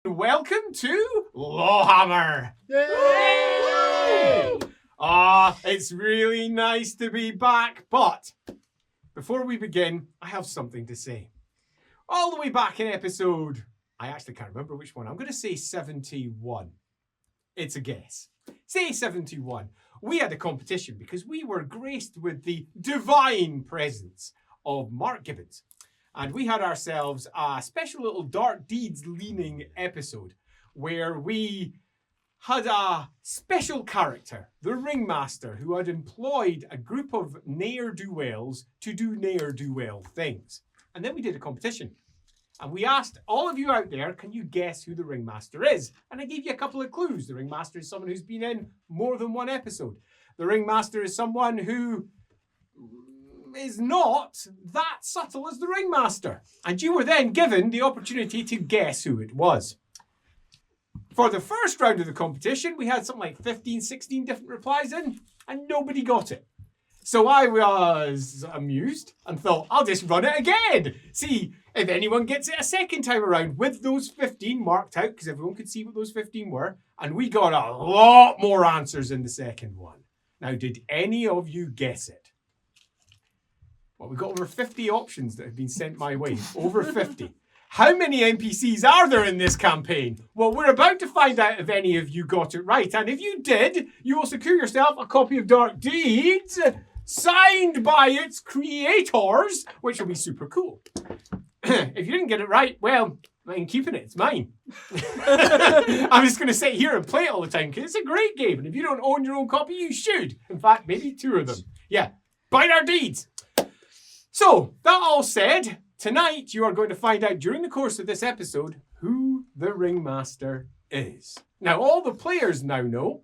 Welcome to LAWhammer! Yay! It's really nice to be back, but before we begin, I have something to say. All the way back in episode, I actually can't remember which one, I'm going to say 71. It's a guess. Say 71. We had a competition because we were graced with the divine presence of Mark Gibbons. And we had ourselves a special little Dark Deeds leaning episode where we had a special character, the Ringmaster, who had employed a group of ne'er-do-wells to do ne'er-do-well things. And then we did a competition. And we asked all of you out there, can you guess who the Ringmaster is? And I gave you a couple of clues. The Ringmaster is someone who's been in more than one episode. The Ringmaster is someone who is not that subtle as the Ringmaster. And you were then given the opportunity to guess who it was. For the first round of the competition, we had something like 15, 16 different replies in, and nobody got it. So I was amused and thought, I'll just run it again. See if anyone gets it a second time around with those 15 marked out, because everyone could see what those 15 were. And we got a lot more answers in the second one. Now, did any of you guess it? Well, we've got over 50 options that have been sent my way. Over 50. How many NPCs are there in this campaign? Well, we're about to find out if any of you got it right. And if you did, you will secure yourself a copy of Dark Deeds, signed by its creators, which will be super cool. If you didn't get it right, well, I'm keeping it. It's mine. I'm just going to sit here and play it all the time because it's a great game. And if you don't own your own copy, you should. In fact, maybe 2 of them. Yeah, buy Dark Deeds. So, that all said, tonight you are going to find out during the course of this episode who the Ringmaster is. Now, all the players now know,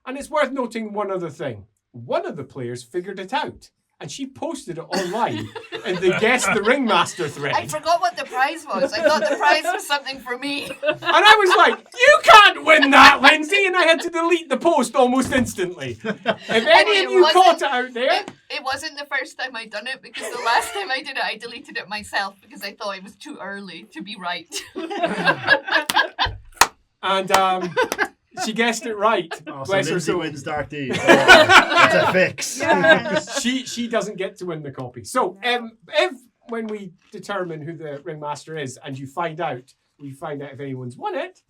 and it's worth noting one other thing. One of the players figured it out, and she posted it online in the Guess the Ringmaster thread. I forgot what the prize was. I thought the prize was something for me. And I was like, you can't win that, Lindsay! And I had to delete the post almost instantly. If any of you caught it out there... It wasn't the first time I'd done it, because the last time I did it, I deleted it myself because I thought it was too early to be right. And she guessed it right. Oh, Bless so her Lindsay soul. wins Dark Deeds. That's a fix. Yeah. She doesn't get to win the copy. So if when we determine who the Ringmaster is and you find out, we find out if anyone's won it,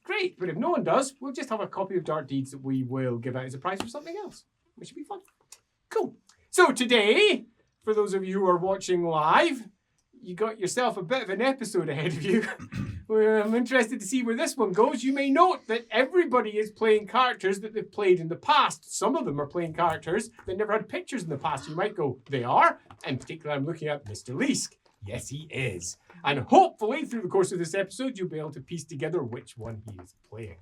great. But if no one does, we'll just have a copy of Dark Deeds that we will give out as a prize for something else, which should be fun. Cool. So today, for those of you who are watching live, you got yourself a bit of an episode ahead of you. I'm interested to see where this one goes. You may note that everybody is playing characters that they've played in the past. Some of them are playing characters that never had pictures in the past. You might go, they are. In particular, I'm looking at Mr. Leask. Yes, he is. And hopefully, through the course of this episode, you'll be able to piece together which one he is playing.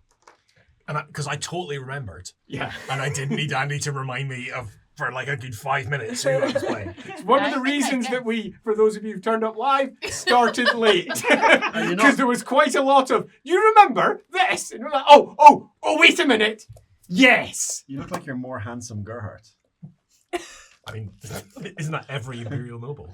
And because I totally remembered. Yeah. And I didn't need Andy to remind me of, for like a good 5 minutes, who I was playing. It's one of the reasons that we, for those of you who've turned up live, started late. Because there was quite a lot of, you remember this? And we're like, oh, wait a minute. Yes. You look like you're more handsome Gerhardt. I mean, isn't that every Imperial noble?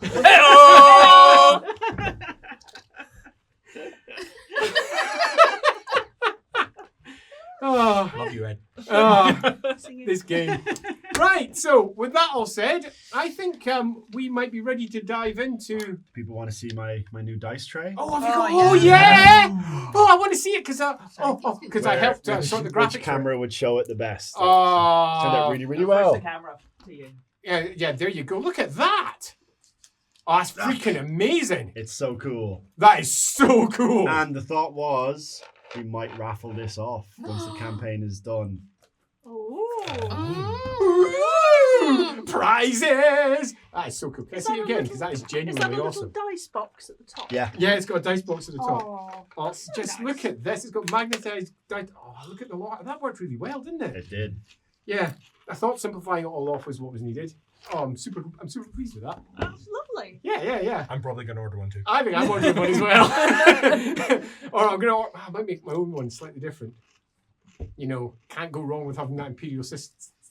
Oh, Love you, Ed. this game. Right, so with that all said, I think we might be ready to dive into... People want to see my new dice tray? Oh, have you got... Oh, yeah! Oh, I want to see it because I helped sort the graphics. Which camera would show it the best? Turned Oh, out really, really well. The camera to you. yeah, there you go. Look at that. Oh, that's freaking amazing. It's so cool. That is so cool. And the thought was, we might raffle this off once the campaign is done. Ooh, prizes! That is so cool. Can I see it again? Because that is Is that genuinely a awesome. little dice box at the top? Yeah. Yeah, it's got a dice box at the top. Oh, Just look at this. It's got magnetized dice. Oh, look at the lot. That worked really well, didn't it? It did. Yeah. I thought simplifying it all off was what was needed. Oh, I'm super pleased with that. that's lovely. Yeah. I'm probably going to order one too. I think I'm ordering one as well. Or I might make my own one slightly different. You know, can't go wrong with having that Imperial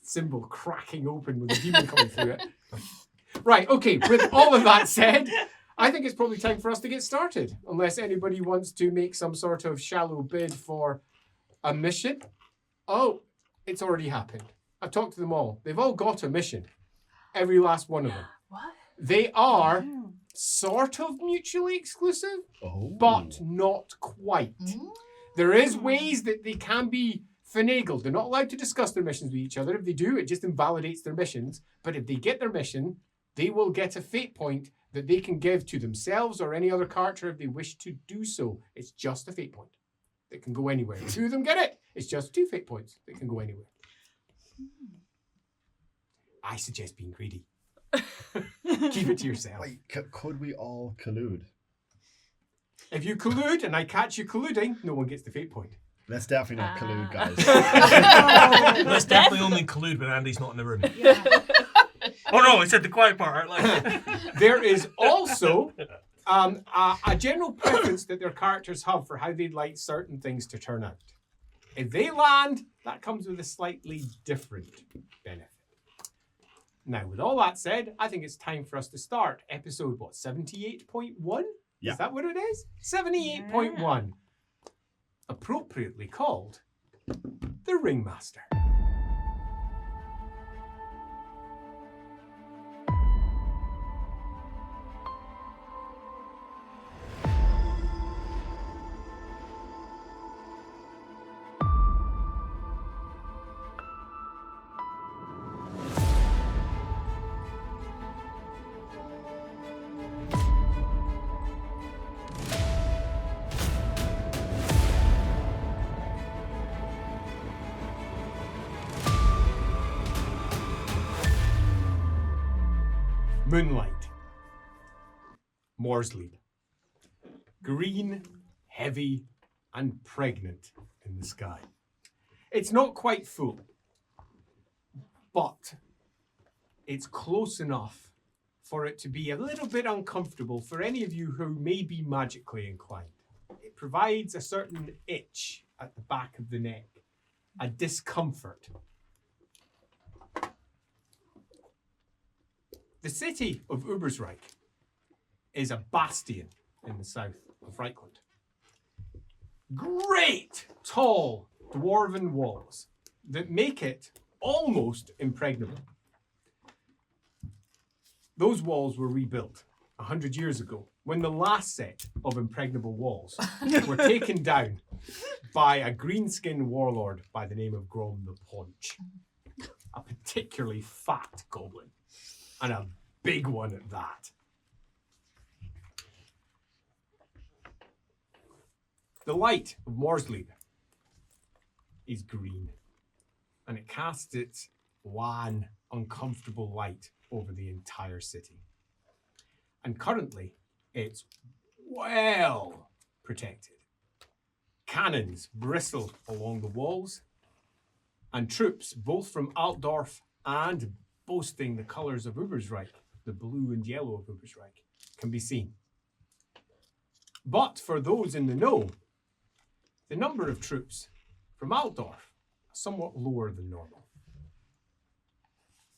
symbol cracking open with the demon coming through it. Right, okay, with all of that said, I think it's probably time for us to get started, unless anybody wants to make some sort of shallow bid for a mission. Oh, it's already happened. I've talked to them all. They've all got a mission. Every last one of them. What? They are sort of mutually exclusive, but not quite. There is ways that they can be finagled. They're not allowed to discuss their missions with each other. If they do, it just invalidates their missions. But if they get their mission, they will get a fate point that they can give to themselves or any other character if they wish to do so. It's just a fate point that can go anywhere. Two of them get it. It's just 2 fate points that can go anywhere. I suggest being greedy. Keep it to yourself. Wait, could we all collude? If you collude and I catch you colluding, no one gets the fate point. Let's definitely not collude, guys. Let's definitely only collude when Andy's not in the room. Yeah. Oh no, I said the quiet part. Like. There is also a general preference that their characters have for how they'd like certain things to turn out. If they land, that comes with a slightly different benefit. Now, with all that said, I think it's time for us to start episode, 78.1? Yeah. Is that what it is? 78.1. Appropriately called the Ringmaster. Moonlight. Morsleep. Green, heavy, and pregnant in the sky. It's not quite full, but it's close enough for it to be a little bit uncomfortable for any of you who may be magically inclined. It provides a certain itch at the back of the neck, a discomfort. The city of Ubersreik is a bastion in the south of Reichland. Great, tall, dwarven walls that make it almost impregnable. Those walls were rebuilt 100 years ago when the last set of impregnable walls were taken down by a green-skinned warlord by the name of Grom the Paunch. A particularly fat goblin. And a big one at that. The light of Morsleep is green, and it casts its wan, uncomfortable light over the entire city. And currently, it's well protected. Cannons bristle along the walls, and troops, both from Altdorf and boasting the colours of Ubersreik, the blue and yellow of Ubersreik, can be seen. But for those in the know, the number of troops from Altdorf is somewhat lower than normal.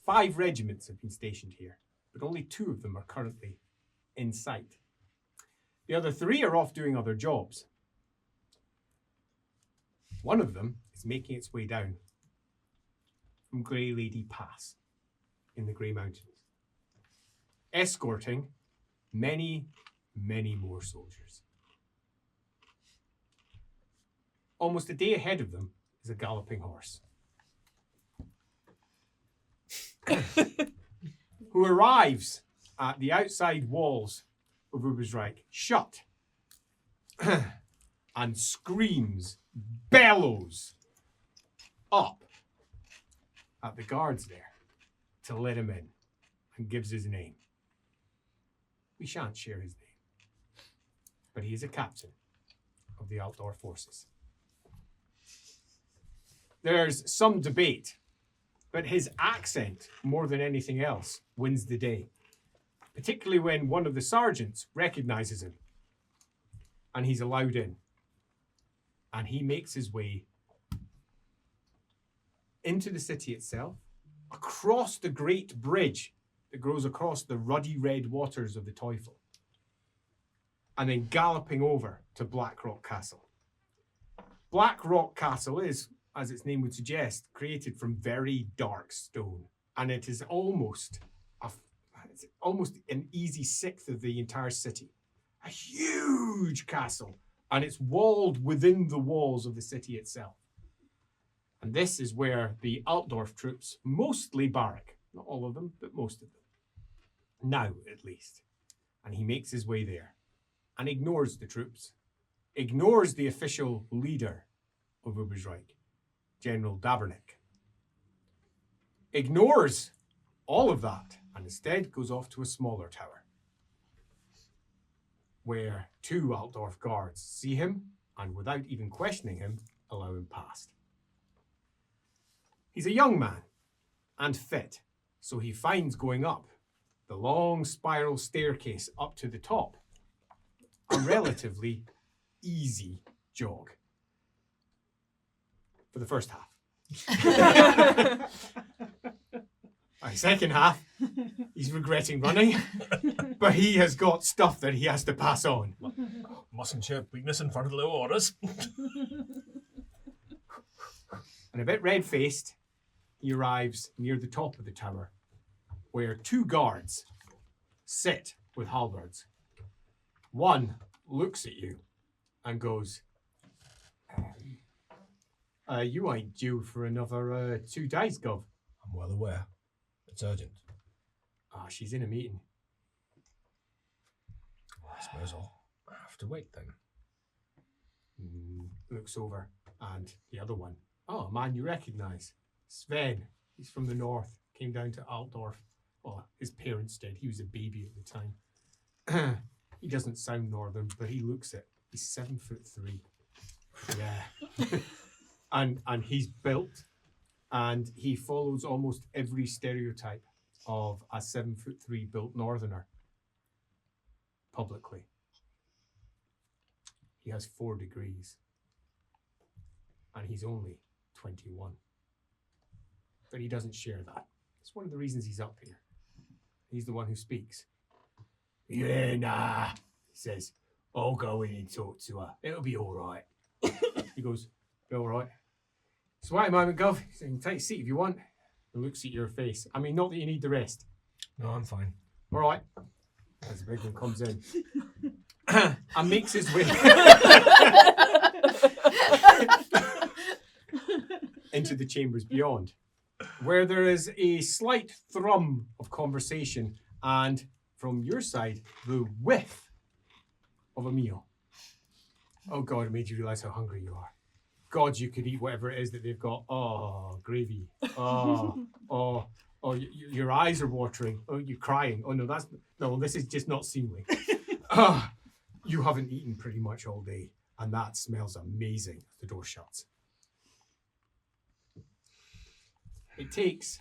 5 regiments have been stationed here, but only 2 of them are currently in sight. The other 3 are off doing other jobs. One of them is making its way down from Grey Lady Pass in the Grey Mountains, escorting many, many more soldiers. Almost a day ahead of them is a galloping horse, who arrives at the outside walls of Ubersreik, shut, and screams, bellows up at the guards there to let him in, and gives his name. We shan't share his name, but he is a captain of the Altdorf forces. There's some debate, but his accent, more than anything else, wins the day, particularly when one of the sergeants recognizes him, and he's allowed in, and he makes his way into the city itself, across the great bridge that goes across the ruddy red waters of the Teufel, and then galloping over to Blackrock Castle. Blackrock Castle is, as its name would suggest, created from very dark stone, and it is almost an easy sixth of the entire city. A huge castle, and it's walled within the walls of the city itself. And this is where the Altdorf troops mostly barrack. Not all of them, but most of them. Now, at least. And he makes his way there and ignores the troops, ignores the official leader of Ubersreik, General Dabernick. Ignores all of that and instead goes off to a smaller tower where 2 Altdorf guards see him and, without even questioning him, allow him past. He's a young man and fit, so he finds going up the long spiral staircase up to the top a relatively easy jog for the first half. The second half, he's regretting running, but he has got stuff that he has to pass on. Mustn't show weakness in front of the low orders. And a bit red-faced, he arrives near the top of the tower, where 2 guards sit with halberds. One looks at you and goes, you ain't due for another 2 days, Gov. I'm well aware. It's urgent. She's in a meeting. I suppose I'll have to wait then. Looks over, and the other one. Oh, a man you recognise. Sven. He's from the north. Came down to Altdorf. Well, his parents did. He was a baby at the time. He doesn't sound northern, but he looks it. He's 7'3". Yeah. and he's built, and he follows almost every stereotype of a 7'3" built northerner publicly. He has 4 degrees, and he's only 21. But he doesn't share that. It's one of the reasons he's up here. He's the one who speaks. Yeah, nah, he says. I'll go in and talk to her. It'll be all right. He goes, be all right. So wait a moment, Gov. He says, take a seat if you want. And looks at your face. I mean, not that you need the rest. No, I'm fine. All right. As the big one comes in and makes his way into the chambers beyond, where there is a slight thrum of conversation and, from your side, the whiff of a meal. Oh God, it made you realise how hungry you are. God, you could eat whatever it is that they've got. Oh, gravy. Oh, your eyes are watering. Oh, you're crying. Oh no, this is just not seemly. You haven't eaten pretty much all day, and that smells amazing. The door shuts. It takes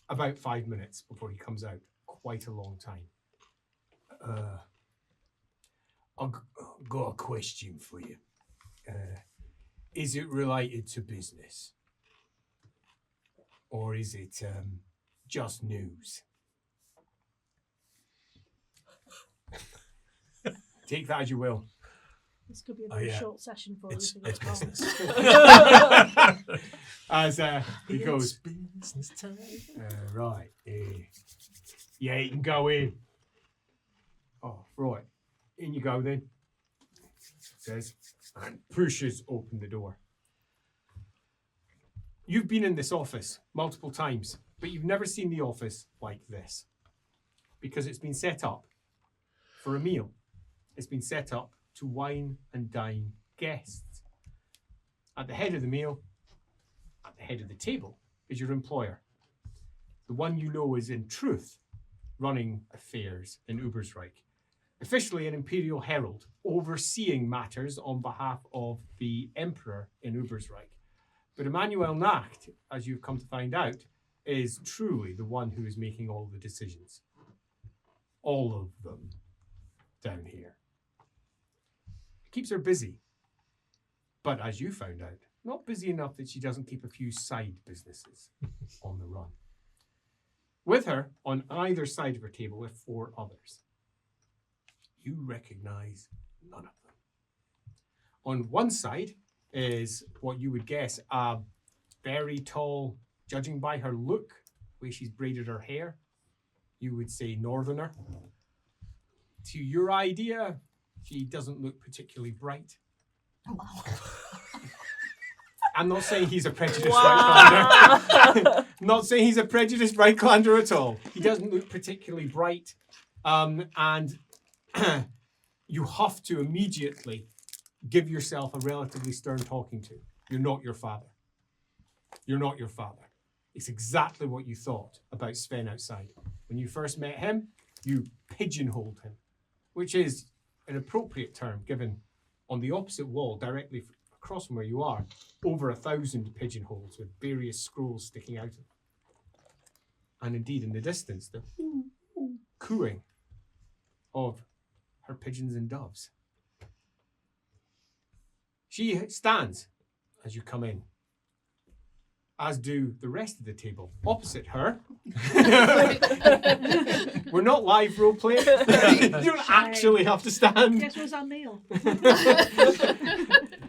about 5 minutes before he comes out. Quite a long time. I've got a question for you. Is it related to business? Or is it just news? Take that as you will. This could be a very short session for It's you. business. As he goes, business time. right. Yeah, you can go in. Oh, right. In you go then. Says, and pushes open the door. You've been in this office multiple times, but you've never seen the office like this. Because it's been set up for a meal. It's been set up to wine and dine guests. At the head of the meal, at the head of the table, is your employer. The one you know is in truth running affairs in Ubersreik. Officially an imperial herald, overseeing matters on behalf of the emperor in Ubersreik. But Emmanuel Nacht, as you've come to find out, is truly the one who is making all the decisions. All of them down here. It keeps her busy. But as you found out, not busy enough that she doesn't keep a few side businesses on the run. With her, on either side of her table, are 4 others. you recognize none of them. On one side is what you would guess a very tall, judging by her look, the way she's braided her hair, you would say northerner. To your idea, she doesn't look particularly bright. Wow. I'm not saying he's a prejudiced Reiklander. Not saying he's a prejudiced Reiklander at all. He doesn't look particularly bright. And you have to immediately give yourself a relatively stern talking to. You're not your father. You're not your father. It's exactly what you thought about Sven outside. When you first met him, you pigeonholed him, which is an appropriate term given on the opposite wall, directly across from where you are, over 1,000 pigeonholes with various scrolls sticking out of them. And indeed, in the distance, the cooing of her pigeons and doves. She stands as you come in, as do the rest of the table. Opposite her, we're not live role playing. You don't actually have to stand. Guess what's our meal?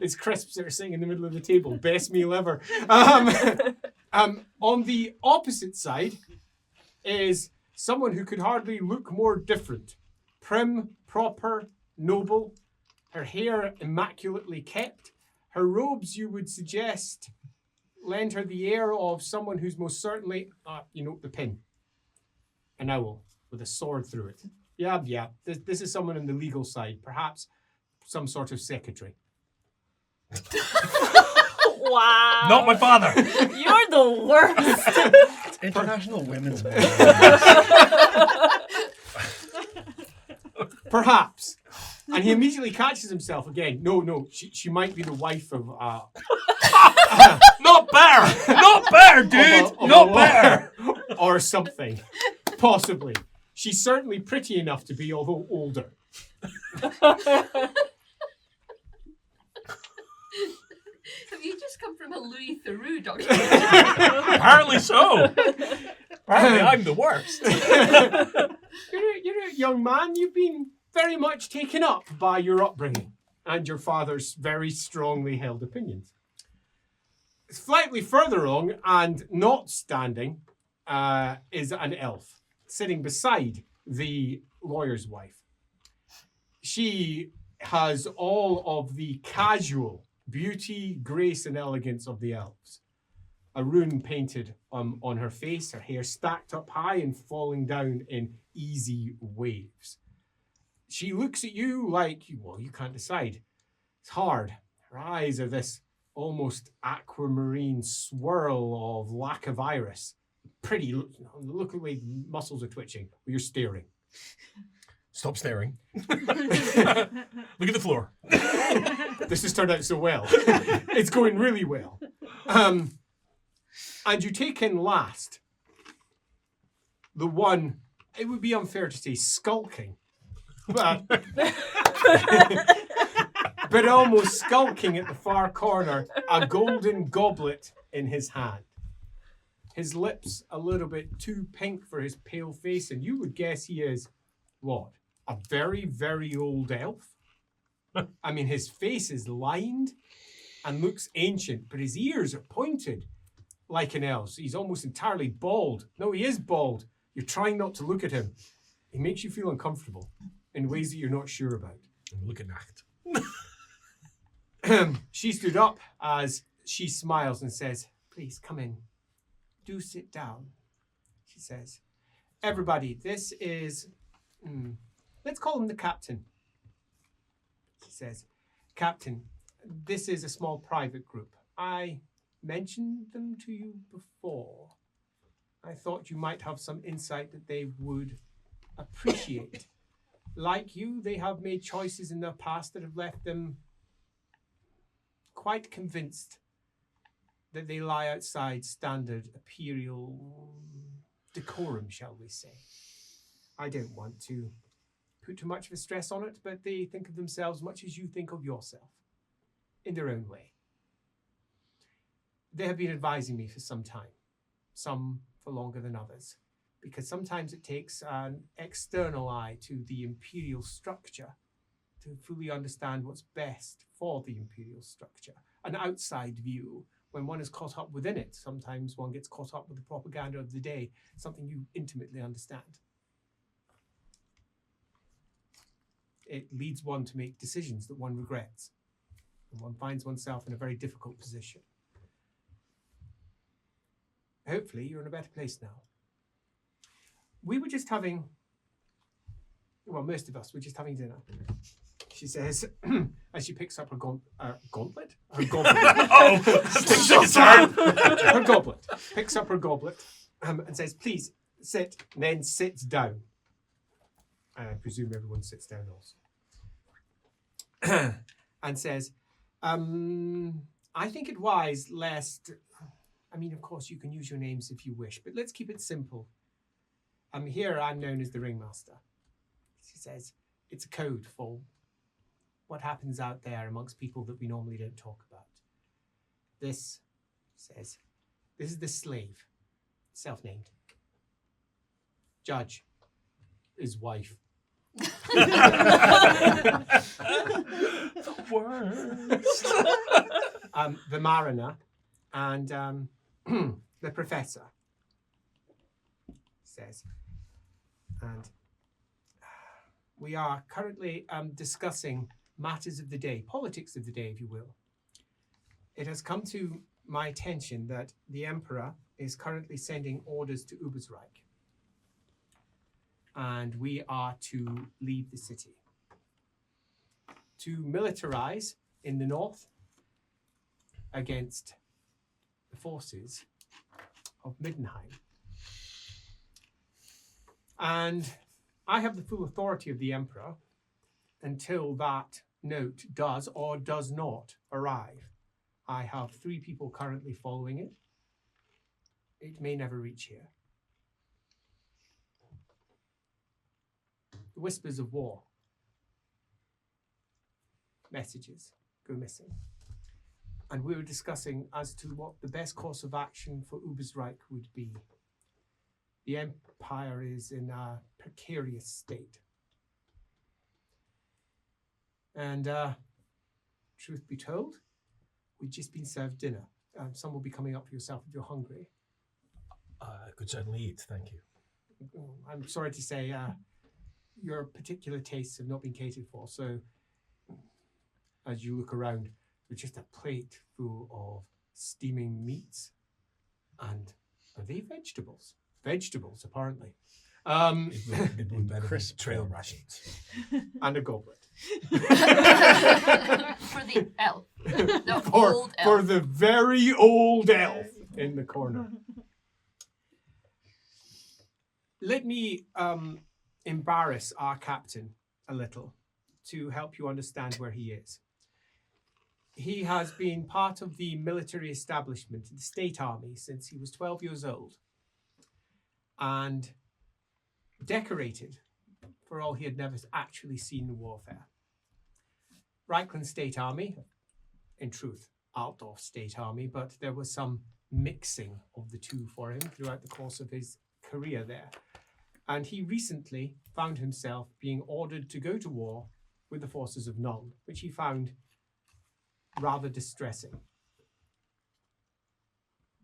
It's crisps that are sitting in the middle of the table. Best meal ever. On the opposite side is someone who could hardly look more different. Prim, proper, noble. Her hair immaculately kept. Her robes, you would suggest, lend her the air of someone who's most certainly, the pin. An owl with a sword through it. Yeah. This is someone on the legal side. Perhaps some sort of secretary. Wow. Not my father. You're the worst. It's International Women's Day. Perhaps. And he immediately catches himself again. No, she might be the wife of... Not bear! Not bear, dude! Not bear! Or something. Possibly. She's certainly pretty enough to be, although older. Have you just come from a Louis Theroux documentary? Apparently so. Apparently I'm the worst. You're a young man. You've been very much taken up by your upbringing and your father's very strongly held opinions. Slightly further along and not standing is an elf sitting beside the lawyer's wife. She has all of the casual beauty, grace, and elegance of the elves. A rune painted on her face, her hair stacked up high and falling down in easy waves. She looks at you like, well, you can't decide. It's hard. Her eyes are this almost aquamarine swirl of lack of iris. Pretty, look at the way muscles are twitching. You're staring. Stop staring. Look at the floor. This has turned out so well. It's going really well. And you take in last the one, it would be unfair to say skulking, but almost skulking at the far corner, a golden goblet in his hand. His lips a little bit too pink for his pale face, and you would guess he is, what, a very, very old elf? I mean, his face is lined and looks ancient, but his ears are pointed like an elf's. He's almost entirely bald. No, he is bald. You're trying not to look at him. He makes you feel uncomfortable in ways that you're not sure about. Look at that. She stood up as she smiles and says, "Please come in. Do sit down," she says. "Everybody, this is, let's call him the captain." She says, "Captain, this is a small private group. I mentioned them to you before. I thought you might have some insight that they would appreciate. Like you, they have made choices in their past that have left them quite convinced that they lie outside standard imperial decorum, shall we say. I don't want to put too much of a stress on it, but they think of themselves much as you think of yourself, in their own way. They have been advising me for some time, some for longer than others. because sometimes it takes an external eye to the imperial structure to fully understand what's best for the imperial structure. An outside view, when one is caught up within it, sometimes one gets caught up with the propaganda of the day, something you intimately understand. It leads one to make decisions that one regrets, and one finds oneself in a very difficult position. Hopefully, you're in a better place now. We were just having, well, most of us were just having dinner. She says, as she picks up her gauntlet? Her goblet. Her goblet. Picks up her goblet and says, please sit, and then sits down. And I presume everyone sits down also. And says, I think it wise lest, I mean, of course, you can use your names if you wish, but let's keep it simple. Here I'm known as the Ringmaster. She says, it's a code for what happens out there amongst people that we normally don't talk about. This says, this is the slave, self-named. Judge, his wife. The worst. The mariner and the professor, says. And we are currently discussing matters of the day, politics of the day, if you will. It has come to my attention that the Emperor is currently sending orders to Ubersreik. And we are to leave the city. To militarize in the north against the forces of Middenheim. And I have the full authority of the Emperor until that note does or does not arrive. I have 3 people currently following it. It may never reach here. The whispers of war. Messages go missing. And we were discussing as to what the best course of action for Ubersreik would be. The Empire is in a precarious state. And truth be told, we've just been served dinner. Some will be coming up for yourself if you're hungry. I could certainly eat, thank you. I'm sorry to say your particular tastes have not been catered for. So as you look around, there's just a plate full of steaming meats. And are they vegetables? Vegetables, apparently. It would be better than trail rations. And a goblet. For the elf. The old elf. For the very old elf in the corner. Let me embarrass our captain a little to help you understand where he is. He has been part of the military establishment, the state army, since he was 12 years old. And decorated for all he had never actually seen in warfare. Reichland State Army, in truth, Altdorf State Army, but there was some mixing of the two for him throughout the course of his career there. And he recently found himself being ordered to go to war with the forces of Nuln, which he found rather distressing.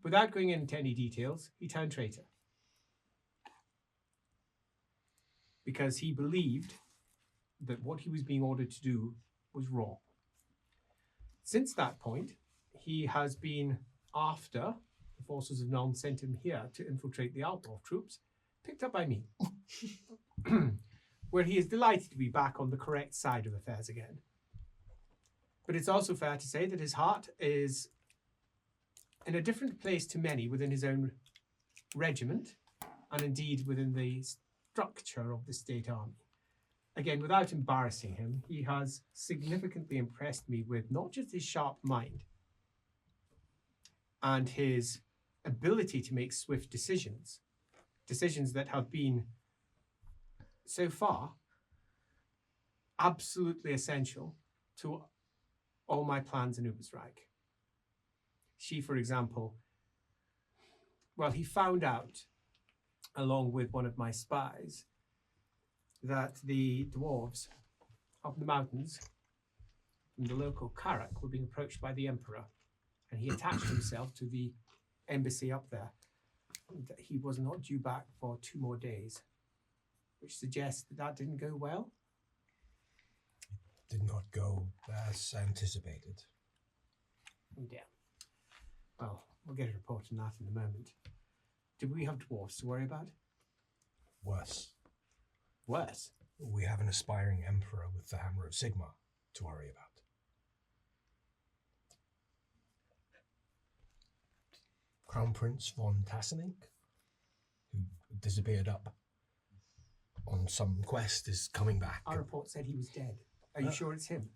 Without going into any details, he turned traitor. Because he believed that what he was being ordered to do was wrong. Since that point, he has been after the forces of Nuln sent him here to infiltrate the Altdorf troops, picked up by me, where he is delighted to be back on the correct side of affairs again. But it's also fair to say that his heart is in a different place to many within his own regiment, and indeed within the structure of the state army. Again, without embarrassing him, he has significantly impressed me with not just his sharp mind and his ability to make swift decisions that have been, so far, absolutely essential to all my plans in Ubersreik. She, for example, well, he found out along with one of my spies, that the dwarves of the mountains from the local Karak were being approached by the Emperor, and he attached himself to the embassy up there. And that he was not due back for 2 more days, which suggests that that didn't go well. Did not go as anticipated. Yeah. Well, we'll get a report on that in a moment. Do we have dwarves to worry about? Worse. Worse? We have an aspiring emperor with the Hammer of Sigma to worry about. Crown Prince von Tassenink, who disappeared up on some quest, is coming back. Our report said he was dead. Are you sure it's him?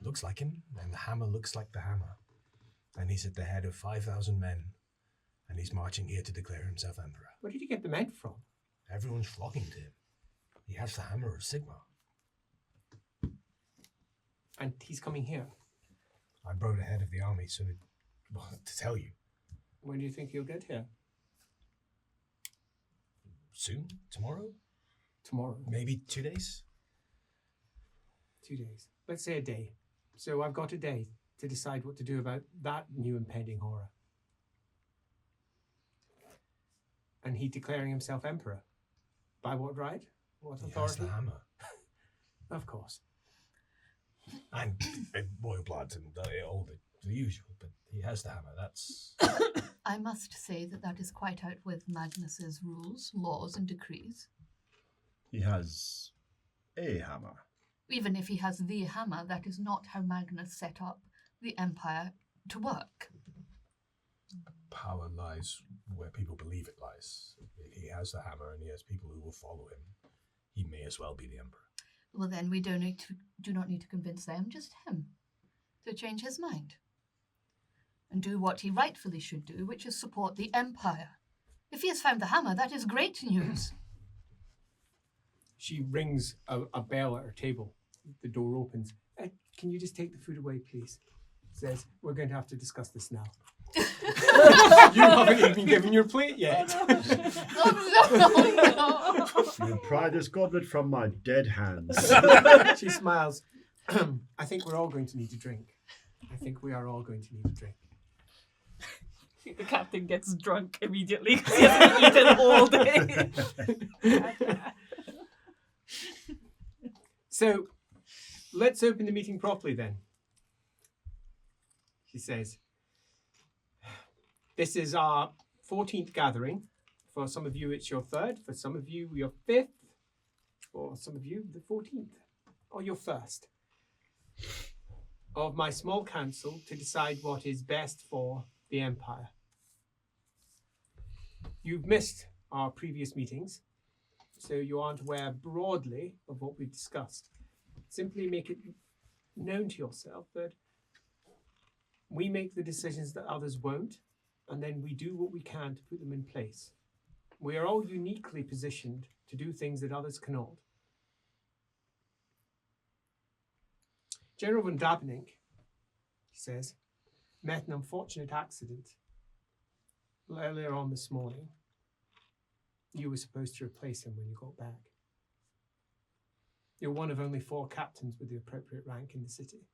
Looks like him, and the hammer looks like the hammer. And he's at the head of 5,000 men, and he's marching here to declare himself emperor. Where did you get the men from? Everyone's flocking to him. He has the Hammer of Sigma. And he's coming here. I brought ahead of the army so to tell you. When do you think he'll get here? Soon? Tomorrow? Tomorrow. Maybe 2 days? 2 days. Let's say a day. So I've got a day to decide what to do about that new impending horror. And he declaring himself emperor. By what right? What He has authority? the hammer. Of course. And royal blood and all the usual, but he has the hammer. That's... I must say that is quite out with Magnus's rules, laws, and decrees. He has a hammer. Even if he has the hammer, that is not how Magnus set up the Empire to work. Power lies where people believe it lies. If he has the hammer and he has people who will follow him, he may as well be the emperor. Well, then we do not need to convince them, just him, to change his mind. And do what he rightfully should do, which is support the Empire. If he has found the hammer, that is great news. She rings a bell at her table. The door opens. Can you just take the food away, please? Says, we're going to have to discuss this now. You haven't even given your plate yet. Oh, no. You pry this goblet from my dead hands. She smiles. I think we're all going to need a drink. I think we are all going to need a drink. The captain gets drunk immediately because he hasn't eaten all day. So, let's open the meeting properly then. She says, this is our 14th gathering. For some of you, it's your 3rd. For some of you, your 5th. For some of you, the 14th. Or your 1st. Of my small council to decide what is best for the Empire. You've missed our previous meetings, so you aren't aware broadly of what we've discussed. Simply make it known to yourself that we make the decisions that others won't, and then we do what we can to put them in place. We are all uniquely positioned to do things that others cannot. General von Dabenink, he says, met an unfortunate accident earlier on this morning. You were supposed to replace him when you got back. You're one of only 4 captains with the appropriate rank in the city.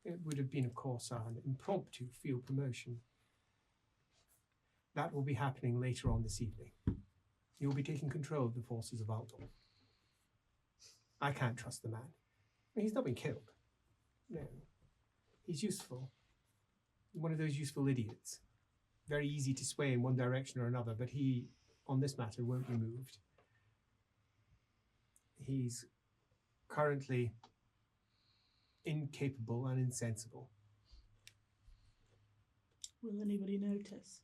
It would have been, of course, an impromptu field promotion. That will be happening later on this evening. You'll be taking control of the forces of Aldor. I can't trust the man. He's not been killed. No. He's useful. One of those useful idiots. Very easy to sway in one direction or another, but he, on this matter, won't be moved. He's currently incapable and insensible. Will anybody notice?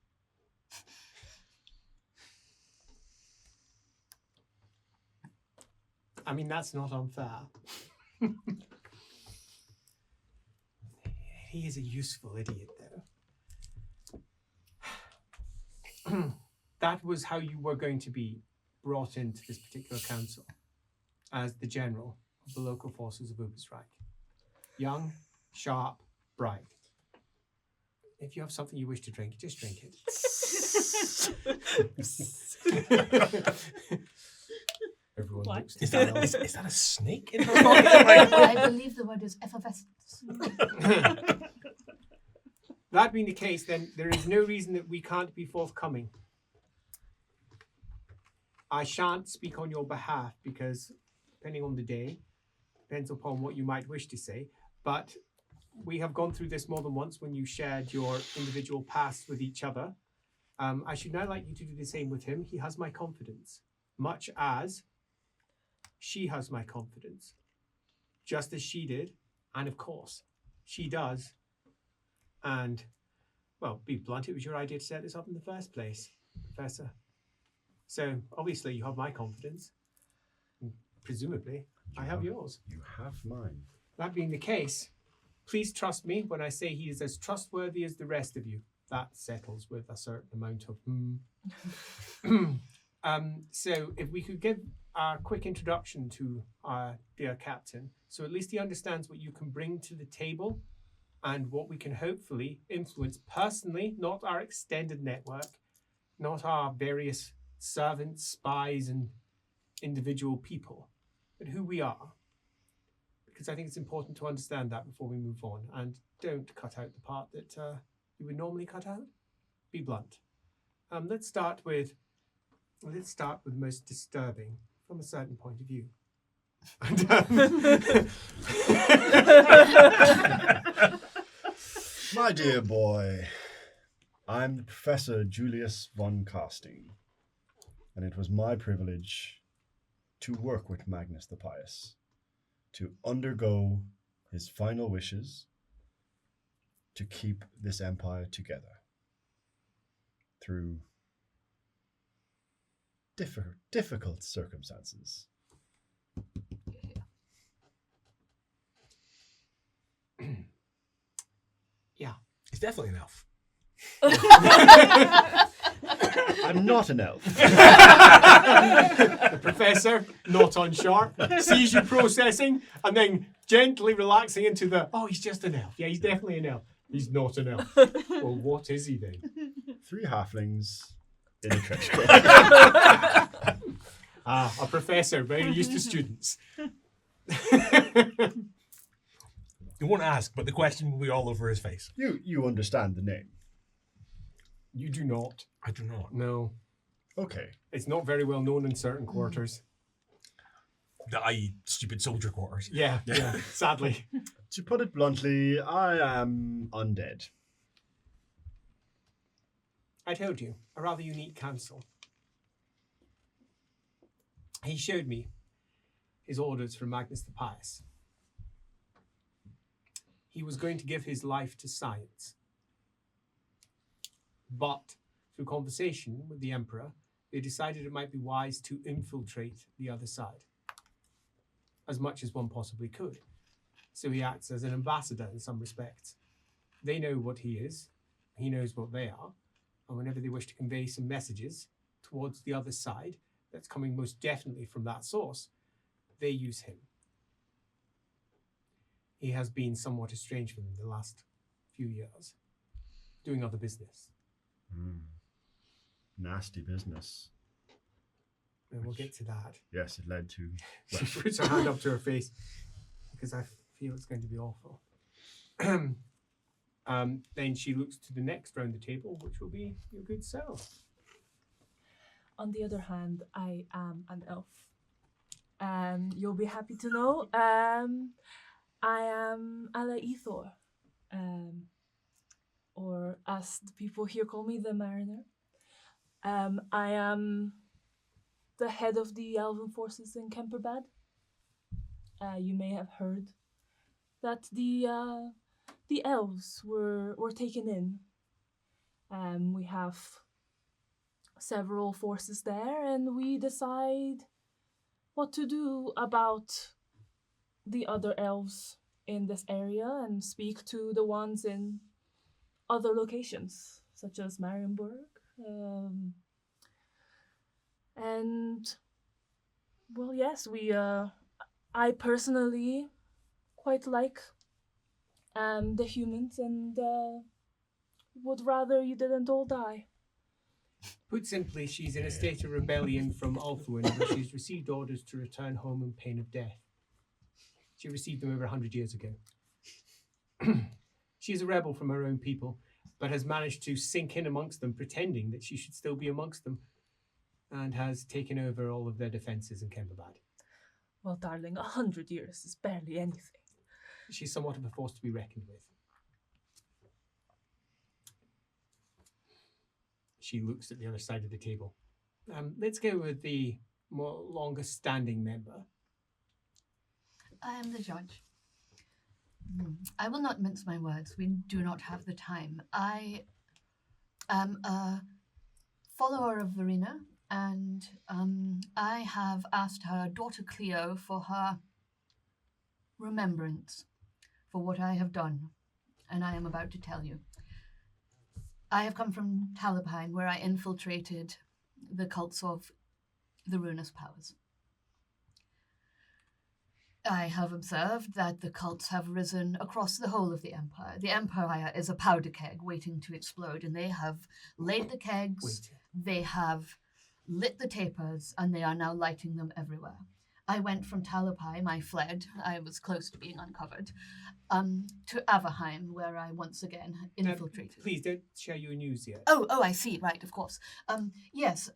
I mean, that's not unfair. He is a useful idiot, though. That was how you were going to be brought into this particular council, as the general of the local forces of Ubersreik. Young, sharp, bright. If you have something you wish to drink, just drink it. Everyone What? looks. Is that a snake in her pocket? I believe the word is effervescence. That being the case, then there is no reason that we can't be forthcoming. I shan't speak on your behalf because, depending on the day, depends upon what you might wish to say. But we have gone through this more than once when you shared your individual pasts with each other. I should now like you to do the same with him. He has my confidence, much as she has my confidence, just as she did, and of course, she does. And, well, be blunt, it was your idea to set this up in the first place, Professor. So, obviously, you have my confidence. And presumably, I have yours. You have mine. That being the case, please trust me when I say he is as trustworthy as the rest of you. That settles with a certain amount of So if we could give a quick introduction to our dear captain, so at least he understands what you can bring to the table and what we can hopefully influence personally, not our extended network, not our various servants, spies, and individual people, but who we are. Because I think it's important to understand that before we move on, and don't cut out the part that you would normally cut out. Be blunt. Let's start with the most disturbing from a certain point of view. My dear boy, I'm Professor Julius von Casting, and it was my privilege to work with Magnus the Pious, to undergo his final wishes, to keep this empire together through difficult circumstances. Yeah. He's definitely an elf. I'm not an elf. The professor, not on sharp, sees you processing and then gently relaxing into the, oh, he's just an elf. Yeah, he's definitely an elf. He's not an elf. Well, what is he then? 3 halflings in a trench coat. A professor, very used to students. You won't ask, but the question will be all over his face. You understand the name. You do not. I do not. No. Okay. It's not very well known in certain quarters. I.e. stupid soldier quarters. Yeah, sadly. To put it bluntly, I am undead. I told you, a rather unique council. He showed me his orders from Magnus the Pious. He was going to give his life to science. But through conversation with the Emperor, they decided it might be wise to infiltrate the other side as much as one possibly could. So he acts as an ambassador in some respects. They know what he is, he knows what they are, and whenever they wish to convey some messages towards the other side that's coming most definitely from that source, they use him. He has been somewhat estranged from them the last few years, doing other business. Nasty business. And we'll get to that. Yes, it led to... She puts her hand up to her face because I feel it's going to be awful. Then she looks to the next round the table, which will be your good self. On the other hand, I am an elf. You'll be happy to know I am Alaethor, or as the people here call me, the Mariner. I am the head of the Elven forces in Kemperbad. You may have heard that the elves were taken in. We have several forces there, and we decide what to do about the other elves in this area and speak to the ones in other locations, such as Marienburg. And, well, yes, I personally quite like the humans and would rather you didn't all die. Put simply, she's in a state of rebellion from Ulthuan, where she's received orders to return home on pain of death. She received them over 100 years ago. She is a rebel from her own people, but has managed to sink in amongst them, pretending that she should still be amongst them, and has taken over all of their defences in Kemperbad. Well, darling, 100 years is barely anything. She's somewhat of a force to be reckoned with. She looks at the other side of the table. Let's go with the more longest standing member. I am the judge. I will not mince my words. We do not have the time. I am a follower of Verena, and I have asked her daughter Cleo for her remembrance for what I have done, and I am about to tell you. I have come from Talabheim, where I infiltrated the cults of the ruinous powers. I have observed that the cults have risen across the whole of the Empire. The Empire is a powder keg waiting to explode, and they have laid the kegs, they have lit the tapers, and they are now lighting them everywhere. I went from Talabheim, I fled, I was close to being uncovered, to Averheim, where I once again infiltrated. Please don't share your news yet. Oh, I see, right, of course. Yes,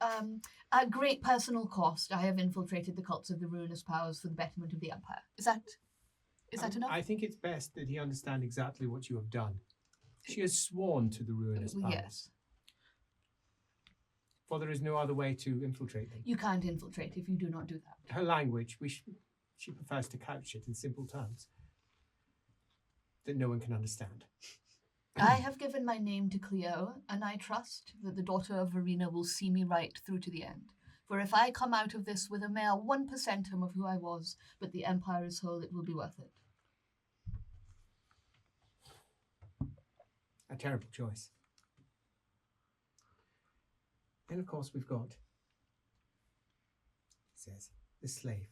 at great personal cost, I have infiltrated the cults of the ruinous powers for the betterment of the Empire. Is that enough? I think it's best that he understand exactly what you have done. She has sworn to the ruinous powers. Yes. For there is no other way to infiltrate them. You can't infiltrate if you do not do that. Her language, she prefers to couch it in simple terms that no one can understand. I have given my name to Cleo, and I trust that the daughter of Verena will see me right through to the end. For if I come out of this with a mere 1% of who I was, but the Empire is whole, it will be worth it. A terrible choice. Then, of course, we've got, he says, the slave.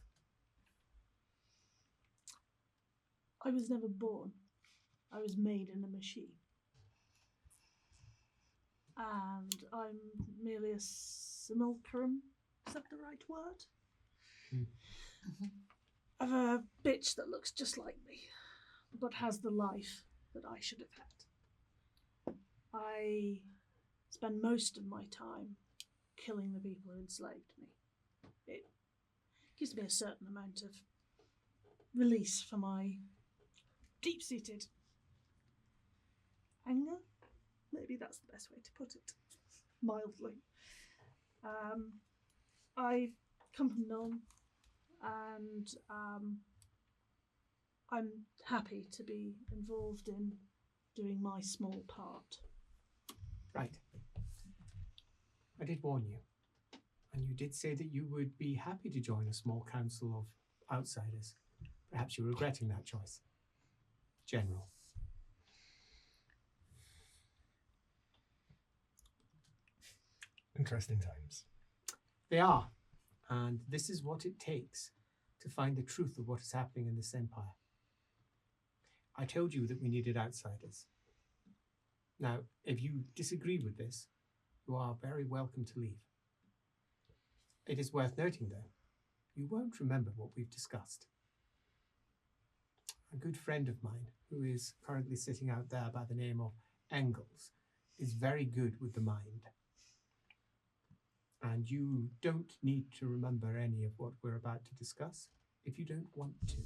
I was never born. I was made in a machine. And I'm merely a simulacrum. Is that the right word? Of a bitch that looks just like me, but has the life that I should have had. I spend most of my time killing the people who enslaved me. It gives me a certain amount of release for my deep-seated anger. Maybe that's the best way to put it, mildly. I come from Nuln, and I'm happy to be involved in doing my small part. Right. I did warn you. And you did say that you would be happy to join a small council of outsiders. Perhaps you're regretting that choice. General. Interesting times. They are. And this is what it takes to find the truth of what is happening in this empire. I told you that we needed outsiders. Now, if you disagree with this, you are very welcome to leave. It is worth noting, though, you won't remember what we've discussed. A good friend of mine, who is currently sitting out there by the name of Engels, is very good with the mind. And you don't need to remember any of what we're about to discuss if you don't want to.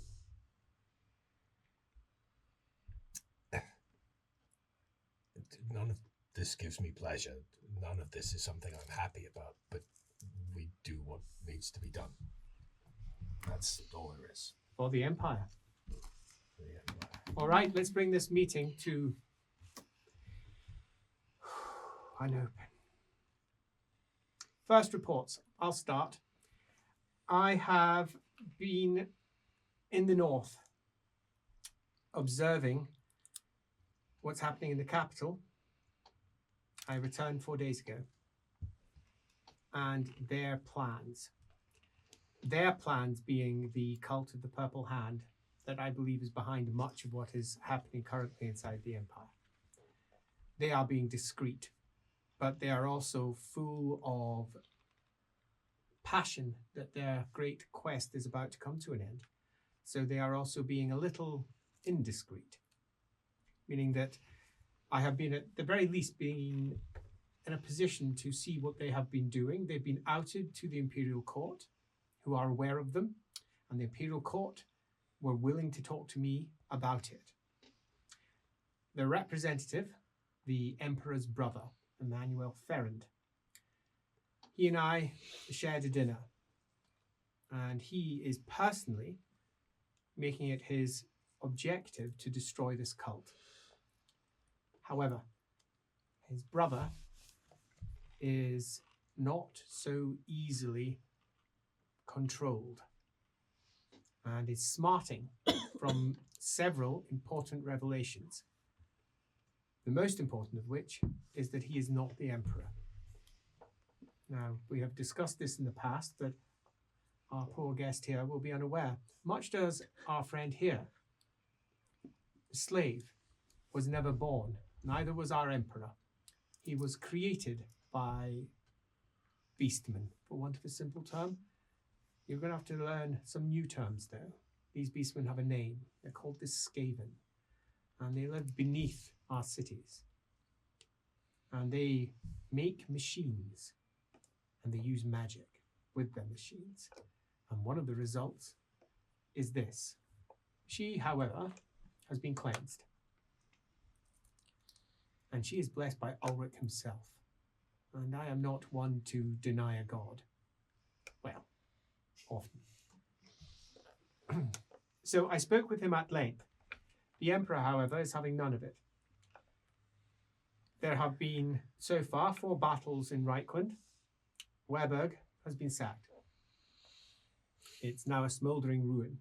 None of this gives me pleasure. None of this is something I'm happy about, but we do what needs to be done. That's all there is. For the Empire. For the Empire. All right, let's bring this meeting to an open. First reports. I'll start. I have been in the north observing what's happening in the capital. I returned 4 days ago. And their plans being the cult of the Purple Hand that I believe is behind much of what is happening currently inside the Empire. They are being discreet but they are also full of passion that their great quest is about to come to an end. So they are also being a little indiscreet, meaning that I have been, at the very least, being in a position to see what they have been doing. They've been outed to the Imperial Court, who are aware of them, and the Imperial Court were willing to talk to me about it. Their representative, the Emperor's brother, Emmanuel Ferrand, he and I shared a dinner, and he is personally making it his objective to destroy this cult. However, his brother is not so easily controlled and is smarting from several important revelations. The most important of which is that he is not the Emperor. Now, we have discussed this in the past, but our poor guest here will be unaware. Much does our friend here. The slave was never born, neither was our Emperor. He was created by beastmen, for want of a simple term. You're going to have to learn some new terms, though. These beastmen have a name. They're called the Skaven, and they live beneath our cities. And they make machines, and they use magic with their machines. And one of the results is this. She, however, has been cleansed. And she is blessed by Ulrich himself. And I am not one to deny a god. Well, often. So I spoke with him at length. The Emperor, however, is having none of it. There have been, so far, 4 battles in Reichland. Wehrberg has been sacked. It's now a smouldering ruin.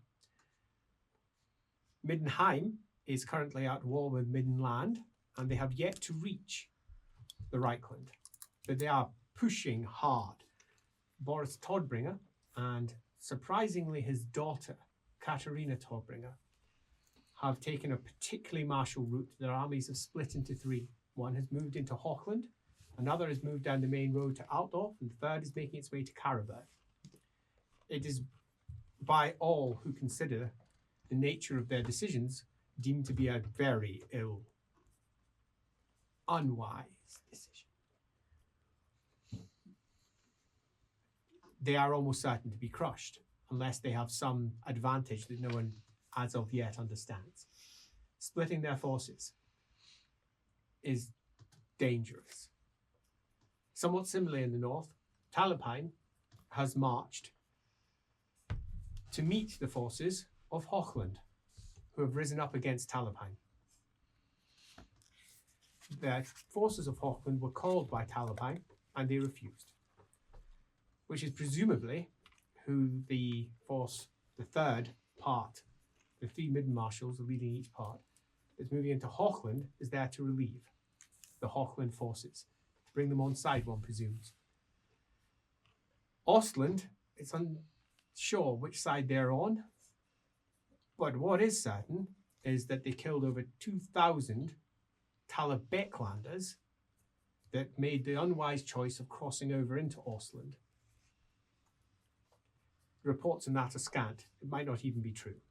Middenheim is currently at war with Middenland, and they have yet to reach the Reichland. But they are pushing hard. Boris Todbringer and, surprisingly, his daughter, Katarina Todbringer, have taken a particularly martial route. Their armies have split into 3. One has moved into Hochland, another has moved down the main road to Altdorf, and the third is making its way to Karabakh. It is, by all who consider the nature of their decisions, deemed to be a very ill, unwise decision. They are almost certain to be crushed, unless they have some advantage that no one as of yet understands. Splitting their forces is dangerous. Somewhat similarly in the north, Talabheim has marched to meet the forces of Hochland, who have risen up against Talabheim. The forces of Hochland were called by Talabheim, and they refused, which is presumably who the force, the third part, the 3 midden marshals are leading each part, that's moving into Hochland, is there to relieve the Hochland forces, to bring them on side, one presumes. Ostland, it's unsure which side they're on, but what is certain is that they killed over 2,000 Talabeklanders that made the unwise choice of crossing over into Ostland. Reports on that are scant. It might not even be true.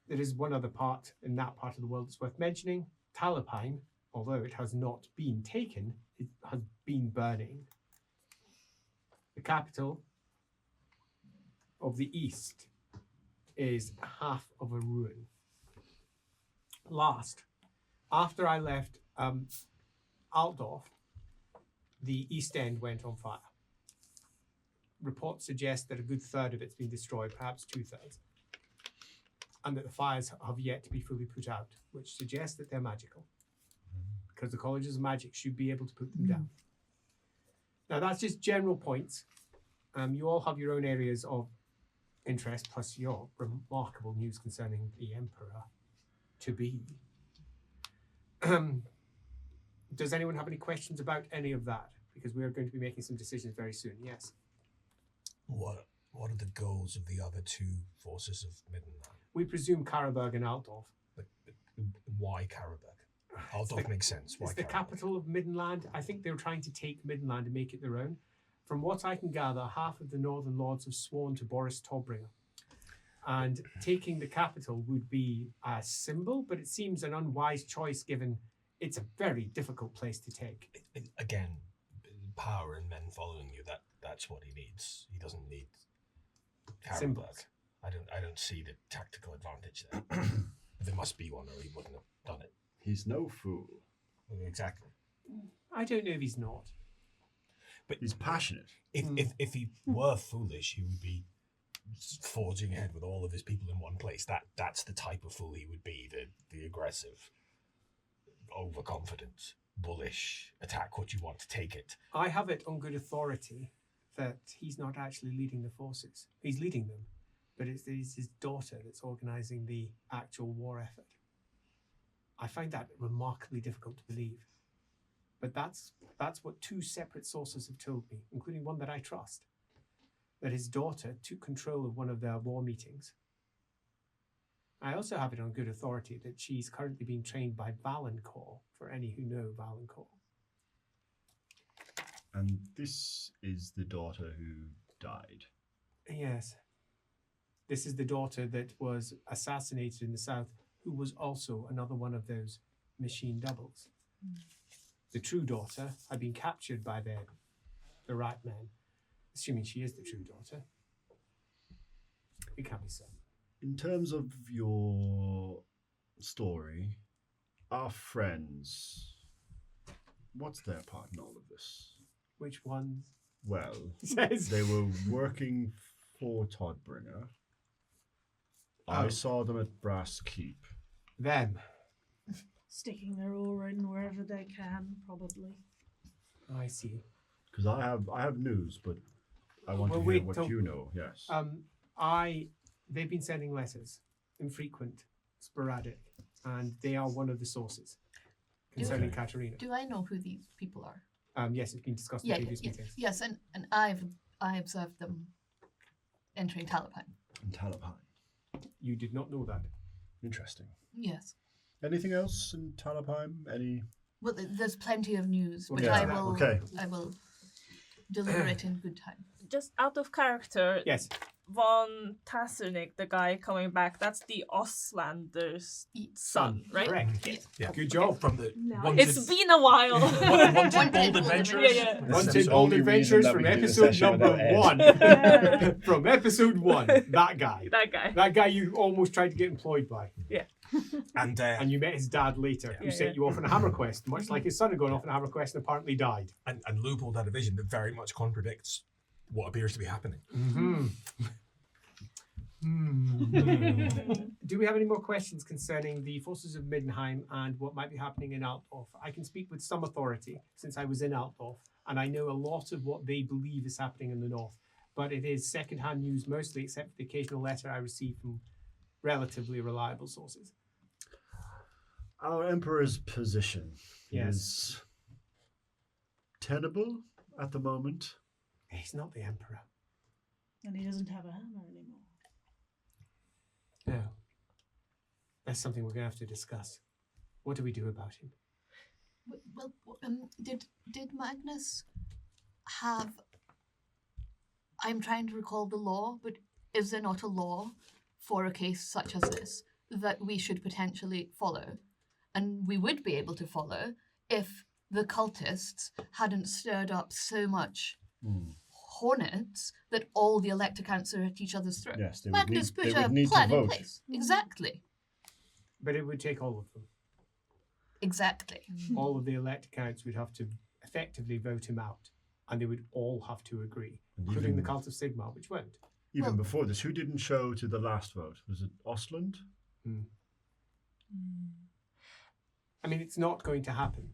There is one other part in that part of the world that's worth mentioning. Talabheim, although it has not been taken, it has been burning. The capital of the east is half of a ruin. Last, after I left Altdorf, the east end went on fire. Reports suggest that a good third of it's been destroyed, perhaps 2/3, and that the fires have yet to be fully put out, which suggests that they're magical, because the colleges of magic should be able to put them down. Now, that's just general points. You all have your own areas of interest, plus your remarkable news concerning the Emperor to be. Does anyone have any questions about any of that? Because we are going to be making some decisions very soon. Yes. What are the goals of the other 2 forces of Middenheim? We presume Karabakh and Altdorf. But why Karabakh? Altdorf makes sense. Why It's the can't we? capital of Middenland. I think they're trying to take Middenland and make it their own. From what I can gather, half of the Northern Lords have sworn to Boris Tobringer. And taking the capital would be a symbol, but it seems an unwise choice given it's a very difficult place to take. Again, power and men following you, that's what he needs. He doesn't need Symbols. I don't see the tactical advantage there. There must be one or he wouldn't have done it. He's no fool. Exactly. I don't know if he's not. But He's passionate. if he were foolish, he would be forging ahead with all of his people in one place. That's the type of fool he would be, the aggressive, overconfident, bullish, attack what you want to take it. I have it on good authority that he's not actually leading the forces. He's leading them, but it's his daughter that's organising the actual war effort. I find that remarkably difficult to believe. But that's what two separate sources have told me, including one that I trust, that his daughter took control of one of their war meetings. I also have it on good authority that she's currently being trained by Valancourt, for any who know Valancourt. And this is the daughter who died. Yes. This is the daughter that was assassinated in the south, who was also another one of those machine doubles. The true daughter had been captured by the rat men, assuming she is the true daughter. It can't be certain. In terms of your story, our friends, what's their part in all of this? Which ones? Well, Says. they were working for Toddbringer. I saw them at Brass Keep. Them. Sticking their oar in wherever they can, probably. I see. Because I have news, but I want to hear wait what till- you know. Yes. They've been sending letters, infrequent, sporadic, and they are one of the sources concerning Okay. Katerina. Do I know who these people are? Yes, it's been discussed in Yeah, previous meetings. yes, and I observed them entering Talabheim. In Talabheim. You did not know that. Interesting. Yes. Anything else in Talabheim? Any? Well, there's plenty of news, but Yeah, I will okay. I will deliver it in good time. Just out of character, Yes. Von Tassernick, the guy coming back, that's the Oslander's son, right? Correct. Yes. Yeah. Good job. From the No. wanted, It's been a while. wanted Wanted bold Bold adventurers. Yeah, yeah. This is Wanted the Bold only reason Adventures that from we did a episode session number without Ed. 1. From episode 1. That guy. That guy. That guy you almost tried to get employed by. And And you met his dad later, who Yeah, sent yeah. you off on a hammer quest, much like his son had gone off on a hammer quest and apparently died. and Loopold had a vision that very much contradicts what appears to be happening. Mm-hmm. Do we have any more questions concerning the forces of Middenheim and what might be happening in Altdorf? I can speak with some authority since I was in Altdorf, and I know a lot of what they believe is happening in the north. But it is second-hand news mostly, except for the occasional letter I receive from relatively reliable sources. Our Emperor's position Yes. is tenable at the moment. He's not the Emperor. And he doesn't have a hammer anymore. No. That's something we're going to have to discuss. What do we do about him? Well, did Magnus have? I'm trying to recall the law, but is there not a law for a case such as this that we should potentially follow? And we would be able to follow if the cultists hadn't stirred up so much hornets that all the elect accounts are at each other's throat. Yes, they Magnus would need, put they a would need to plan in vote. place. Exactly. But it would take all of them. Exactly. All of the elect accounts would have to effectively vote him out, and they would all have to agree, And including the even- cult of Sigmar, which won't. Even Well- before this, who didn't show to the last vote? Was it Ostland? I mean, it's not going to happen.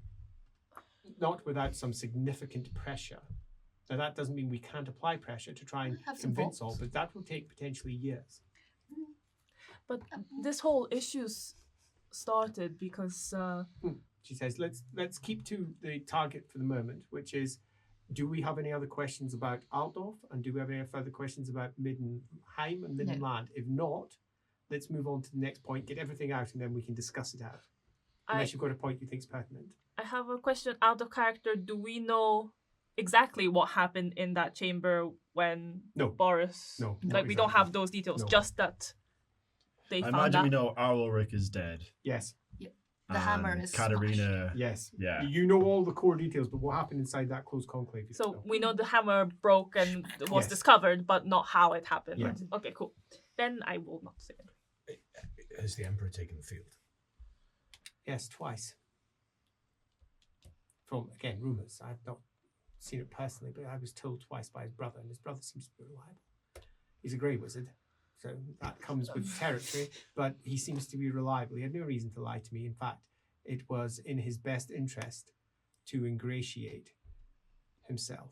Not without some significant pressure. Now, that doesn't mean we can't apply pressure to try and Have some convince all, votes. but that will take potentially years. But this whole issue's started because She says, let's keep to the target for the moment, which is, do we have any other questions about Altdorf? And do we have any further questions about Middenheim and No. Middenland? If not, let's move on to the next point, get everything out, and then we can discuss it out. Unless you've got a point you think's pertinent. I have a question out of character. Do we know exactly what happened in that chamber when No. Boris... No, Like, not we don't exactly. have those details, No. just that they I found imagine that. we know Ulrich is dead. Yes. The hammer and is Katarina. Yes. Yeah. You know all the core details, but what happened inside that closed conclave? You So don't know. we know the hammer broke and was Yes. discovered, but not how it happened. Yeah. Right? Okay, cool. Then I will not say it. Has the Emperor taken the field? Yes, twice. From, again, rumours. I've not seen it personally, but I was told twice by his brother, and his brother seems to be reliable. He's a grey wizard, so that comes with territory, but he seems to be reliable. He had no reason to lie to me. In fact, it was in his best interest to ingratiate himself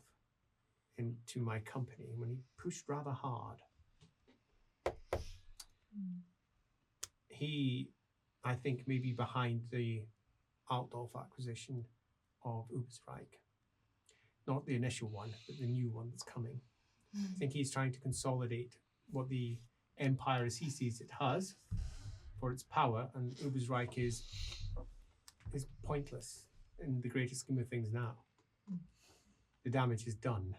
into my company when he pushed rather hard. He, I think, may be behind the Altdorf acquisition of Ubersreik. Not the initial one, but the new one that's coming. I think he's trying to consolidate what the empire as he sees it has for its power, and Ubersreik is pointless in the greater scheme of things now. The damage is done.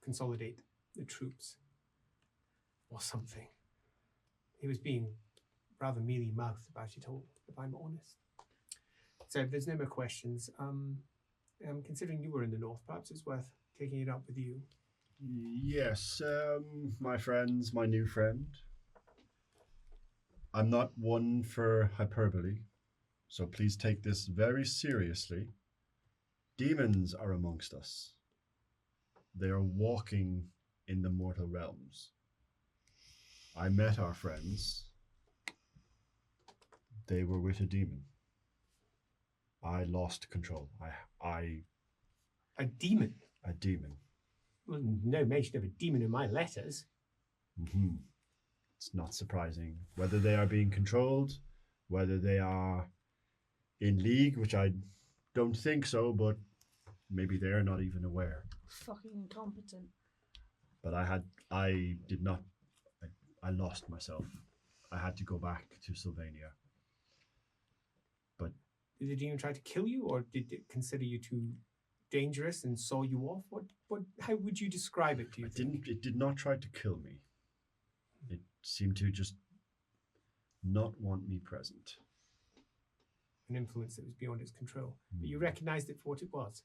Consolidate the troops or something. He was being rather mealy-mouthed about it all, if I'm honest. So if there's no more questions, considering you were in the north, perhaps it's worth taking it up with you. Yes, my friends, my new friend. I'm not one for hyperbole, so please take this very seriously. Demons are amongst us. They are walking in the mortal realms. I met our friends. They were with a demon. I lost control. A demon? A demon. Well, no mention of a demon in my letters. Mm-hmm. It's not surprising. Whether they are being controlled, whether they are in league, which I don't think so, but maybe they're not even aware. Fucking incompetent. But I lost myself. I had to go back to Sylvania. But Did the demon try to kill you, or did it consider you too dangerous and saw you off? How would you describe it, do you think? it did not try to kill me. It seemed to just not want me present. An influence that was beyond its control. But you recognized it for what it was.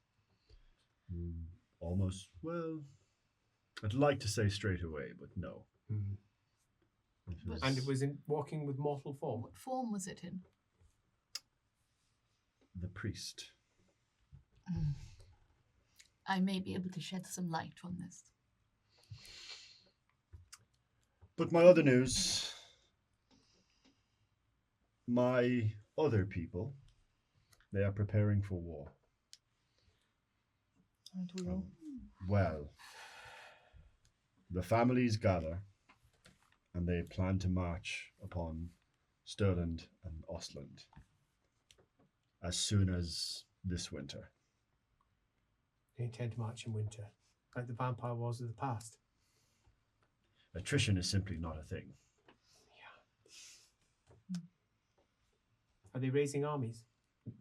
Almost, well, I'd like to say straight away, but no. And it was in walking with mortal form. What form was it in? The priest. I may be able to shed some light on this. But my other news, my other people, they are preparing for war. Aren't we all? Well, the families gather and they plan to march upon Stirland and Ostland as soon as this winter. They intend to march in winter, like the vampire wars of the past. Attrition is simply not a thing. Are they raising armies?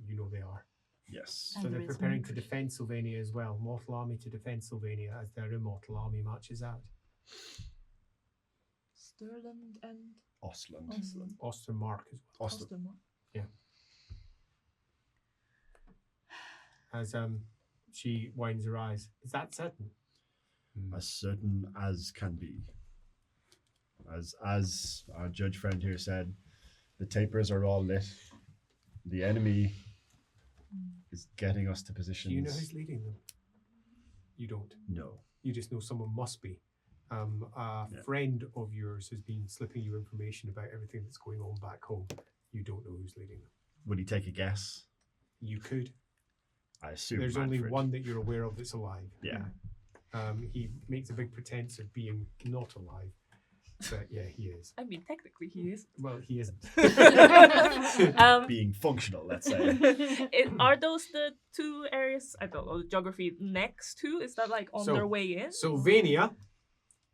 You know they are. Yes. And So there they're is preparing to nutrition. defend Sylvania as well. Mortal army to defend Sylvania as their immortal army marches out. Stirland and Ostland. Ostland. Ostermark as well. Ostland. Ostermark. As she winds her eyes. Is that certain? As certain as can be. As our judge friend here said, the tapers are all lit. The enemy is getting us to positions. Do you know who's leading them? You don't. No. You just know someone must be. A friend of yours has been slipping you information about everything that's going on back home. You don't know who's leading them. Would he take a guess? You could. I assume There's only Manfred. one that you're aware of that's alive. Yeah. He makes a big pretense of being not alive. But yeah, he is. I mean, technically he is. Well, he isn't. Being functional, let's say. Are those the two areas, I don't know, the geography next to? Is that like on So- their way in? Sylvania,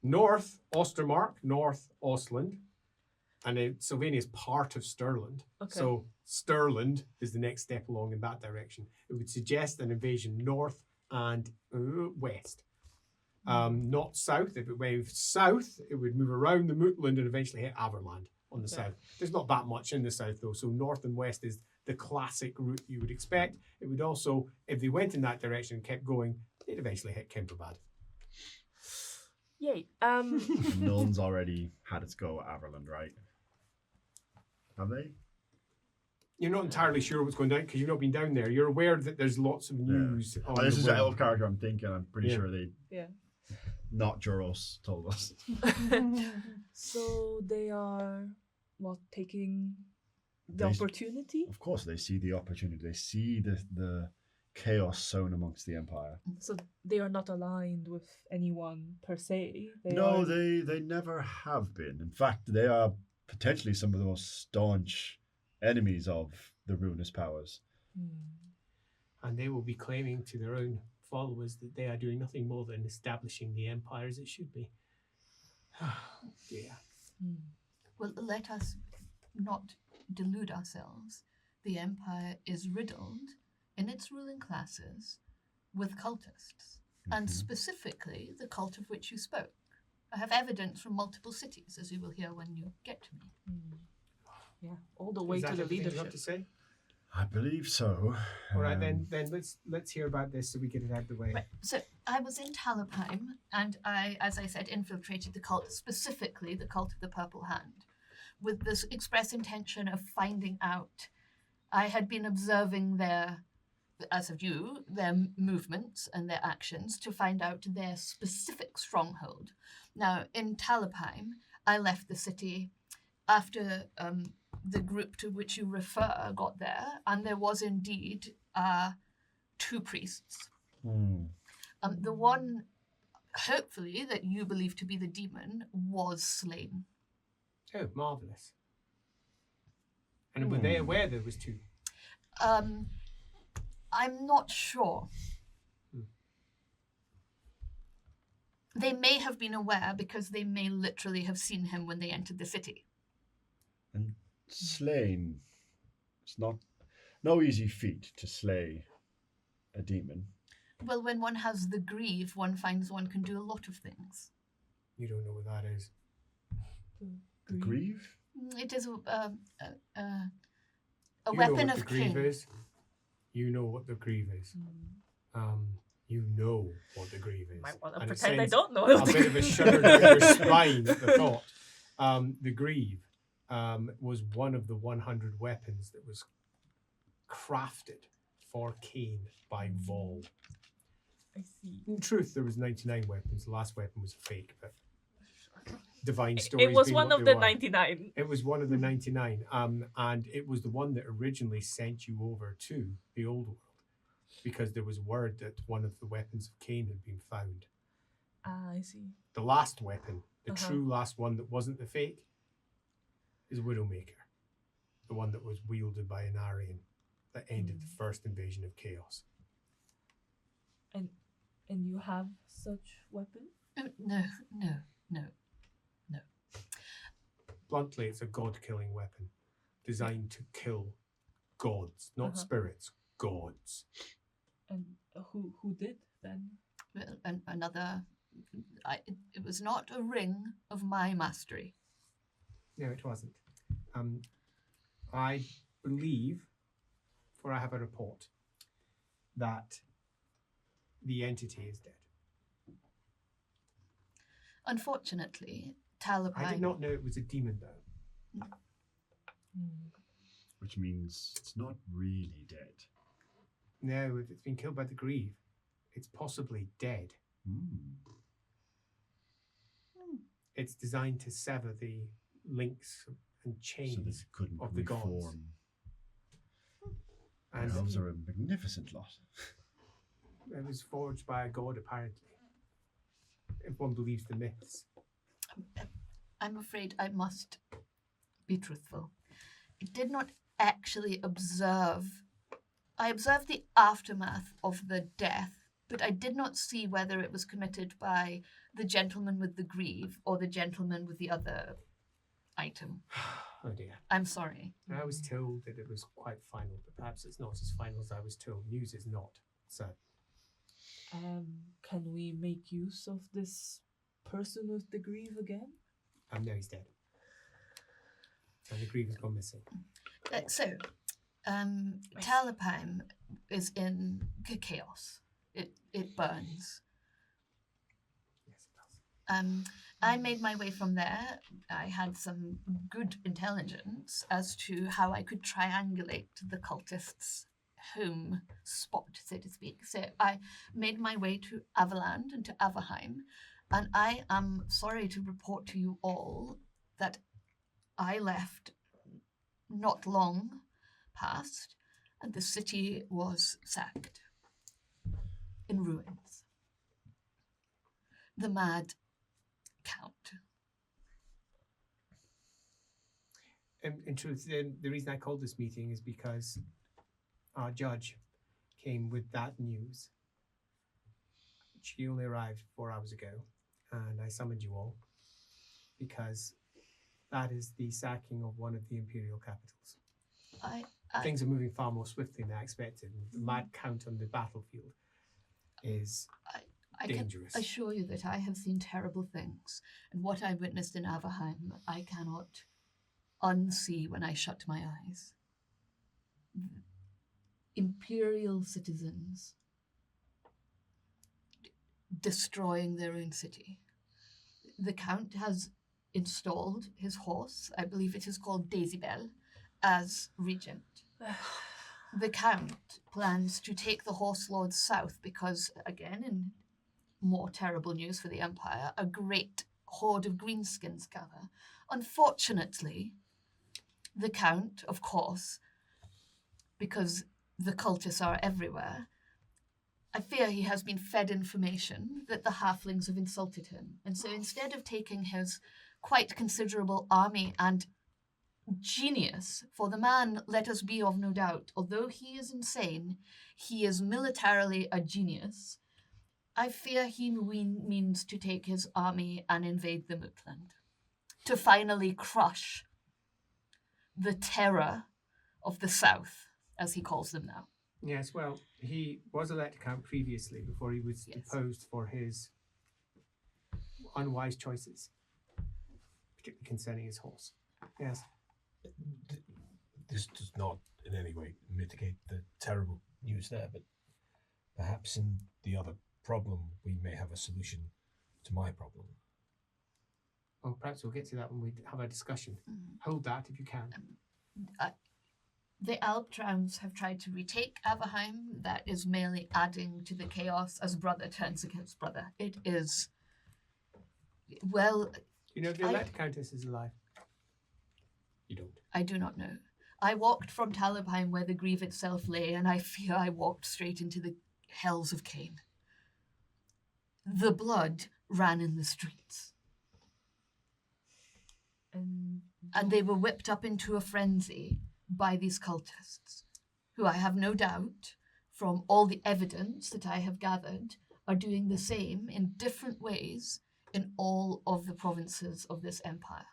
north Ostermark, north Ostland. And Sylvania is part of Stirland. Okay. So Stirland is the next step along in that direction. It would suggest an invasion north and west. Not south. If it went south, it would move around the Mootland and eventually hit Averland on the south. There's not that much in the south though, so north and west is the classic route you would expect. It would also, if they went in that direction and kept going, they'd eventually hit Kimperbad. Yay. Nuln's already had its go at Averland, right? Have they? You're not entirely sure what's going down because you've not been down there. You're aware that there's lots of news. On This the is an web. elf character I'm thinking. I'm pretty Yeah. sure they, not Juros, told us. So they are taking the They- opportunity. Of course, they see the opportunity. They see the chaos sown amongst the Empire. So they are not aligned with anyone per se. No, they never have been. In fact, they are potentially some of the most staunch enemies of the ruinous powers. And they will be claiming to their own followers that they are doing nothing more than establishing the empire as it should be. Yeah. Well, let us not delude ourselves. The Empire is riddled in its ruling classes with cultists, and specifically the cult of which you spoke. I have evidence from multiple cities, as you will hear when you get to me. Yeah, all the way Is to that the everything you leadership. have to say? I believe so. All right, then let's hear about this so we get it out of the way. Right. So I was in Talabheim, and I, as I said, infiltrated the cult, specifically the cult of the Purple Hand, with this express intention of finding out. I had been observing their, as of you, their movements and their actions to find out their specific stronghold. Now, in Talabheim, I left the city after the group to which you refer got there, and there was indeed 2 priests. The one, hopefully, that you believe to be the demon was slain. Oh, marvellous. And were they aware there was 2? I'm not sure. They may have been aware because they may literally have seen him when they entered the city. And slain. It's no easy feat to slay a demon. Well, when one has the grieve, one finds one can do a lot of things. You don't know what that is. The grieve? It is a You weapon know what of the grieve king. is. You know what the grieve is. You know what the grieve is. Might want to And it pretend I sends don't know. a bit of a shudder down your spine at the thought. The grieve was one of the 100 weapons that was crafted for Cain by Vol. I see. In truth, there was 99 weapons. The last weapon was a fake, but divine stories. It was being one what of they the were. 99. It was one of the 99, and it was the one that originally sent you over to the old world, because there was word that one of the weapons of Cain had been found. Ah, I see. The last weapon, the Uh-huh. true last one that wasn't the fake, is Widowmaker, the one that was wielded by an Aryan that ended the first invasion of Chaos. And you have such weapon? No. Bluntly, it's a god-killing weapon designed to kill gods, not Uh-huh. spirits, gods. And who did then? Well, another. It was not a ring of my mastery. No, it wasn't. I believe, for I have a report, that the entity is dead. Unfortunately, I Talabheim. did not know it was a demon, though. Which means it's not really dead. No, if it's been killed by the grieve, it's possibly dead. It's designed to sever the links and So chains they couldn't of the gods. reform. And Elves are a magnificent lot. it was forged by a god, apparently. If one believes the myths. I'm afraid I must be truthful. I did not actually observe. I observed the aftermath of the death, but I did not see whether it was committed by the gentleman with the grieve or the gentleman with the other item. Oh dear. I'm sorry. I was told that it was quite final, but perhaps it's not as final as I was told. News is not. So, Can we make use of this person with the greave again? now he's dead. And the grieve has gone missing. Talabheim is in chaos. It burns. Yes, it does. I made my way from there. I had some good intelligence as to how I could triangulate the cultists' home spot, so to speak. So I made my way to Averland and to Averheim, and I am sorry to report to you all that I left not long past, and the city was sacked, in ruins. The mad Count. In truth, the reason I called this meeting is because our judge came with that news. She only arrived 4 hours ago, and I summoned you all because that is the sacking of one of the imperial capitals. Things are moving far more swiftly than I expected. The mad count on the battlefield is dangerous. I can assure you that I have seen terrible things, and what I witnessed in Averheim, I cannot unsee when I shut my eyes. Imperial citizens destroying their own city. The Count has installed his horse, I believe it is called Daisybell, as regent. The Count plans to take the Horse Lords south because, again, in more terrible news for the Empire, a great horde of greenskins gather. Unfortunately, the Count, of course, because the cultists are everywhere, I fear he has been fed information that the halflings have insulted him. And so instead of taking his quite considerable army and genius, for the man, let us be of no doubt, although he is insane, he is militarily a genius, I fear he means to take his army and invade the Mootland, to finally crush the terror of the South, as he calls them now. Yes, well, he was elected Count previously before he was deposed for his unwise choices, particularly concerning his horse. Yes. This does not in any way mitigate the terrible news there, but perhaps in the other problem we may have a solution to my problem. Well, perhaps we'll get to that when we have a discussion. Hold that if you can. The Alptrams have tried to retake Averheim. That is merely adding to the chaos as brother turns against brother. It is, well... You know if the elected Countess is alive? You don't. I do not know. I walked from Talabheim where the grieve itself lay, and I fear I walked straight into the hells of Cain. The blood ran in the streets. And they were whipped up into a frenzy by these cultists, who I have no doubt, from all the evidence that I have gathered, are doing the same in different ways in all of the provinces of this empire.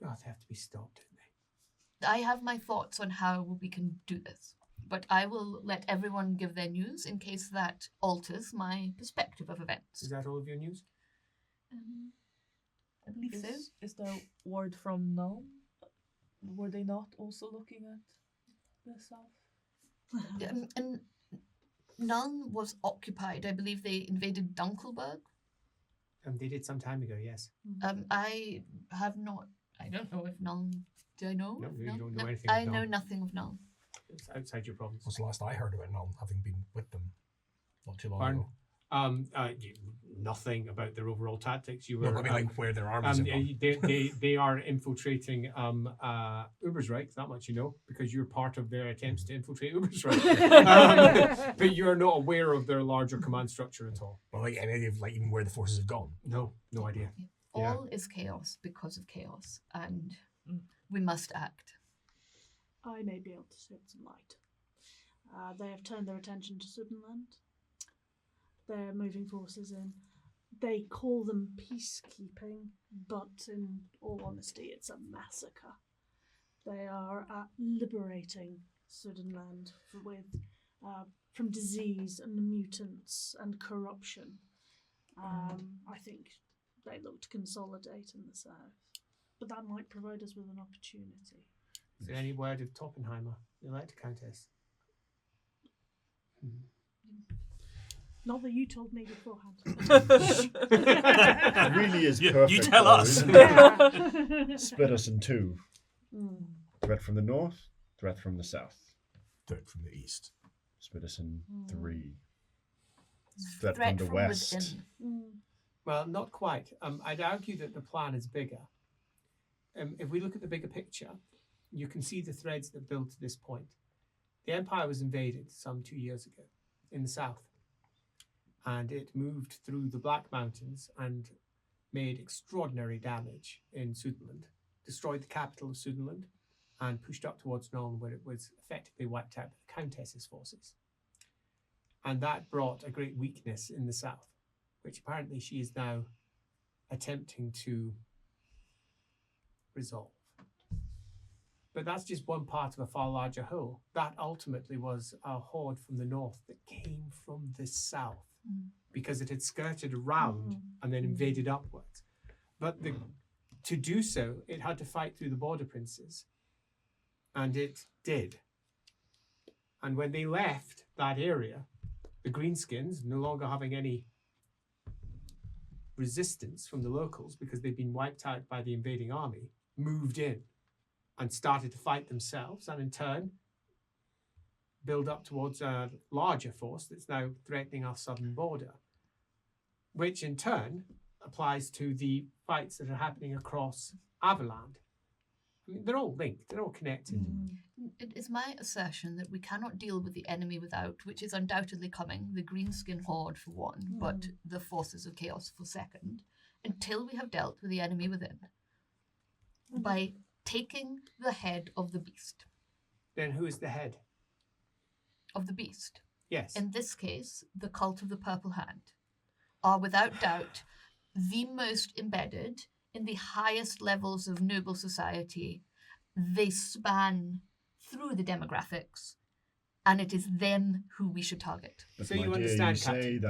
Oh, they have to be stopped, don't they? I have my thoughts on how we can do this, but I will let everyone give their news in case that alters my perspective of events. Is that all of your news? I believe so. Is there word from Null? Were they not also looking at the south? And Nuln was occupied. I believe they invaded Dunkelberg. They did some time ago, yes. I have not. I don't know if Nuln. Do I know? No, you Nuln? don't know anything I of know Nuln. nothing of Nuln. It's outside your province. Was the last I heard about Null, having been with them not too long Pardon? ago. Nothing about their overall tactics. You No, were I mean, like where their armies are. they are infiltrating Ubersreik, that much you know, because you're part of their attempts to infiltrate Ubersreik. But you are not aware of their larger command structure at all. Well, like any of even where the forces have gone. No idea. All is chaos because of chaos, and we must act. I may be able to shed some light. They have turned their attention to Sudenland. They're moving forces in. they call them peacekeeping, but in all honesty, it's a massacre. They are liberating Sudanland from disease and mutants and corruption. I think they look to consolidate in the south, but that might provide us with an opportunity. Is there any word of Toppenheimer, the Elector Countess? Not that you told me beforehand. It really is perfect. You tell though, us. isn't it? Split us in two. Threat from the north, threat from the south. Threat from the east. Split us in three. Threat from the west. Well, not quite. I'd argue that the plan is bigger. If we look at the bigger picture, you can see the threads that build to this point. The Empire was invaded some 2 years ago in the south, and it moved through the Black Mountains and made extraordinary damage in Sudanland, destroyed the capital of Sudanland, and pushed up towards Nuln, where it was effectively wiped out by the Countess's forces. And that brought a great weakness in the south, which apparently she is now attempting to resolve. But that's just one part of a far larger whole. That ultimately was a horde from the north that came from the south because it had skirted around and then invaded upwards. But to do so, it had to fight through the border princes. And it did. And when they left that area, the Greenskins, no longer having any resistance from the locals because they'd been wiped out by the invading army, moved in and started to fight themselves, and in turn build up towards a larger force that's now threatening our southern border, which in turn applies to the fights that are happening across Averland. I mean, they're all linked, they're all connected. It is my assertion that we cannot deal with the enemy without, which is undoubtedly coming, the Greenskin Horde for one, but the forces of chaos for second, until we have dealt with the enemy within. By taking the head of the beast. Then who is the head? Of the beast. Yes. In this case, the cult of the Purple Hand are without doubt the most embedded in the highest levels of noble society. They span through the demographics, and it is them who we should target. But So my you dear, understand, you say Captain?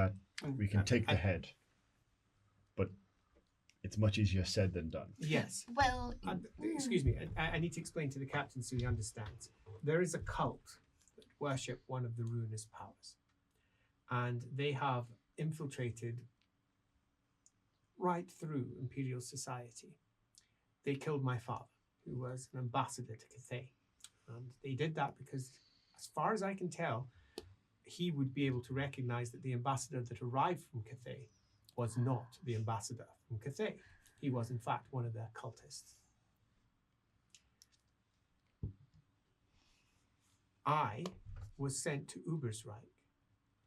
that we can take the head, but it's much easier said than done. Yes. Well, Excuse me, I need to explain to the captain so he understands. There is a cult that worship one of the ruinous powers, and they have infiltrated right through Imperial society. They killed my father, who was an ambassador to Cathay, and they did that because, as far as I can tell, he would be able to recognize that the ambassador that arrived from Cathay was not the ambassador from Cathay. He was, in fact, one of their cultists. I was sent to Ubersreik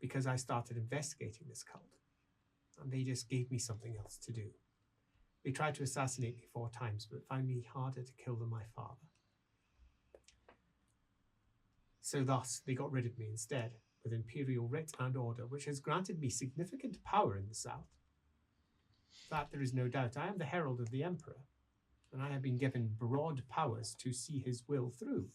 because I started investigating this cult, and they just gave me something else to do. They tried to assassinate me 4 times, but found me harder to kill than my father. So thus, they got rid of me instead, with imperial writ and order, which has granted me significant power in the south. That there is no doubt. I am the herald of the Emperor, and I have been given broad powers to see his will through.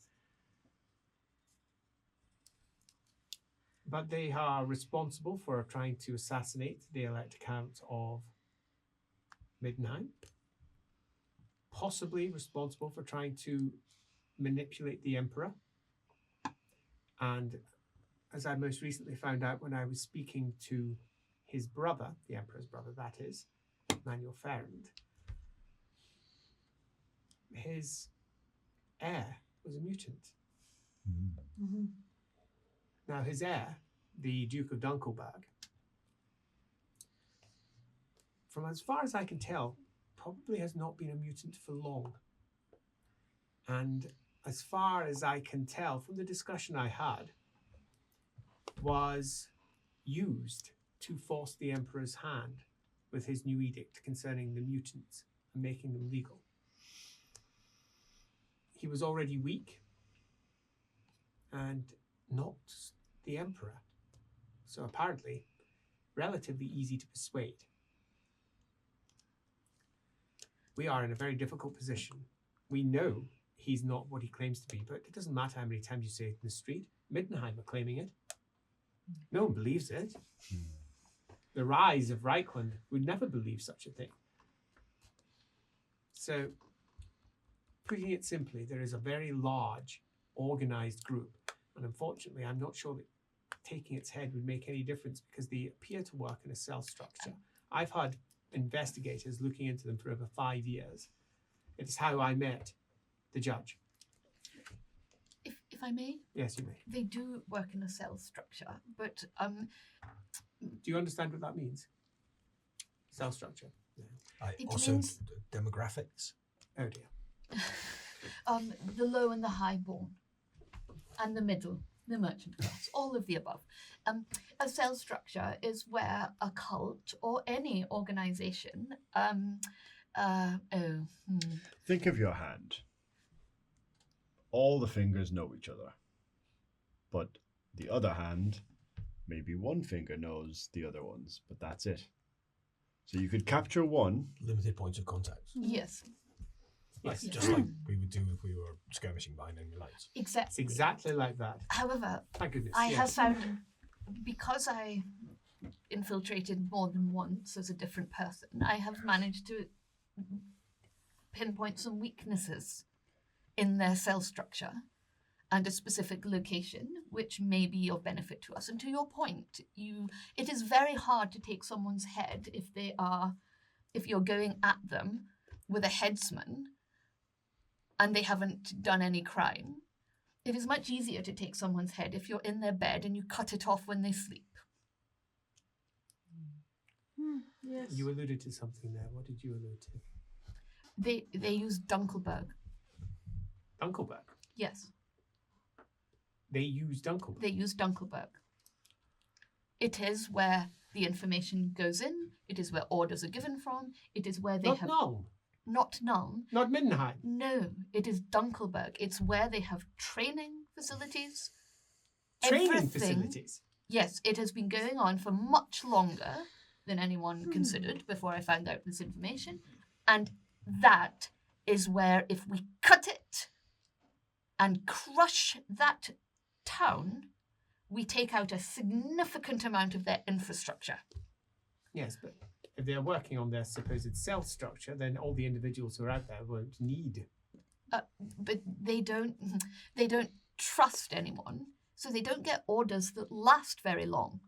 But they are responsible for trying to assassinate the Elector Count of Middenheim, possibly responsible for trying to manipulate the Emperor. And as I most recently found out when I was speaking to his brother, the Emperor's brother, that is, Manuel Ferrand, his heir was a mutant. Now, his heir, the Duke of Dunkelberg, from as far as I can tell, probably has not been a mutant for long. And as far as I can tell from the discussion I had, was used to force the Emperor's hand with his new edict concerning the mutants and making them legal. He was already weak and not the Emperor, so apparently relatively easy to persuade. we are in a very difficult position. We know he's not what he claims to be, but it doesn't matter how many times you say it in the street. Middenheim are claiming it. No one believes it. The rise of Reichland would never believe such a thing. So, putting it simply, there is a very large, organized group. And unfortunately, I'm not sure that taking its head would make any difference because they appear to work in a cell structure. I've had investigators looking into them for over 5 years. It is how I met the judge. If I may? Yes, you may. They do work in a cell structure, but Do you understand what that means? Cell structure. Yeah. It Also, means- demographics. Oh dear. the low and the highborn, and the middle, the merchant class, all of the above. A cell structure is where a cult or any organization. Think of your hand. All the fingers know each other. But the other hand, maybe one finger knows the other ones, but that's it. So you could capture one. Limited points of contact. Yes, Yes. Just like we would do if we were skirmishing behind enemy lines. It's exactly. exactly like that. However, Thank goodness. I yes. have found, because I infiltrated more than once as a different person, I have managed to pinpoint some weaknesses in their cell structure and a specific location, which may be of benefit to us. And to your point, it is very hard to take someone's head if you're going at them with a headsman and they haven't done any crime. It is much easier to take someone's head if you're in their bed and you cut it off when they sleep. Yes. You alluded to something there. What did you allude to? They use Dunkelberg. Dunkelberg. Yes, They use Dunkelberg. they use Dunkelberg. It is where the information goes in. It is where orders are given from. It is where they Not have Nuln. not Nuln. Not Middenheim. No, it is Dunkelberg. It's where they have training facilities. Training Everything. facilities. Yes, it has been going on for much longer than anyone considered before I found out this information. And that is where, if we cut it and crush that town, we take out a significant amount of their infrastructure. Yes, but if they're working on their supposed cell structure, then all the individuals who are out there won't need. But they don't trust anyone, so they don't get orders that last very long.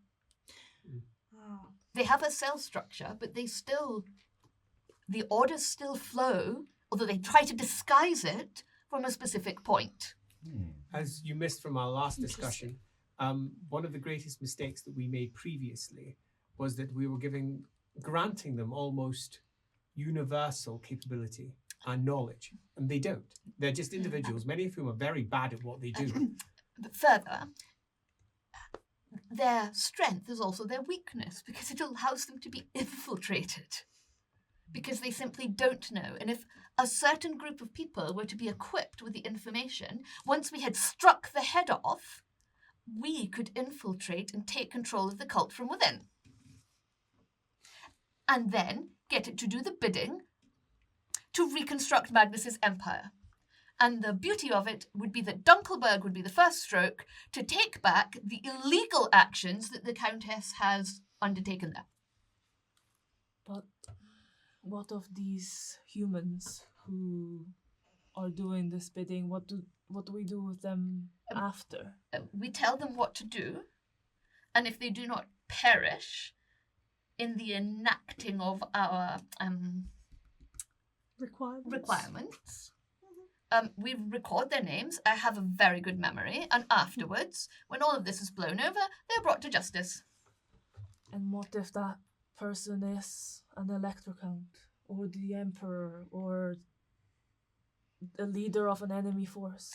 Ah. They have a cell structure, but the orders still flow, although they try to disguise it from a specific point. As you missed from our last discussion, one of the greatest mistakes that we made previously was that we were granting them almost universal capability and knowledge, and they don't. They're just individuals, many of whom are very bad at what they do. But further, their strength is also their weakness, because it allows them to be infiltrated, because they simply don't know. And if a certain group of people were to be equipped with the information, once we had struck the head off, we could infiltrate and take control of the cult from within. And then get it to do the bidding to reconstruct Magnus's empire. And the beauty of it would be that Dunkelberg would be the first stroke to take back the illegal actions that the Countess has undertaken there. But what of these humans who are doing this bidding? What do we do with them after? We tell them what to do, and if they do not perish in the enacting of our requirements, we record their names. I have a very good memory, and afterwards, when all of this is blown over, they're brought to justice. And what if that person is an electrocount, or the emperor, or the leader of an enemy force?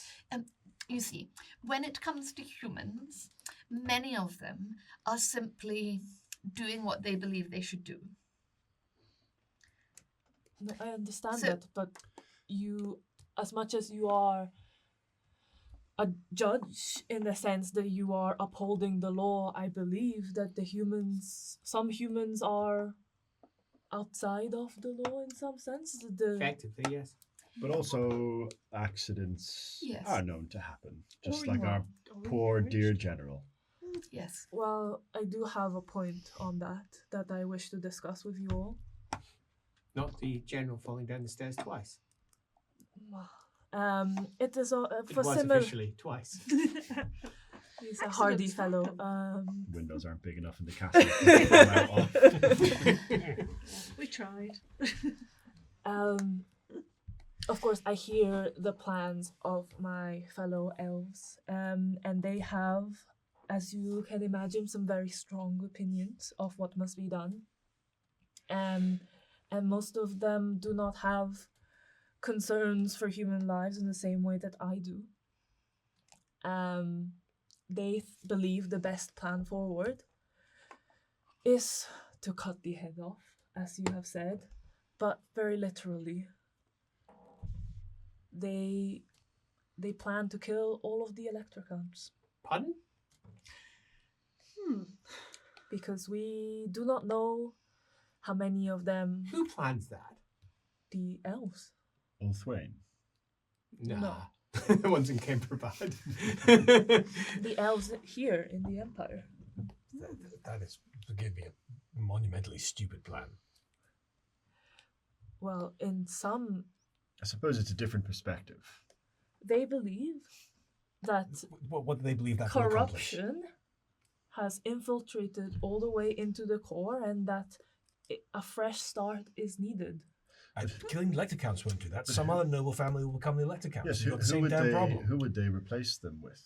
You see, when it comes to humans, many of them are simply doing what they believe they should do. No, I understand So- that, but you, as much as you are a judge in the sense that you are upholding the law, I believe that some humans are outside of the law in some sense. The Effectively, yes. But also, accidents Yes. are known to happen, just Or like our or poor dear encouraged. general. Yes. well, I do have a point on that I wish to discuss with you all. Not the general falling down the stairs twice. It is It for was similar. officially twice. He's a hardy Accidents fellow. happen. Windows aren't big enough in the castle. to get them out of. We tried. Of course, I hear the plans of my fellow elves, and they have, as you can imagine, some very strong opinions of what must be done. And most of them do not have concerns for human lives in the same way that I do. They believe the best plan forward is to cut the head off, as you have said, but very literally. They plan to kill all of the Electrocamps Pardon? because we do not know how many of them Who plans that? the elves. Ulthwain. Nah. The ones in Kemperbad. The elves here in the Empire. That is, forgive me, a monumentally stupid plan. Well, in some, I suppose it's a different perspective. they believe that What do they believe that will accomplish? corruption has infiltrated all the way into the core and that a fresh start is needed. Killing elector counts won't do that. Some other noble family will become the elector counts. Yes, You've got the same damn problem. who would they replace them with?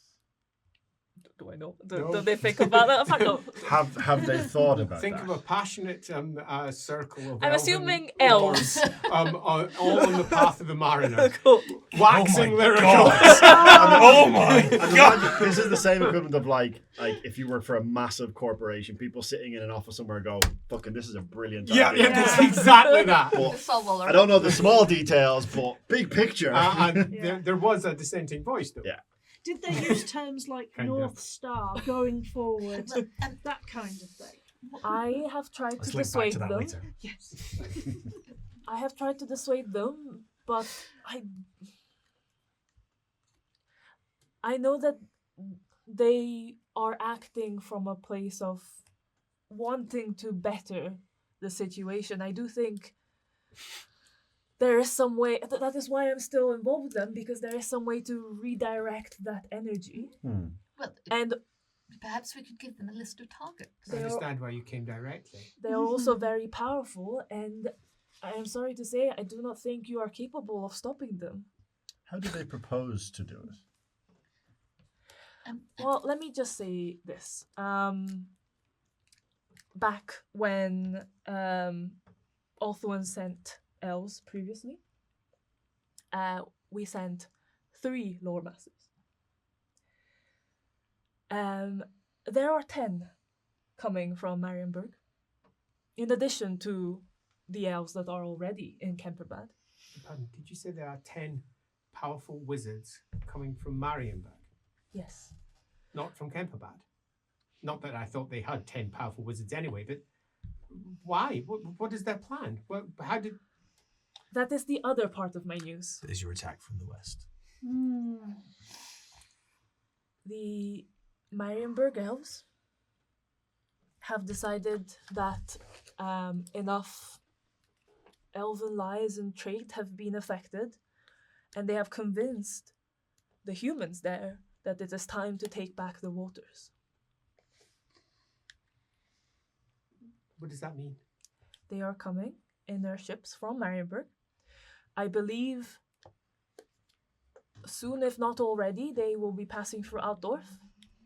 Do I know? No. Do they think about that? I don't know. Have they thought about Think that? of a passionate circle of I'm elven assuming lords, elves. all on the path of the mariner. Cool. Waxing Oh my lyrical. God. Oh my And god! imagine, this is the same equivalent of like if you work for a massive corporation, people sitting in an office somewhere go, "Fucking, this is a brilliant Yeah, idea." yeah, that's exactly that. But It's all well I don't know the small details, but big picture. And Yeah. there was a dissenting voice, though. Yeah. Did they use terms like Kind North of. Star, going forward, Well, and that kind of thing? I have tried Let's to link back dissuade to that them. later. Yes. I have tried to dissuade them, but I know that they are acting from a place of wanting to better the situation. I do think there is some way, that is why I'm still involved with them, because there is some way to redirect that energy. Hmm. well, And perhaps we could give them a list of targets. I understand why you came directly. they are also very powerful, and I am sorry to say, I do not think you are capable of stopping them. How do they propose to do it? Well, let me just say this. Back when Ulthuan sent elves previously, we sent 3 LAWmasters. There are 10 coming from Marienburg, in addition to the elves that are already in Kemperbad. Pardon, did you say there are 10 powerful wizards coming from Marienburg, Yes. not from Kemperbad? Not that I thought they had 10 powerful wizards anyway, but why? What is their plan? How did... That is the other part of my news. There's your attack from the west. The Marienburg elves have decided that enough elven lives and trait have been affected, and they have convinced the humans there that it is time to take back the waters. What does that mean? They are coming in their ships from Marienburg. I believe soon, if not already, they will be passing through Altdorf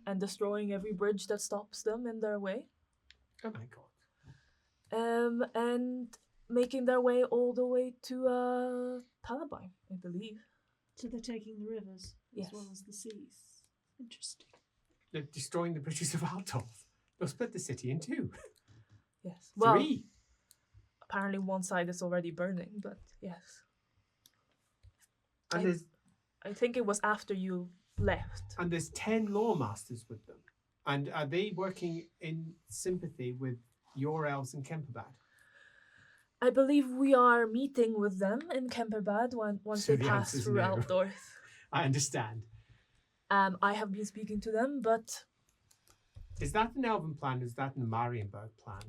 and destroying every bridge that stops them in their way. Oh my god. And making their way all the way to Talabheim, I believe. So they're taking the rivers Yes. as well as the seas. Interesting. They're destroying the bridges of Altdorf. They'll split the city in 2. Yes. Well, 3. apparently one side is already burning, but yes. And I think it was after you left. there's 10 lawmasters with them. And are they working in sympathy with your elves in Kemperbad? I believe we are meeting with them in Kemperbad once So they the pass answer's through no. Altdorf. I understand. I have been speaking to them, but Is that an Elven plan? Is that an Marienburg plan?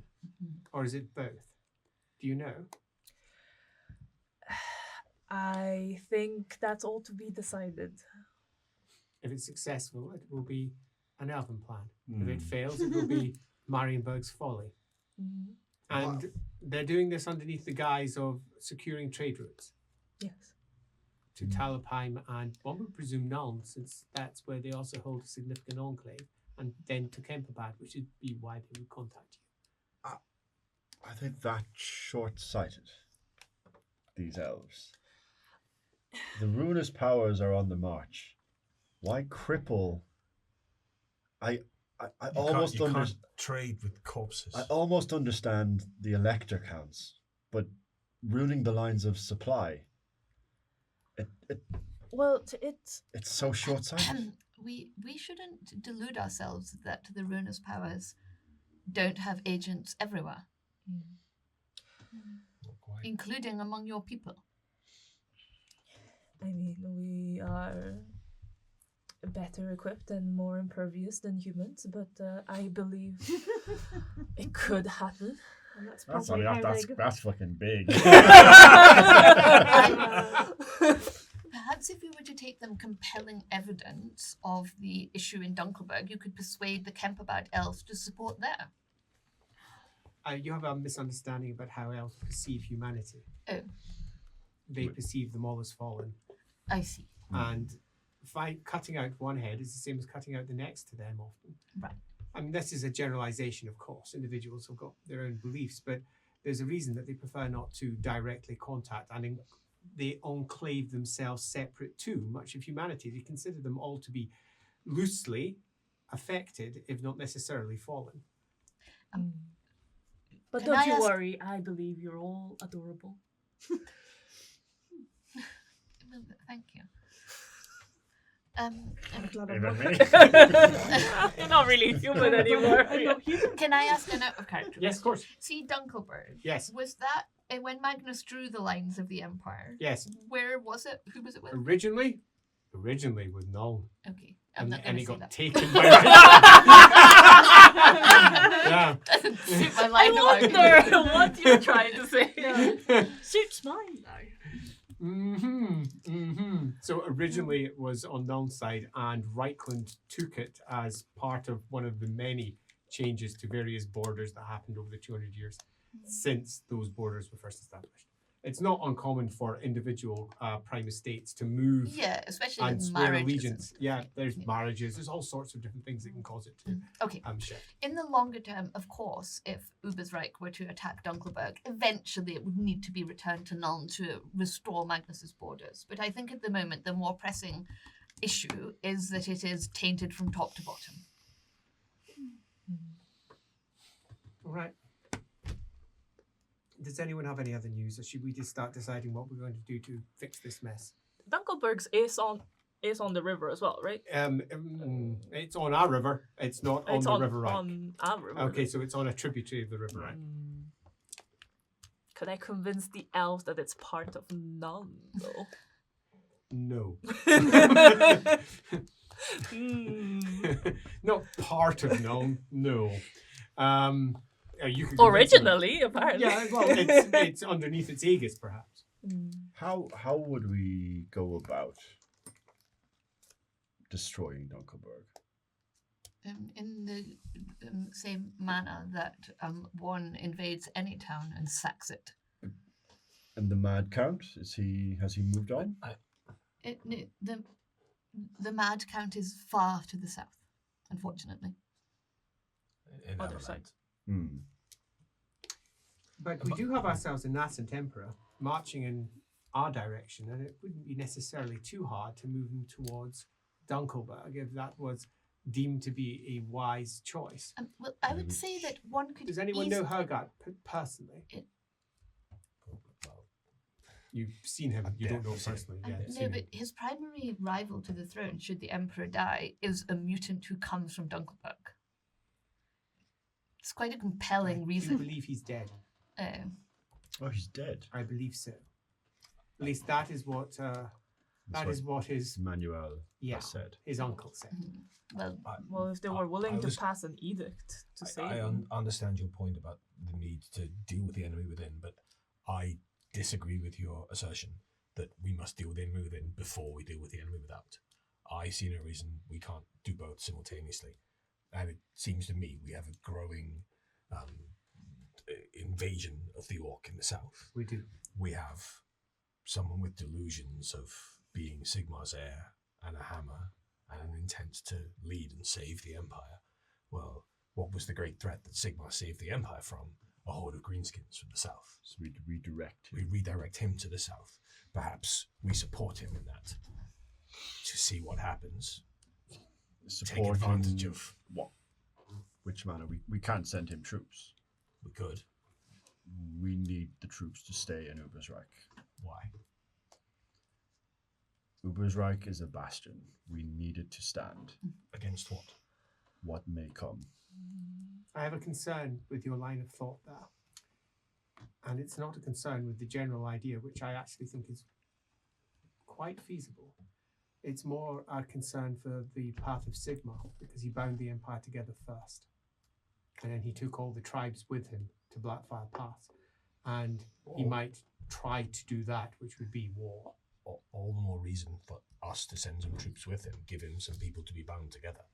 Mhm. Or is it both? Do you know? I think that's all to be decided. If it's successful, it will be an Elven plan. If Hmm. it fails, it will be Marienburg's folly. Mhm. And they're doing this underneath the guise of securing trade routes Yes. to Talabheim and one would presume Nuln, since that's where they also hold a significant enclave, and then to Kemperbad, which would be why they would contact you. Are they that short-sighted? These elves. The ruinous powers are on the march. Why cripple? I almost you can't trade with corpses. I almost understand the elector counts, but ruining the lines of supply. Well, It's so short-sighted. We shouldn't delude ourselves that the ruinous powers don't have agents everywhere, Not quite. including among your people. I mean, we are better equipped and more impervious than humans, but I believe it could happen. And that's That's, probably how they go. that's fucking big. Perhaps if you were to take them compelling evidence of the issue in Dunkelberg, you could persuade the Kemperbad elves to support there. You have a misunderstanding about how elves perceive humanity. Oh, They perceive them all as fallen. I see. And cutting out one head is the same as cutting out the next to them often. Right. I mean, this is a generalization, of course. Individuals have got their own beliefs, but there's a reason that they prefer not to directly contact and they enclave themselves separate to much of humanity. They consider them all to be loosely affected, if not necessarily fallen. But Can don't I you ask- worry, I believe you're all adorable. Well, thank you. I'm glad I'm Even not. me. You're not really human anymore. I'm not human. Can I ask an out of character? Yes, of course. See Dunkelberg. Yes. Was that when Magnus drew the lines of the Empire? Yes. Where was it? Who was it with? Originally with Null. Okay, I'm not And going he to say got that. taken by Yeah. Doesn't suit my I line of wonder argument. what you're trying to say. Suits mine though. So originally it was on Null's side, and Reichland took it as part of one of the many changes to various borders that happened over the 200 years since those borders were first established. It's not uncommon for individual prime estates to move Yeah, especially and with swear marriages. allegiance. Yeah, there's Yeah. marriages. There's all sorts of different things that can cause it to Okay. shift. In the longer term, of course, if Ubersreik were to attack Dunkelberg, eventually it would need to be returned to Nuln to restore Magnus's borders. But I think at the moment the more pressing issue is that it is tainted from top to bottom. All right. Does anyone have any other news, or should we just start deciding what we're going to do to fix this mess? Dunkelberg's is on the river as well, right? It's on our river. It's not on the river, right? On our river. Okay, so it's on a tributary of the river, right? Could I convince the elves that it's part of Nuln, though? No. Mm. Not part of Nuln. No. You could convince them. Originally, apparently. Yeah, well, it's underneath its aegis, perhaps. How would we go about destroying Dunkelberg? In the same manner that one invades any town and sacks it. And the Mad Count, has he moved on? The Mad Count is far to the south, unfortunately. In Other Averheim. side. But we do have ourselves a nascent emperor marching in our direction, and it wouldn't be necessarily too hard to move him towards Dunkelberg if that was deemed to be a wise choice. Well, I would say that one could. Does anyone know Hergard personally? Well, You've seen him. You don't know him definitely. personally. Yeah, you've No, seen but him. his primary rival to the throne, should the emperor die, is a mutant who comes from Dunkelberg. It's quite a compelling I do reason. believe he's dead. Oh, he's dead. I believe so. At least that is what his Manuel yeah has said. his uncle said. Well, if they were willing I to was- pass an edict to save I him. understand your point about the need to deal with the enemy within, but I disagree with your assertion that we must deal with the enemy within before we deal with the enemy without. I see no reason we can't do both simultaneously. And it seems to me we have a growing invasion of the orc in the south. We do. We have someone with delusions of being Sigmar's heir and a hammer and an intent to lead and save the Empire. Well, what was the great threat that Sigmar saved the Empire from? A horde of greenskins from the south. So we'd redirect him. We redirect him to the south. Perhaps we support him in that to see what happens. Take advantage of what? Which manner? We can't send him troops. we could. We need the troops to stay in Ubersreik. Why? Ubersreik is a bastion. We need it to stand. Against what? What may come. I have a concern with your line of thought there. And it's not a concern with the general idea, which I actually think is quite feasible. It's more a concern for the path of Sigmar, because he bound the Empire together first. And then he took all the tribes with him to Blackfire Pass. And he might try to do that, which would be war. All the more reason for us to send some troops with him, give him some people to be bound together.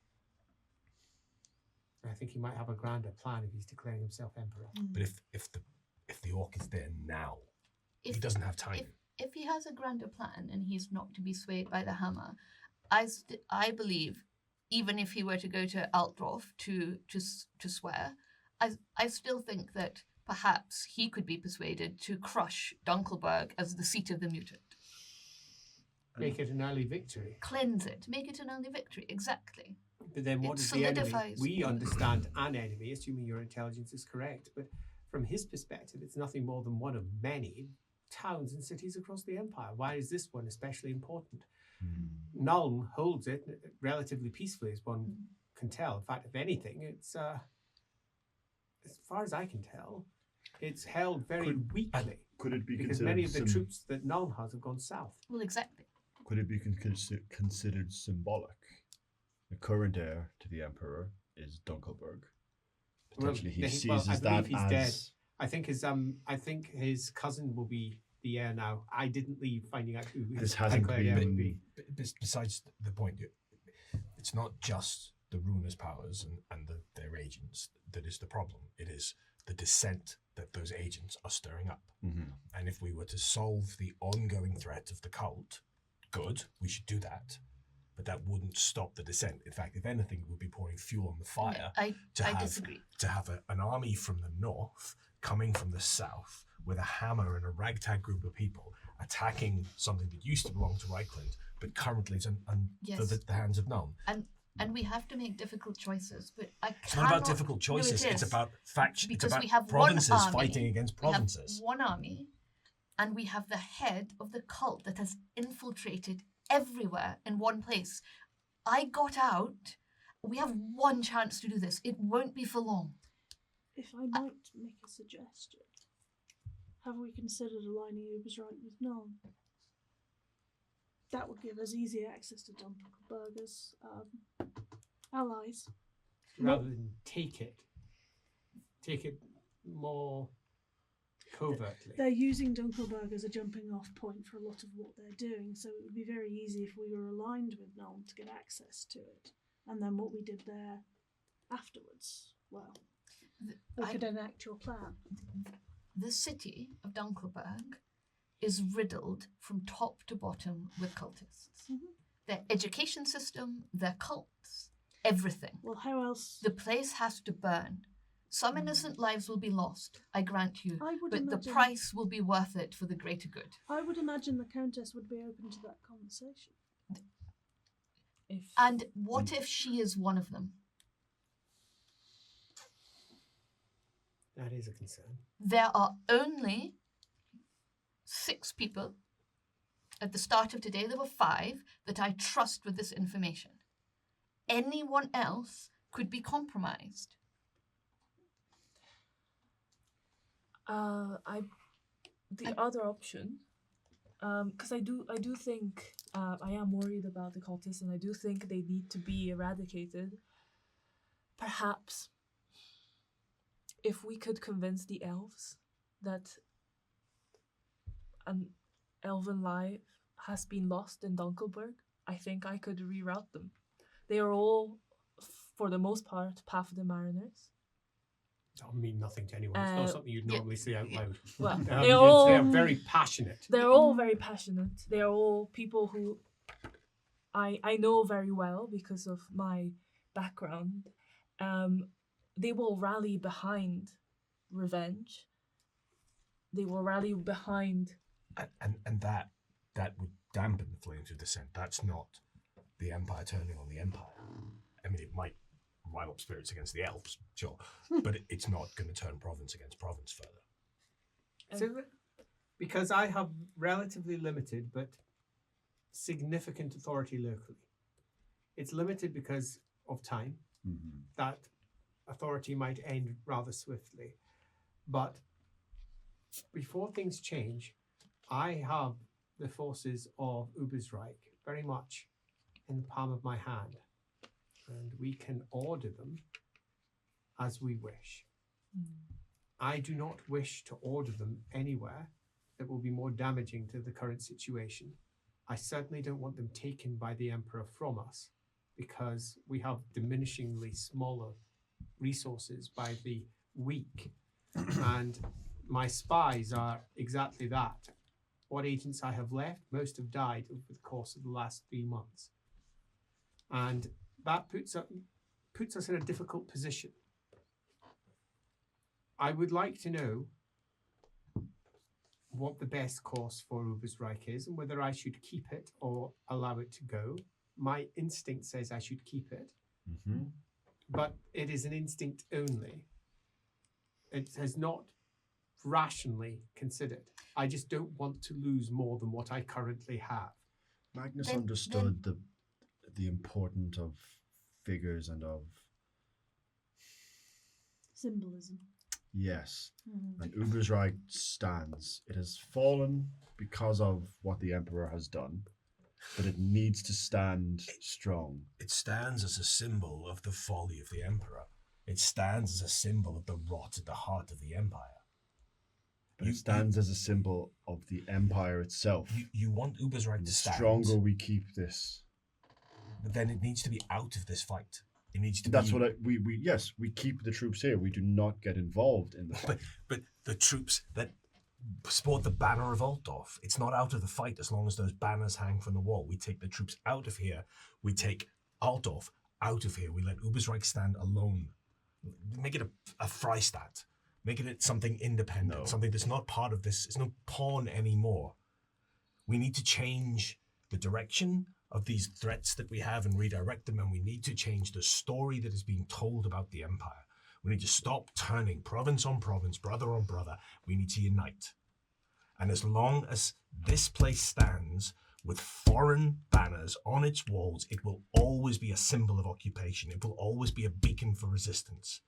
I think he might have a grander plan if he's declaring himself emperor. But if the orc is there now, he If- doesn't have time. If he has a grander plan and he's not to be swayed by the hammer, I believe, even if he were to go to Altdorf to swear, I still think that perhaps he could be persuaded to crush Dunkelberg as the seat of the mutant. Make it an early victory. Cleanse it, make it an early victory, exactly. But then what It is the enemy? solidifies- We understand an enemy, assuming your intelligence is correct. But from his perspective, it's nothing more than one of many towns and cities across the Empire. Why is this one especially important? Nuln holds it relatively peacefully, as one can tell. In fact, if anything, it's, as far as I can tell, it's held very weakly. Could it be Because considered many of the troops that Nuln has have gone south. Well, exactly. Could it be considered symbolic? The current heir to the Emperor is Dunkelberg. Potentially he I seizes that believe he's as... dead. I think his cousin will be the heir now. I didn't leave finding out who This his hasn't declared heir been- would be. Besides the point, it's not just the runer's powers and their agents that is the problem. It is the dissent that those agents are stirring up. Mhm. And if we were to solve the ongoing threat of the cult, good, we should do that. But that wouldn't stop the dissent. In fact, if anything, it would be pouring fuel on the fire I to disagree. have an army from the north coming from the south with a hammer and a ragtag group of people attacking something that used to belong to Reichland, but currently is Yes. for the hands of none. And we have to make difficult choices, but I cannot... It's not about difficult choices. No, it it's is. about faction. It's Because about we have provinces one army, fighting against provinces. We have one army, and we have the head of the cult that has infiltrated everywhere in one place. I got out. We have one chance to do this. It won't be for long. If I might make a suggestion, have we considered aligning Ubersreik with Nuln? That would give us easy access to Dunkelberg's allies. Rather than take it more covertly. They're using Dunkelberg as a jumping off point for a lot of what they're doing, so it would be very easy if we were aligned with Nuln to get access to it. And then what we did there afterwards, well, we could enact your plan. The city of Dunkelberg is riddled from top to bottom with cultists. Their education system, their cults, everything. Well, how else? The place has to burn. Some innocent lives will be lost, I grant you, I would but the imagine- price will be worth it for the greater good. I would imagine the Countess would be open to that conversation. And what if she is one of them? That is a concern. There are only 6 people. At the start of today, there were 5 that I trust with this information. Anyone else could be compromised. I the other option, because I do think I am worried about the cultists, and I do think they need to be eradicated. Perhaps if we could convince the elves that an elven life has been lost in Dunkelberg, I think I could reroute them. They are all, for the most part, Path of the Mariners. That'll mean nothing to anyone. It's not something you'd normally say out loud. Well, They're very passionate. They're all very passionate. They are all people who I know very well because of my background. They will rally behind revenge. They will rally behind... And that would dampen the flames of dissent. That's not the Empire turning on the Empire. I mean, it might rile up spirits against the elves, sure, but it's not going to turn province against province further. So, because I have relatively limited but significant authority locally, it's limited because of time. Mm-hmm. That authority might end rather swiftly. But before things change, I have the forces of Ubersreik very much in the palm of my hand. And we can order them as we wish. I do not wish to order them anywhere that will be more damaging to the current situation. I certainly don't want them taken by the Emperor from us, because we have diminishingly smaller resources by the week. And my spies are exactly that. What agents I have left, most have died over the course of the last 3 months. And that puts us in a difficult position. I would like to know what the best course for Ubersreik is and whether I should keep it or allow it to go. My instinct says I should keep it, but it is an instinct only. It has not rationally considered. I just don't want to lose more than what I currently have. Magnus understood the importance of figures and of symbolism. Yes. And Ubersreik stands. It has fallen because of what the Emperor has done, but it needs to stand strong. It stands as a symbol of the folly of the Emperor. It stands as a symbol of the rot at the heart of the Empire. But it stands as a symbol of the Empire itself. You want Ubersreik to stand. The stronger we keep this, but then it needs to be out of this fight. It needs to That's be... what we keep the troops here. We do not get involved in the fight. But the troops that sport the banner of Altdorf, it's not out of the fight as long as those banners hang from the wall. We take the troops out of here. We take Altdorf out of here. We let Ubersreik stand alone. Make it a Freistaat. Make it something independent, something that's not part of this. It's no pawn anymore. We need to change the direction of these threats that we have and redirect them, and we need to change the story that is being told about the Empire. We need to stop turning province on province, brother on brother. We need to unite. And as long as this place stands with foreign banners on its walls, it will always be a symbol of occupation. It will always be a beacon for resistance.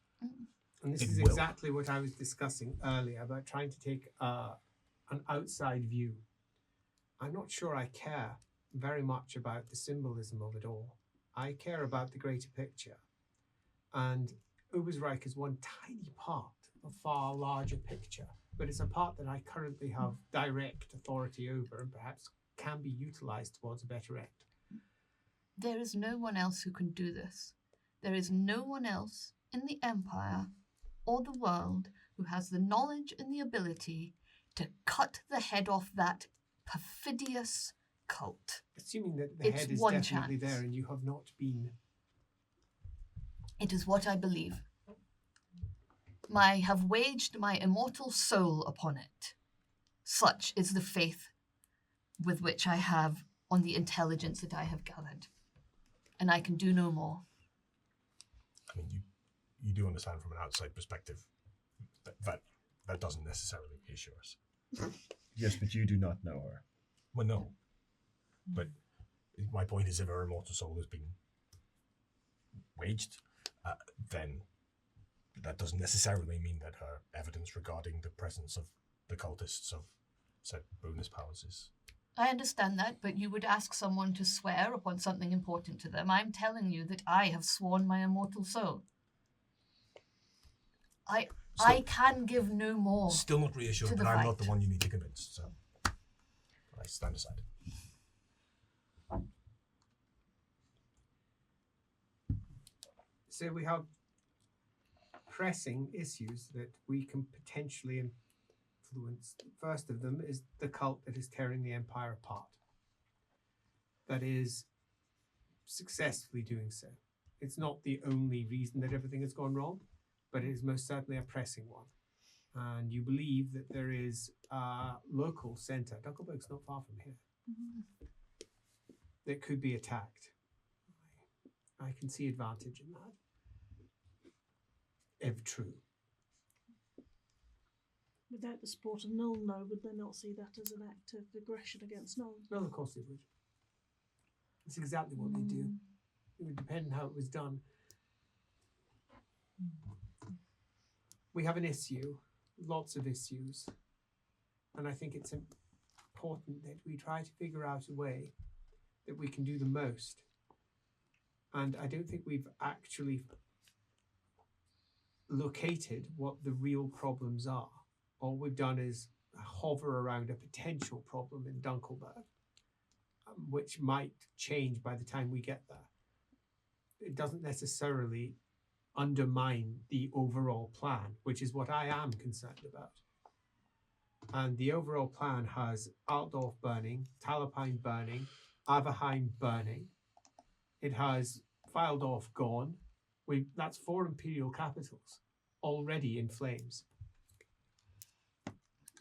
And this is exactly what I was discussing earlier about trying to take an outside view. I'm not sure I care very much about the symbolism of it all. I care about the greater picture. And Ubersreik is one tiny part of a far larger picture, but it's a part that I currently have direct authority over and perhaps can be utilized towards a better end. There is no one else who can do this. There is no one else in the Empire or the world who has the knowledge and the ability to cut the head off that perfidious cult. Assuming that the head is definitely there and you have not been... It is what I believe. I have waged my immortal soul upon it. Such is the faith with which I have on the intelligence that I have gathered. And I can do no more. I mean, you do understand from an outside perspective that doesn't necessarily reassure us. Yes, but you do not know her. Well, no. But my point is, if her immortal soul has been waged, then that doesn't necessarily mean that her evidence regarding the presence of the cultists of So bonus powers is... I understand that, but you would ask someone to swear upon something important to them. I'm telling you that I have sworn my immortal soul. I can give no more. Still not reassured, to but the I'm not the fight. one you need to convince, so I stand aside. So we have pressing issues that we can potentially influence. The first of them is the cult that is tearing the Empire apart. That is successfully doing so. It's not the only reason that everything has gone wrong, but it is most certainly a pressing one. And you believe that there is a local centre, Dunkleberg's not far from here, that could be attacked. I can see advantage in that. If true. Without the support of Nuln, though, would they not see that as an act of aggression against Nuln? Well, of course they would. That's exactly what they do. It would depend on how it was done. We have an issue, lots of issues, and I think it's important that we try to figure out a way that we can do the most. And I don't think we've actually located what the real problems are. All we've done is hover around a potential problem in Dunkelberg, which might change by the time we get there. It doesn't necessarily undermine the overall plan, which is what I am concerned about. And the overall plan has Altdorf burning, Talapine burning, Averheim burning. It has Fildorf gone. That's 4 imperial capitals already in flames.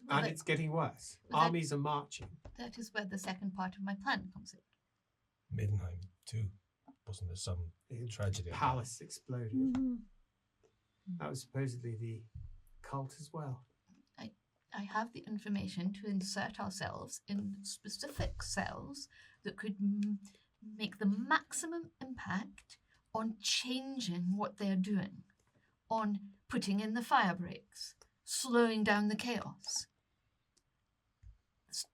Well, And it's getting worse. was that- Armies are marching. That is where the second part of my plan comes in. Middenheim, too. Wasn't there some tragedy? The palace exploded. Mm-hmm. That was supposedly the cult as well. I have the information to insert ourselves in specific cells that could make the maximum impact on changing what they're doing, on putting in the fire breaks, slowing down the chaos,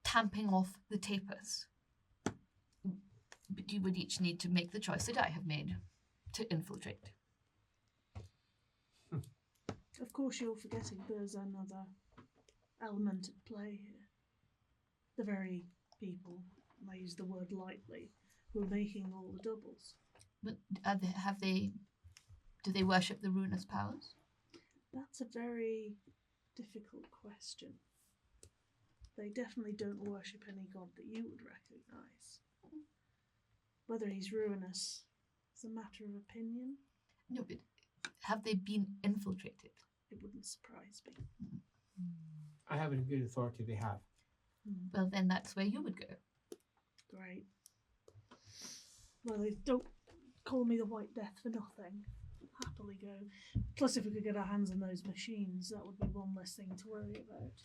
tamping off the tapers. But you would each need to make the choice that I have made to infiltrate. Of course, you're forgetting there's another element at play here. The very people, and I use the word lightly, who are making all the doubles. But do they worship the ruinous powers? That's a very difficult question. They definitely don't worship any god that you would recognise. Whether he's ruinous is a matter of opinion. No, but have they been infiltrated? It wouldn't surprise me. I have it in good authority they have. Well, then that's where you would go. Great. Well, they don't call me the White Death for nothing. Happily go. Plus, if we could get our hands on those machines, that would be one less thing to worry about.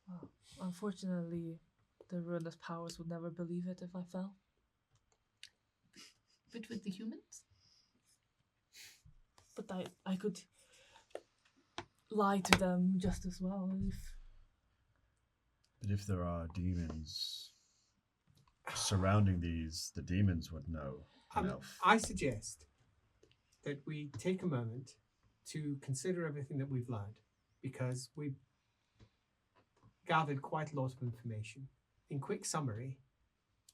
Well, unfortunately, the ruinous powers would never believe it if I fell. But with the humans? But I could lie to them just as well But if there are demons surrounding these, the demons would know. Enough. I suggest that we take a moment to consider everything that we've learned, because we've gathered quite a lot of information. In quick summary,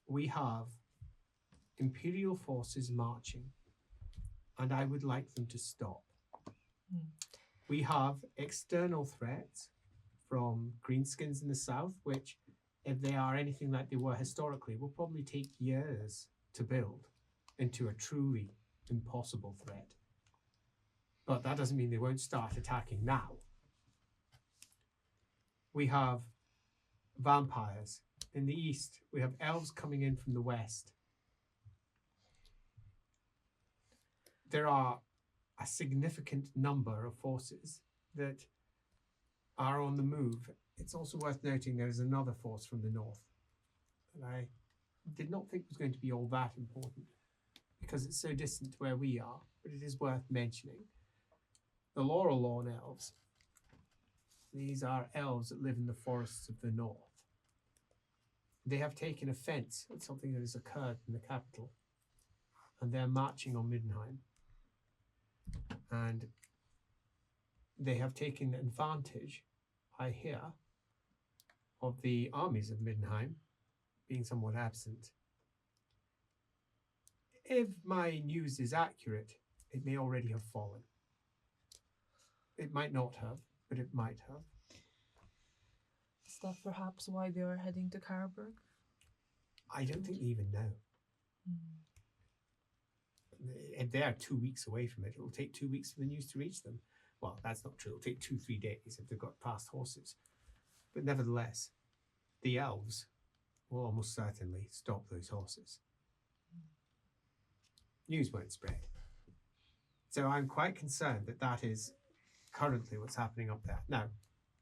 we have Imperial forces marching, and I would like them to stop. We have external threats from greenskins in the south, which, if they are anything like they were historically, will probably take years to build into a truly impossible threat. But that doesn't mean they won't start attacking now. We have vampires in the east. We have elves coming in from the west. There are a significant number of forces that are on the move. It's also worth noting there is another force from the north that I did not think was going to be all that important because it's so distant to where we are, but it is worth mentioning. The Laurel Lawn elves, These are elves that live in the forests of the north. They have taken offense at something that has occurred in the capital, and they're marching on Middenheim. And they have taken advantage, I hear, of the armies of Middenheim being somewhat absent. If my news is accurate, it may already have fallen. It might not have, but it might have. Is that perhaps why they are heading to Karberg? I don't think they even know. If they are 2 weeks away from it, it will take 2 weeks for the news to reach them. Well, that's not true. It'll take 2-3 days if they've got fast horses. But nevertheless, the elves will almost certainly stop those horses. News won't spread. So I'm quite concerned that that is currently what's happening up there. Now,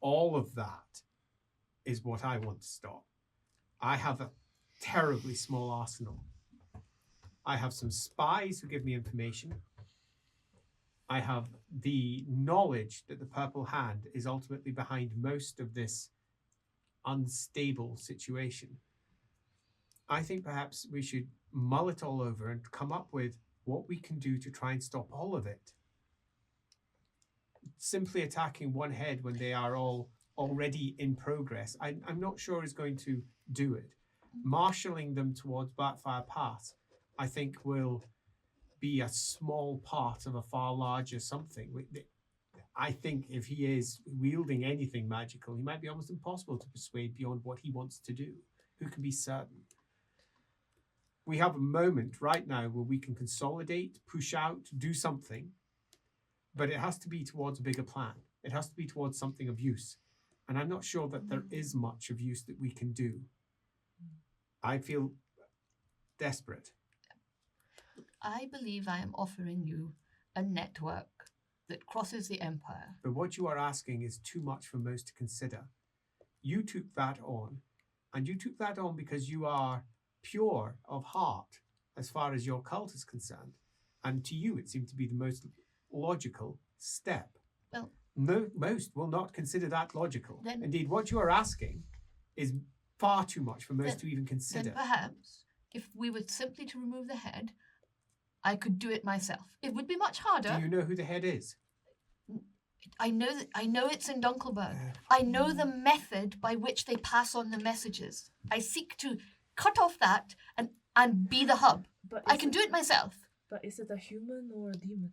all of that is what I want to stop. I have a terribly small arsenal. I have some spies who give me information. I have the knowledge that the Purple Hand is ultimately behind most of this unstable situation. I think perhaps we should mull it all over and come up with what we can do to try and stop all of it. Simply attacking one head when they are all already in progress, I'm not sure is going to do it. Marshalling them towards Blackfire Pass, I think, will be a small part of a far larger something. I think if he is wielding anything magical, he might be almost impossible to persuade beyond what he wants to do. Who can be certain? We have a moment right now where we can consolidate, push out, do something, but it has to be towards a bigger plan. It has to be towards something of use. And I'm not sure that there is much of use that we can do. I feel desperate. I believe I am offering you a network that crosses the Empire. But what you are asking is too much for most to consider. You took that on, and you took that on because you are pure of heart as far as your cult is concerned. And to you, it seemed to be the most logical step. Well, no, most will not consider that logical. Then, indeed, what you are asking is far too much for most to even consider. Then perhaps, if we were simply to remove the head, I could do it myself. It would be much harder. Do you know who the head is? I know it's in Dunkelberg. I know the method by which they pass on the messages. I seek to cut off that and be the hub. But I can do it myself. But is it a human or a demon?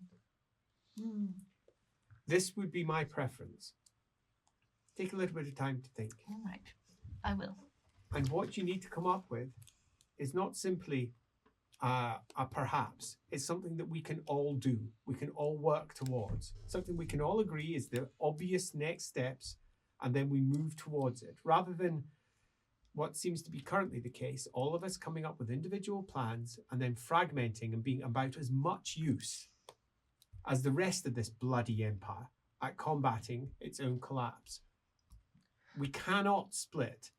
This would be my preference. Take a little bit of time to think. All right, I will. And what you need to come up with is not simply a perhaps. It's something that we can all do. We can all work towards. Something we can all agree is the obvious next steps, and then we move towards it. Rather than what seems to be currently the case, all of us coming up with individual plans and then fragmenting and being about as much use as the rest of this bloody empire at combating its own collapse. We cannot split.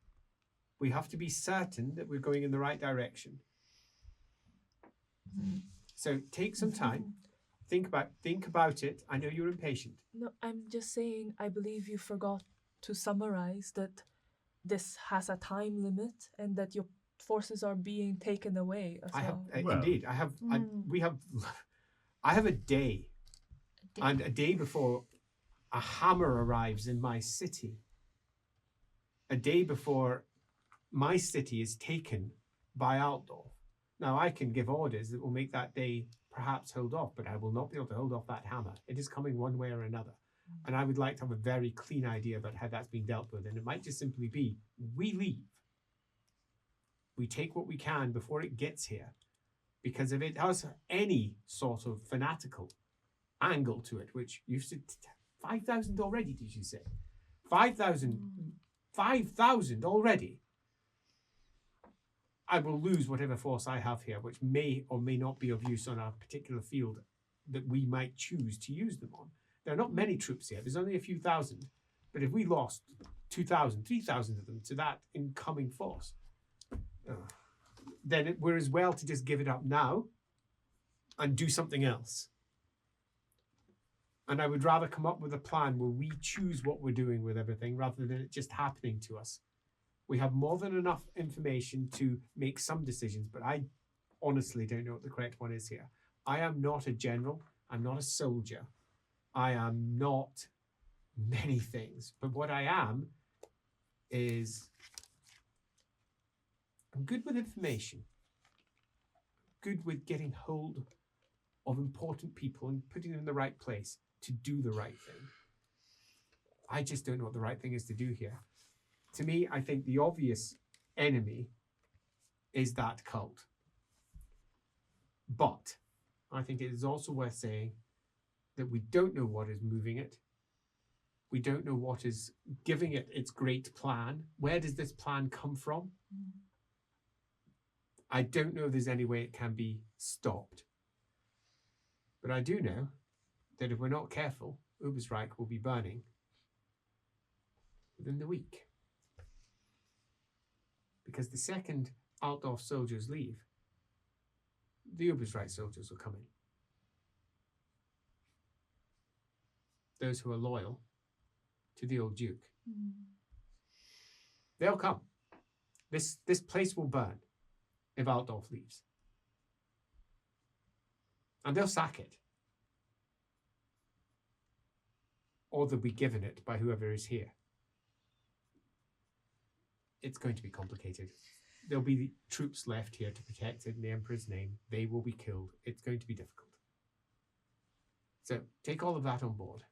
We have to be certain that we're going in the right direction. So take some time, think about it. I know you're impatient. No, I'm just saying I believe you forgot to summarize that this has a time limit and that your forces are being taken away as well. Indeed. I have a day. And a day before a hammer arrives in my city. A day before my city is taken by Altdorf. Now, I can give orders that will make that day perhaps hold off, but I will not be able to hold off that hammer. It is coming one way or another. And I would like to have a very clean idea about how that's being dealt with. And it might just simply be, we leave. We take what we can before it gets here. Because if it has any sort of fanatical angle to it, which you've said 5,000 already, did you say? 5,000 already. I will lose whatever force I have here, which may or may not be of use on a particular field that we might choose to use them on. There are not many troops here. There's only a few thousand. But if we lost 2,000, 3,000 of them to that incoming force, then we're as well to just give it up now and do something else. And I would rather come up with a plan where we choose what we're doing with everything rather than it just happening to us. We have more than enough information to make some decisions, but I honestly don't know what the correct one is here. I am not a general. I'm not a soldier. I am not many things. But what I am is I'm good with information. Good with getting hold of important people and putting them in the right place to do the right thing. I just don't know what the right thing is to do here. To me, I think the obvious enemy is that cult. But I think it is also worth saying that we don't know what is moving it. We don't know what is giving it its great plan. Where does this plan come from? I don't know if there's any way it can be stopped. But I do know that if we're not careful, Ubersreik will be burning within the week. Because the second Altdorf soldiers leave, the Ubersreik soldiers will come in. Those who are loyal to the old Duke. They'll come. This place will burn if Altdorf leaves. And they'll sack it. Or they'll be given it by whoever is here. It's going to be complicated. There'll be troops left here to protect it in the Emperor's name. They will be killed. It's going to be difficult. So take all of that on board.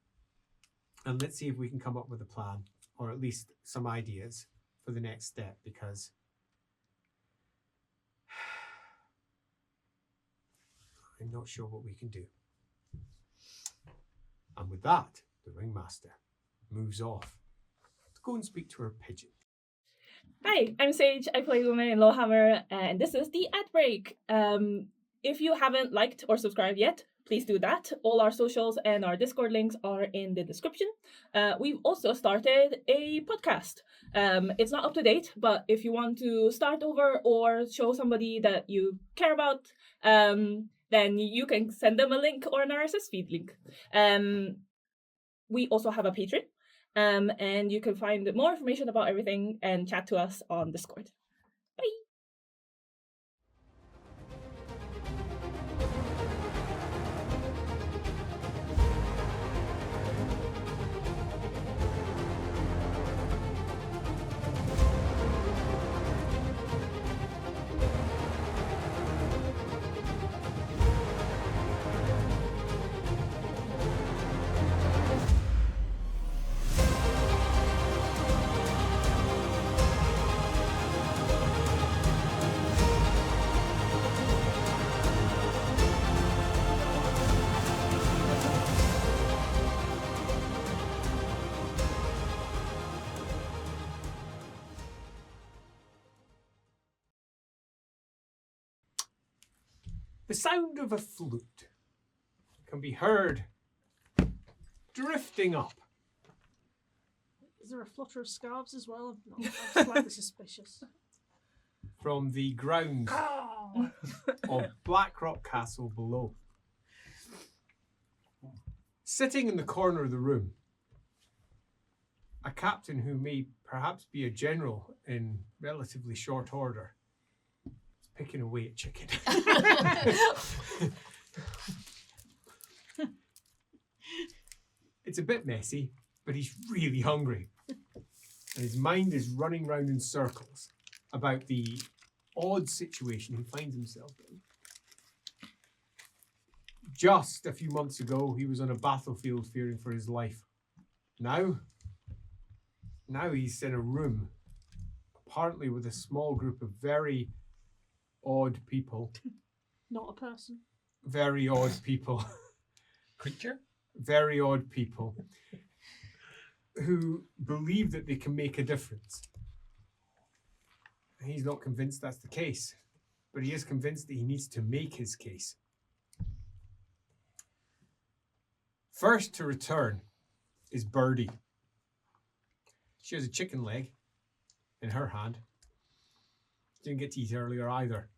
And let's see if we can come up with a plan, or at least some ideas for the next step, because I'm not sure what we can do. And with that, the Ringmaster moves off to go and speak to her pigeon. Hi, I'm Sage. I play woman in LAWhammer, and this is the ad break. If you haven't liked or subscribed yet, please do that. All our socials and our Discord links are in the description. We've also started a podcast. It's not up to date, but if you want to start over or show somebody that you care about, then you can send them a link or an RSS feed link. We also have a Patreon. And you can find more information about everything and chat to us on Discord. Bye! The sound of a flute can be heard drifting up. Is there a flutter of scarves as well? No, I'm slightly suspicious. From the grounds of Blackrock Castle below. Sitting in the corner of the room, a captain who may perhaps be a general in relatively short order, is picking away at chicken. It's a bit messy, but he's really hungry. And his mind is running round in circles about the odd situation he finds himself in. Just a few months ago, he was on a battlefield fearing for his life. Now he's in a room, apparently with a small group of very odd people. Not a person. Very odd people. Creature? Very odd people who believe that they can make a difference. He's not convinced that's the case, but he is convinced that he needs to make his case. First to return is Birdie. She has a chicken leg in her hand. Didn't get to eat earlier either.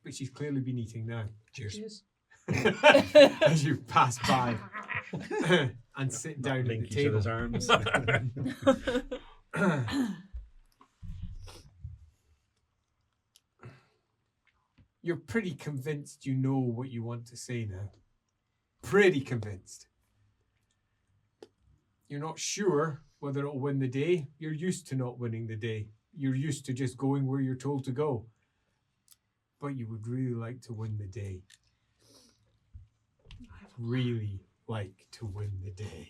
But she's clearly been eating now. Cheers. Cheers. as you pass by and sit down at the Link each table. other's arms. You're pretty convinced you know what you want to say now. Pretty convinced. You're not sure whether it'll win the day. You're used to not winning the day. You're used to just going where you're told to go. But you would really like to win the day. Really like to win the day.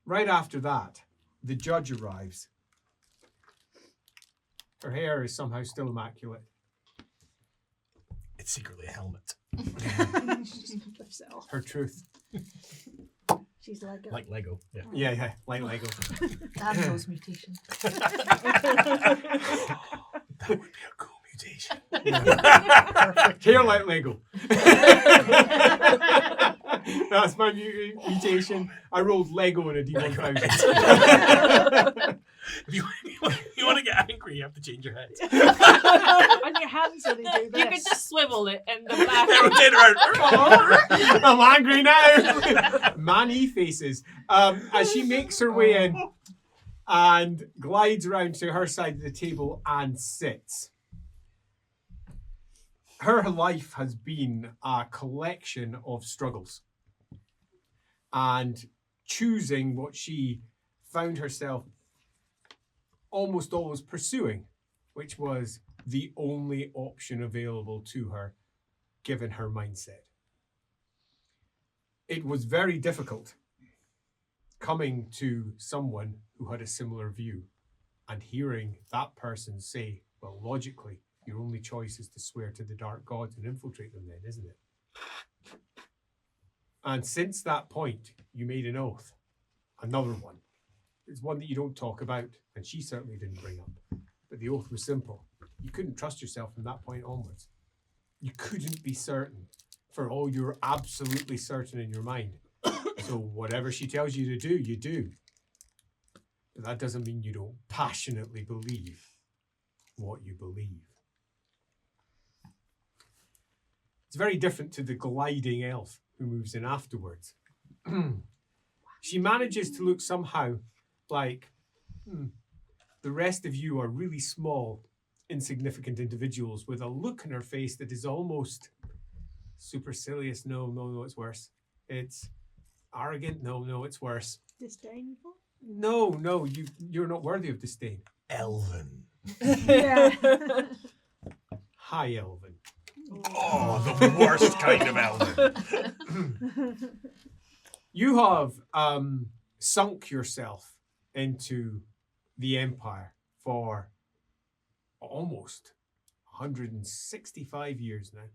Right after that, the judge arrives. Her hair is somehow still immaculate. It's secretly a helmet. She just lifts it off. Her truth. She's like, Like Lego. Yeah. Yeah, like Lego. Damsel's mutation. That would be a cool mutation. Hair like Lego. That's my mutation. I rolled Lego in a D1000. If you want to get angry, you have to change your head. on your hands when you do this. You could just swivel it in the back. I'm angry now. Manny faces. As she makes her way in and glides around to her side of the table and sits. Her life has been a collection of struggles and choosing what she found herself almost always pursuing, which was the only option available to her given her mindset. It was very difficult coming to someone who had a similar view and hearing that person say, well, logically, your only choice is to swear to the dark gods and infiltrate them then, isn't it? And since that point, you made an oath. Another one. It's one that you don't talk about, and she certainly didn't bring up. But the oath was simple. You couldn't trust yourself from that point onwards. You couldn't be certain for all you're absolutely certain in your mind. So whatever she tells you to do, you do. But that doesn't mean you don't passionately believe what you believe. It's very different to the gliding elf who moves in afterwards. She manages to look somehow like the rest of you are really small, insignificant individuals with a look in her face that is almost supercilious. No, it's worse. It's arrogant. No, it's worse. Disdainful? No, you're not worthy of disdain. Elven. Yeah. Hi, Elven. Oh, the worst kind of elven. You have sunk yourself into the Empire for almost 165 years now.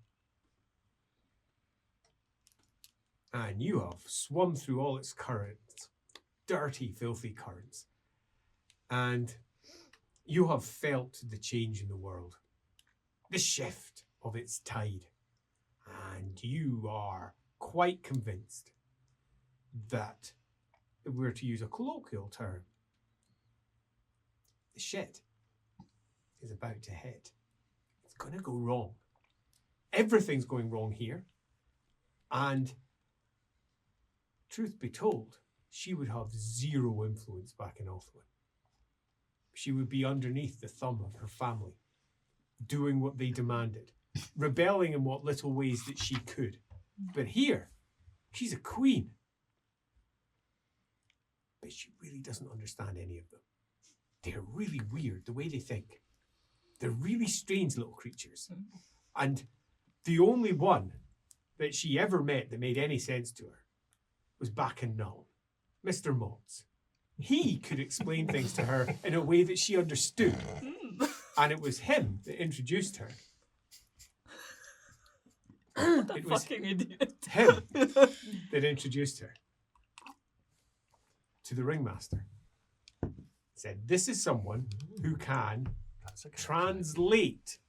And you have swum through all its currents, dirty, filthy currents. And you have felt the change in the world, the shift of its tide. And you are quite convinced that, if we were to use a colloquial term, the shit is about to hit. It's going to go wrong. Everything's going wrong here. And truth be told, she would have zero influence back in Othwin. She would be underneath the thumb of her family, doing what they demanded, rebelling in what little ways that she could. But here, she's a queen. But she really doesn't understand any of them. They're really weird, the way they think. They're really strange little creatures. And the only one that she ever met that made any sense to her was back in Null, Mr. Motz. He could explain things to her in a way that she understood. And it was him that introduced her. It was Fucking idiot. him that introduced her to the Ringmaster. Said, this is someone who can translate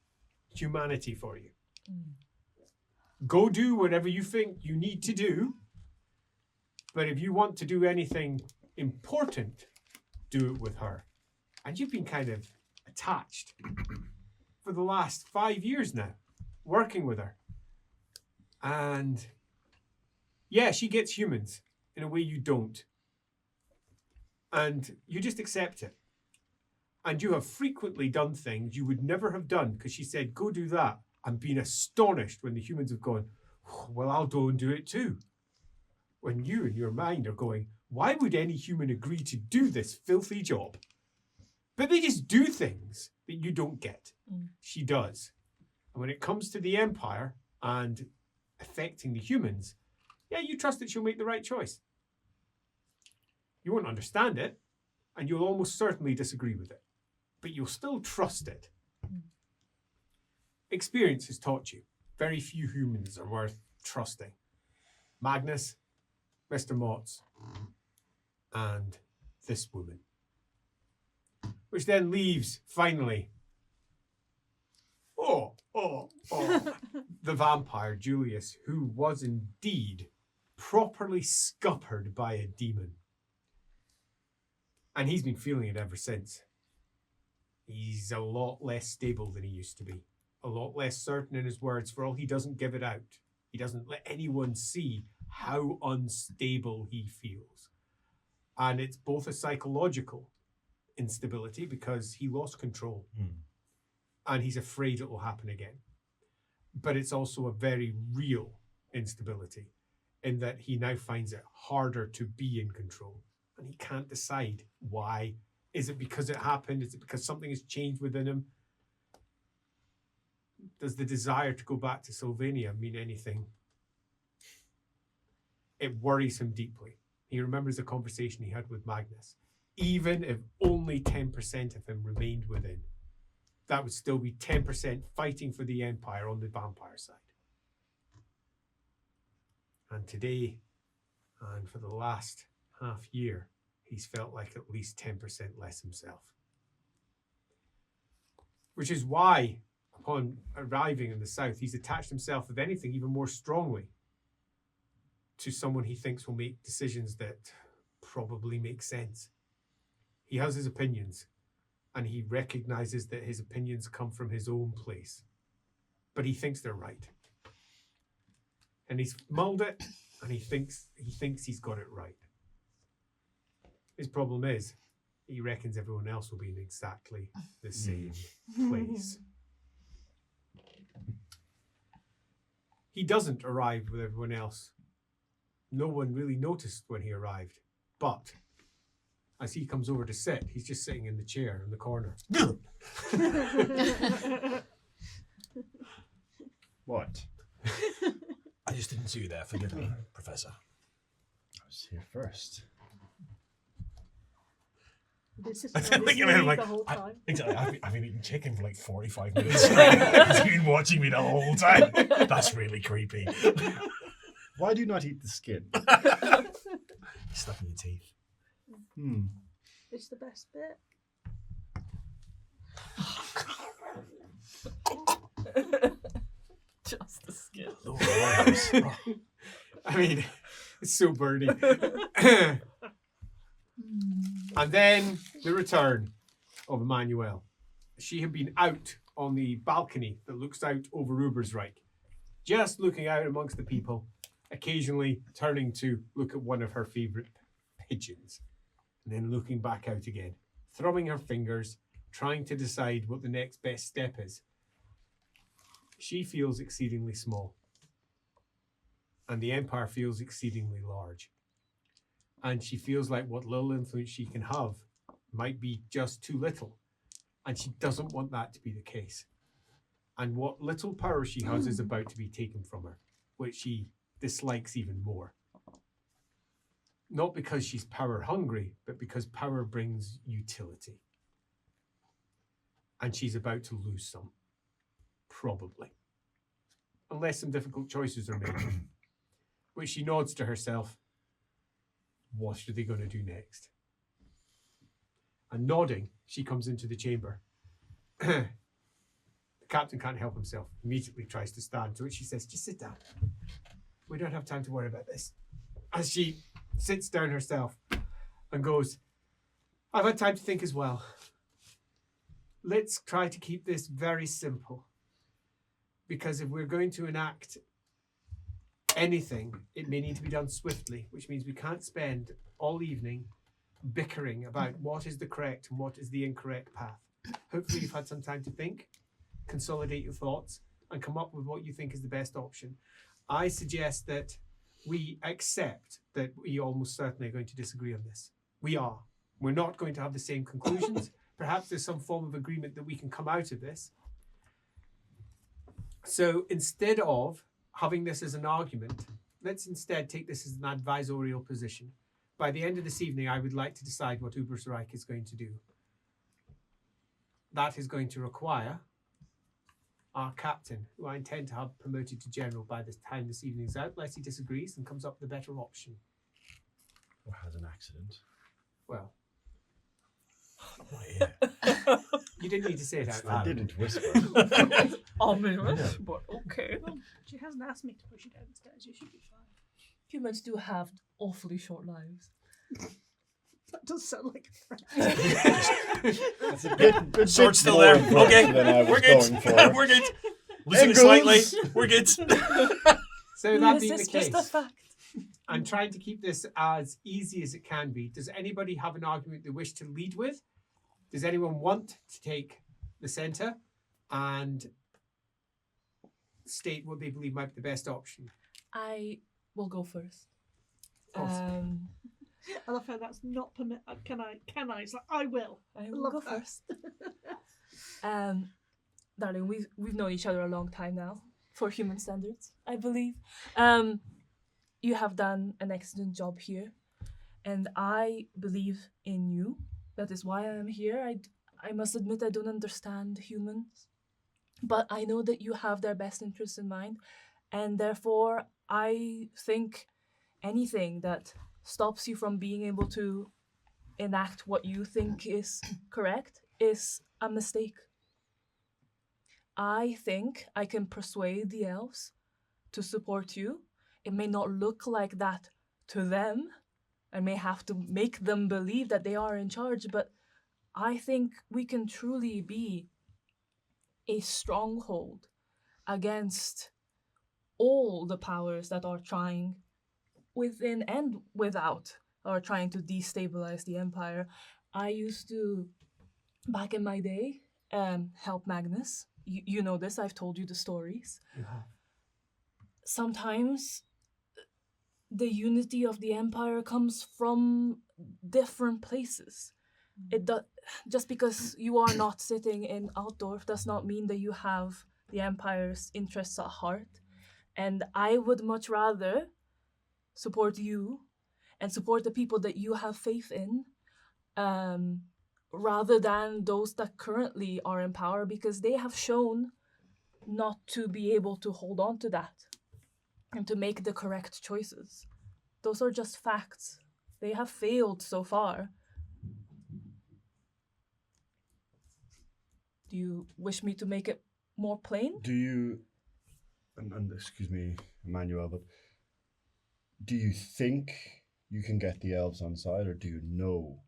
humanity for you. Go do whatever you think you need to do. But if you want to do anything important, do it with her. And you've been kind of attached for the last 5 years now. working with her. And yeah, she gets humans in a way you don't. And you just accept it. And you have frequently done things you would never have done because she said, go do that. And been astonished when the humans have gone, well, I'll go and do it too. When you in your mind are going, why would any human agree to do this filthy job? But they just do things that you don't get. She does. And when it comes to the Empire and affecting the humans, yeah, you trust that she'll make the right choice. You won't understand it, and you'll almost certainly disagree with it. But you'll still trust it. Experience has taught you. Very few humans are worth trusting. Magnus, Mr. Motts, and this woman. Which then leaves, finally, the vampire, Julius, who was indeed properly scuppered by a demon. And he's been feeling it ever since. He's a lot less stable than he used to be. A lot less certain in his words, for all he doesn't give it out. He doesn't let anyone see how unstable he feels. And it's both a psychological instability because he lost control. And he's afraid it will happen again. But it's also a very real instability in that he now finds it harder to be in control. And he can't decide why. Is it because it happened? Is it because something has changed within him? Does the desire to go back to Sylvania mean anything? It worries him deeply. He remembers the conversation he had with Magnus. Even if only 10% of him remained within, that would still be 10% fighting for the Empire on the vampire side. And today, and for the last half year, he's felt like at least 10% less himself. Which is why, upon arriving in the south, he's attached himself, if anything, even more strongly to someone he thinks will make decisions that probably make sense. He has his opinions, and he recognizes that his opinions come from his own place. But he thinks they're right. And he's mulled it, and he thinks he's got it right. His problem is, he reckons everyone else will be in exactly the same place. He doesn't arrive with everyone else. No one really noticed when he arrived. But as he comes over to sit, he's just sitting in the chair in the corner. What? I just didn't see you there. Forgive me, Professor. I was here first. This is I think the I'm like, whole time. Exactly. I've been eating chicken for like 45 minutes. He's been watching me the whole time. That's really creepy. Why do you not eat the skin? Stuck in your teeth. It's the best bit. Just the skin. Lord, oh. I mean, it's so birdy. And then the return of Emmanuel. She had been out on the balcony that looks out over Ubersreik, just looking out amongst the people, occasionally turning to look at one of her favourite pigeons, and then looking back out again, thrumming her fingers, trying to decide what the next best step is. She feels exceedingly small, and the Empire feels exceedingly large. And she feels like what little influence she can have might be just too little. And she doesn't want that to be the case. And what little power she has is about to be taken from her, which she dislikes even more. Not because she's power hungry, but because power brings utility. And she's about to lose some. Probably. Unless some difficult choices are made. Which she nods to herself. What are they going to do next? And nodding, she comes into the chamber. The captain can't help himself. Immediately tries to stand. To which she says, just sit down. We don't have time to worry about this. As she sits down herself and goes, I've had time to think as well. Let's try to keep this very simple. Because if we're going to enact anything, it may need to be done swiftly, which means we can't spend all evening bickering about what is the correct and what is the incorrect path. Hopefully you've had some time to think, consolidate your thoughts, and come up with what you think is the best option. I suggest that we accept that we almost certainly are going to disagree on this. We are. We're not going to have the same conclusions. Perhaps there's some form of agreement that we can come out of this. So instead of having this as an argument, let's instead take this as an advisorial position. By the end of this evening, I would like to decide what Ubersreik is going to do. That is going to require our captain, who I intend to have promoted to general by the time this evening's out, unless he disagrees and comes up with a better option. Or has an accident. Well, Right here. you didn't need to say it out I loud. didn't whisper. Ominous, but okay. Well, she hasn't asked me to push you downstairs. You should be fine. Humans do have awfully short lives. That does sound like a threat. That's a bit Sword's still more there. important Okay, than I was we're good. going for. We're good. Listen Angles. slightly. We're good. So that This being the is just a case, fact. I'm trying to keep this as easy as it can be. Does anybody have an argument they wish to lead with? Does anyone want to take the centre and state what they believe might be the best option? I will go first. Of course. I love how that's not permit. Can I? It's like, I will. I will Love go that. first. Darling, we've known each other a long time now, for human standards, I believe. You have done an excellent job here, and I believe in you. That is why I am here. I must admit I don't understand humans, but I know that you have their best interests in mind, and therefore I think anything that stops you from being able to enact what you think is correct is a mistake. I think I can persuade the elves to support you. It may not look like that to them. I may have to make them believe that they are in charge, but I think we can truly be a stronghold against all the powers that are trying, within and without, are trying to destabilize the Empire. I used to, back in my day, help Magnus. You know this, I've told you the stories. You have. Sometimes the unity of the Empire comes from different places. Just because you are not sitting in Altdorf does not mean that you have the Empire's interests at heart. And I would much rather support you and support the people that you have faith in, rather than those that currently are in power, because they have shown not to be able to hold on to that and to make the correct choices. Those are just facts. They have failed so far. Do you wish me to make it more plain? Do you, and excuse me, Emmanuel, but do you think you can get the elves on side, or do you know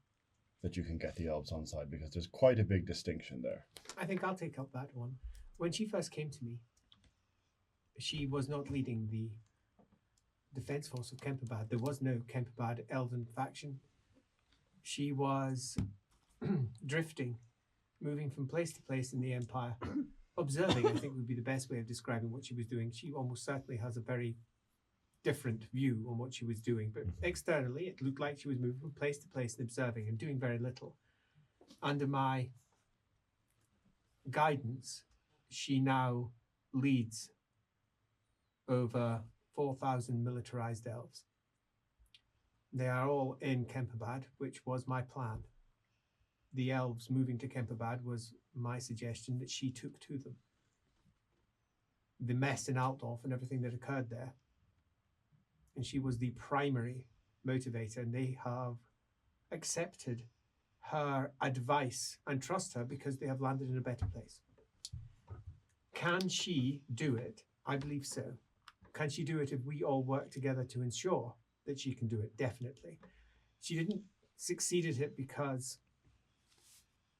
that you can get the elves on side? Because there's quite a big distinction there. I think I'll take up that one. When she first came to me, she was not leading the defense force of Kemperbad. There was no Kemperbad Elven faction. She was drifting, moving from place to place in the Empire. Observing, I think, would be the best way of describing what she was doing. She almost certainly has a very different view on what she was doing, but externally it looked like she was moving from place to place and observing and doing very little. Under my guidance, she now leads over 4,000 militarized elves. They are all in Kemperbad, which was my plan. The elves moving to Kemperbad was my suggestion that she took to them. The mess in Altdorf and everything that occurred there. And she was the primary motivator, and they have accepted her advice and trust her because they have landed in a better place. Can she do it? I believe so. Can she do it if we all work together to ensure that she can do it? Definitely. She didn't succeed at it because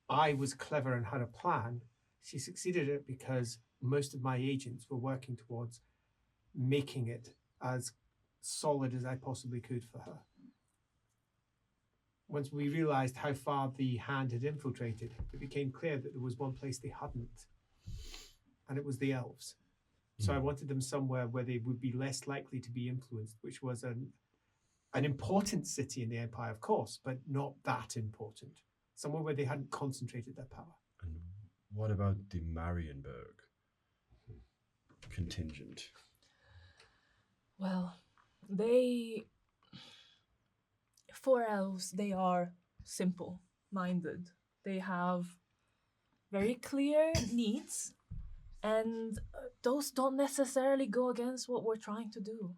I was clever and had a plan. She succeeded at it because most of my agents were working towards making it as solid as I possibly could for her. Once we realized how far the hand had infiltrated, it became clear that there was one place they hadn't, and it was the elves. So I wanted them somewhere where they would be less likely to be influenced, which was an important city in the Empire, of course, but not that important. Somewhere where they hadn't concentrated their power. And what about the Marienburg contingent? Well, for elves, they are simple-minded. They have very clear needs, and those don't necessarily go against what we're trying to do.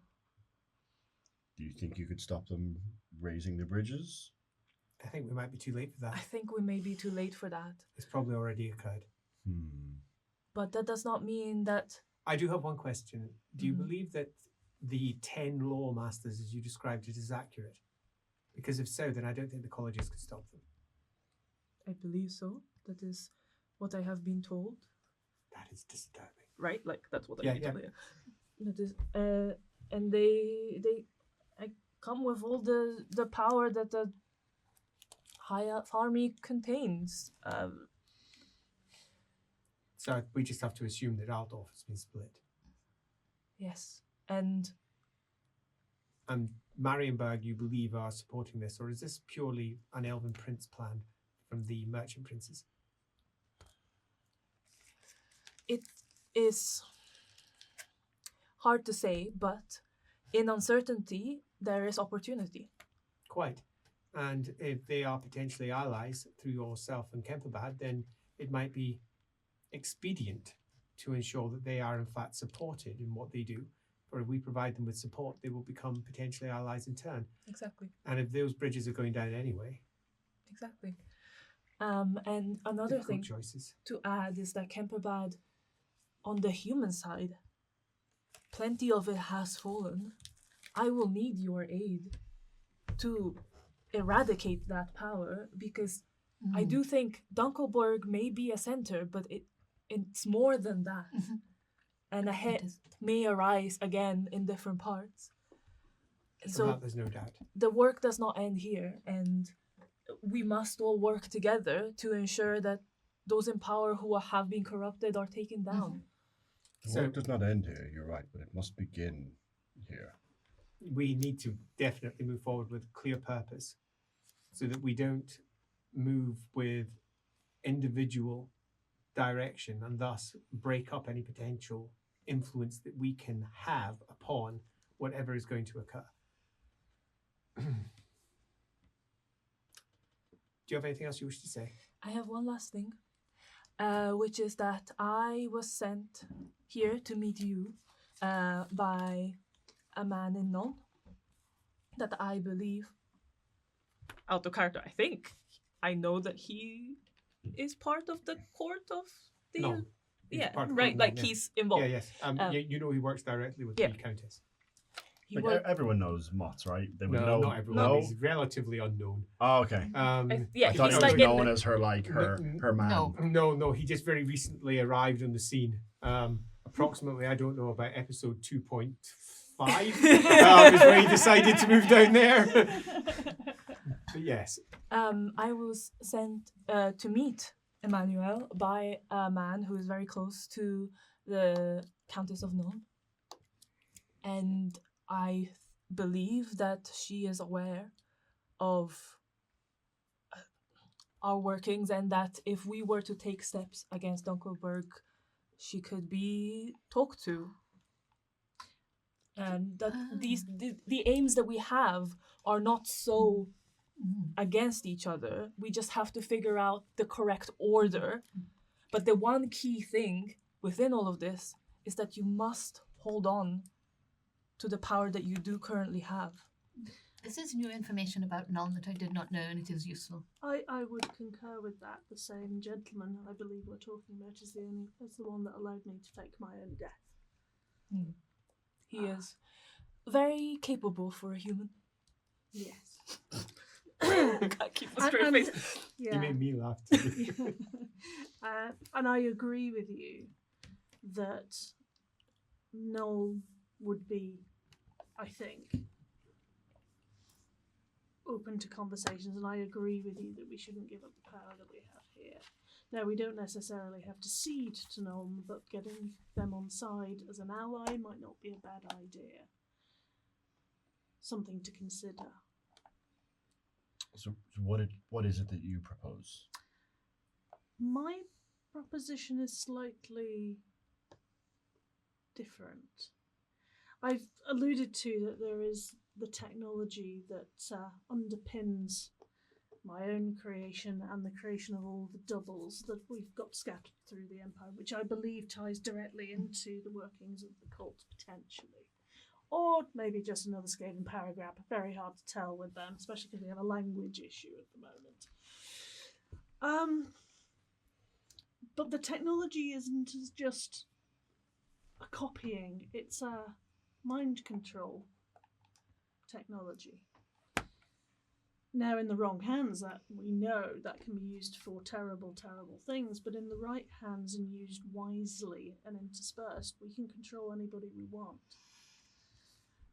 Do you think you could stop them raising the bridges? I think we might be too late for that. I think we may be too late for that. It's probably already occurred. But that does not mean that... I do have one question. Do you Mhm. believe that the 10 LAWmasters, as you described it, is accurate? Because if so, then I don't think the colleges could stop them. I believe so. That is what I have been told. That is disturbing. Right? Like, that's what I Yeah, been yeah. told. That is, and they come with all the power that the High Elf army contains. So we just have to assume that Aldorf has been split. Yes. And Marienburg, you believe, are supporting this, or is this purely an Elven prince plan from the merchant princes? it is hard to say, but in uncertainty, there is opportunity. Quite. And if they are potentially allies through yourself and Kemperbad, then it might be expedient to ensure that they are in fact supported in what they do. For if we provide them with support, they will become potentially allies in turn. Exactly. And if those bridges are going down anyway, Exactly. And another difficult thing choices. to add is that Kemperbad, on the human side, plenty of it has fallen. I will need your aid to eradicate that power, because I do think Dunkelborg may be a center, but it's more than that. And a head may arise again in different parts. So that there's no doubt. The work does not end here, and we must all work together to ensure that those in power who have been corrupted are taken down. The work does not end here, you're right, but it must begin here. We need to definitely move forward with clear purpose so that we don't move with individual direction and thus break up any potential influence that we can have upon whatever is going to occur. Do you have anything else you wish to say? I have one last thing, which is that I was sent here to meet you by a man in Nuln that I believe, out of character, I think, I know that he is part of the court of the... No. He's Yeah, part of right, Nuln, like yeah. he's involved. Yeah, yes. You know he works directly with yeah. the Countess. He Like, worked- everyone knows Mott's, right? They would No, know. not everyone. No? He's relatively unknown. Oh, okay. yeah, I thought he's he was like known as her, like, her man. No. No, he just very recently arrived on the scene. Approximately, I don't know, about episode 2.5 is when he decided to move down there. But yes. I was sent to meet Emmanuel by a man who is very close to the Countess of Nuln. And I believe that she is aware of our workings, and that if we were to take steps against Dunkelberg, she could be talked to. And that the aims that we have are not so against each other. We just have to figure out the correct order. But the one key thing within all of this is that you must hold on to the power that you do currently have. This is new information about Nuln that I did not know, and it is useful. I would concur with that. The same gentleman I believe we're talking about is the one that allowed me to fake my own death. He is very capable for a human. Yes. Can't keep a straight And- face. You Yeah. made me laugh too. And I agree with you that Noel would be, I think, open to conversations, and I agree with you that we shouldn't give up the power that we have here. Now, we don't necessarily have to cede to Nuln, but getting them on side as an ally might not be a bad idea. Something to consider. So what is it that you propose? My proposition is slightly different. I've alluded to that there is the technology that underpins my own creation and the creation of all the doubles that we've got scattered through the Empire, which I believe ties directly into the workings of the cult potentially. Or maybe just another scathing paragraph. Very hard to tell with them, especially because we have a language issue at the moment. But the technology isn't just a copying, it's a mind control technology. Now, in the wrong hands, that we know that can be used for terrible, terrible things, but in the right hands and used wisely and interspersed, we can control anybody we want.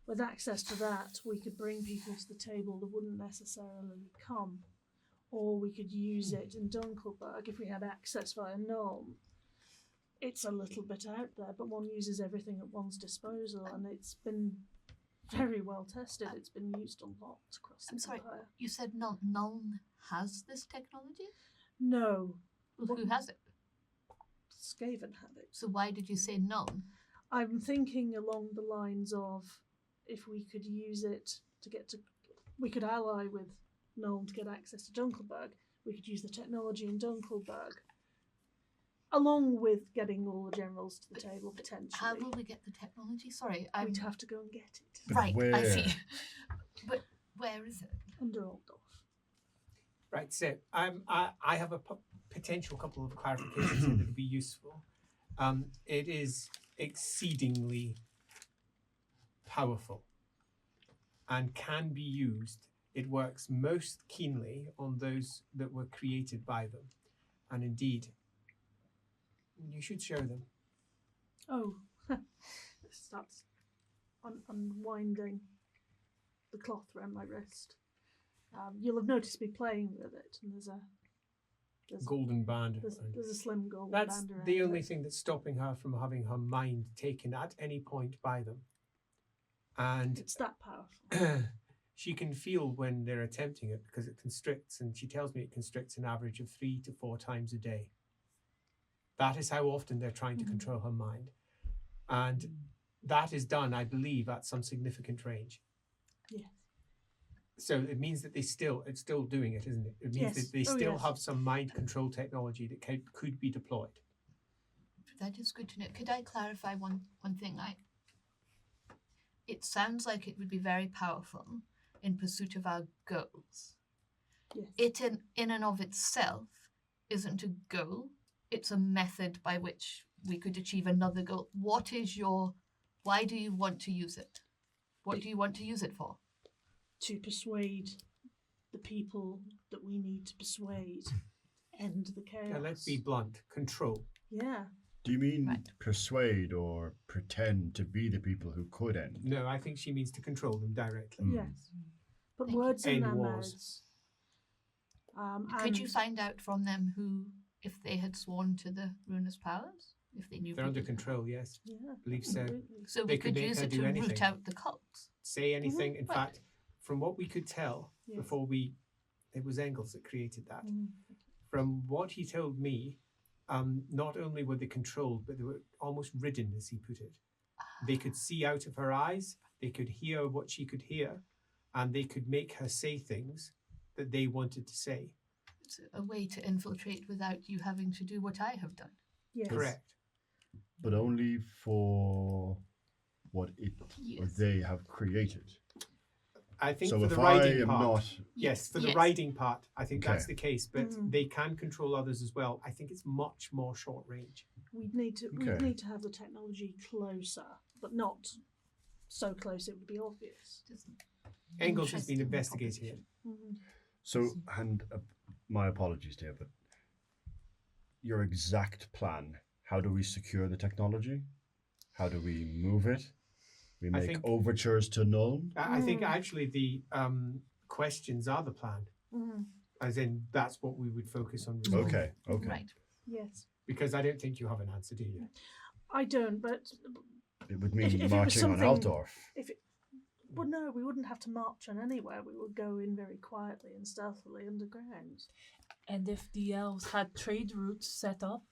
With access to that, we could bring people to the table that wouldn't necessarily come, or we could use it in Dunkelberg if we had access via Nuln. It's a little bit out there, but one uses everything at one's disposal, and it's been very well tested. It's been used a lot across the I'm sorry, Empire. you said Nuln has this technology? No, Well, who has it? Skaven have it. So why did you say Nuln? I'm thinking along the lines of if we could use it to get to, we could ally with Nuln to get access to Dunkelberg. We could use the technology in Dunkelberg, along with getting all the generals to the table potentially. How will we get the technology? Sorry, We'd have to go and get it But right. I where? see. But where is it? under Altdorf. Right, so I have a potential couple of clarifications here that would be useful. It is exceedingly powerful and can be used. It works most keenly on those that were created by them. And indeed, you should show them. Oh, starts unwinding the cloth around my wrist. You'll have noticed me playing with it, and there's Golden band. there's a slim gold That's band around the only it. thing that's stopping her from having her mind taken at any point by them. And It's that powerful. she can feel when they're attempting it because it constricts, and she tells me it constricts an average of 3 to 4 times a day. That is how often they're trying to control her mind. And that is done, I believe, at some significant range. Yes. So it means that it's still doing it, isn't it? It means Yes. that they Oh, still yes. have some mind control technology that could be deployed. That is good to know. Could I clarify one thing? It sounds like it would be very powerful in pursuit of our goals. Yes. It in and of itself isn't a goal. It's a method by which we could achieve another goal. Why do you want to use it? What do you want to use it for? To persuade the people that we need to persuade, end the chaos. Now, let's be blunt. Control. Yeah. Do you mean Right. persuade or pretend to be the people who could end? No, I think she means to control them directly. Mm. Yes. Put Thank you. words in End their wars. mouths. Could you and- find out from them who, if they had sworn to the ruinous powers? If they knew They're under people- control, yes. Yeah. Believe so. absolutely. So They we could could make use her it do to anything. root out the cults. Say anything. In Right. fact, from what we could tell Yes. before it was Engels that created that. Mhm. From what he told me, not only were they controlled, but they were almost ridden, as he put it. They could see out of her eyes, they could hear what she could hear, and they could make her say things that they wanted to say. It's a way to infiltrate without you having to do what I have done. Yes. Correct. But only for what it or Yes. they have created. I think So for if the I riding am part, not, yes, for the Yes. riding part, I think that's Okay. the case. But Mhm. they can control others as well. I think it's much more short range. We'd need to Okay. have the technology closer, but not so close it would be obvious. Doesn't- Engels has been Interesting investigating it. Mhm. So, and my apologies, dear, but your exact plan, how do we secure the technology? How do we move it? We I make think- overtures to Nuln? I think actually the questions are the plan. As in, that's what we would focus on resolving. Okay. Right. Yes. Because I don't think you have an answer, do you? I don't, but It would If mean it was marching on something- Altdorf. well, no, we wouldn't have to march on anywhere. We would go in very quietly and stealthily underground. And if the elves had trade routes set up,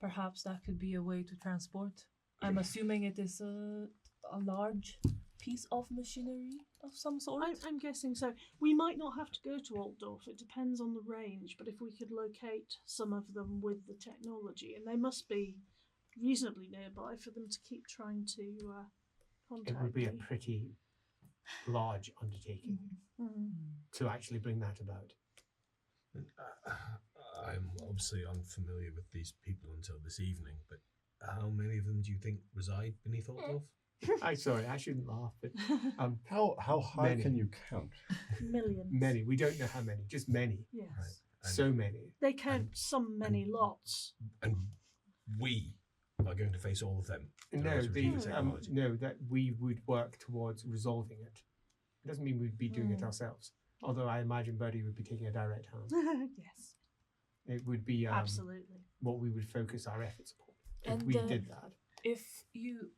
perhaps that could be a way to transport. I'm assuming it is a large piece of machinery of some sort. I'm guessing so. We might not have to go to Altdorf. It depends on the range. But if we could locate some of them with the technology, and they must be reasonably nearby for them to keep trying to contact It would be a me. pretty large undertaking to actually bring that about. I'm obviously unfamiliar with these people until this evening, but how many of them do you think reside beneath Altdorf? I'm sorry, I shouldn't laugh, but How high Many. can you count? Millions. many. We don't know how many, just many. Yes. Right. And, So many. They count some many lots. and we are going to face all of them. in No, order to retrieve the the technology. no, that we would work towards resolving it. It doesn't mean we'd be doing it ourselves. Although I imagine Birdie would be taking a direct hand. Yes, It would be absolutely. what we would focus our efforts upon if And, we did that. If you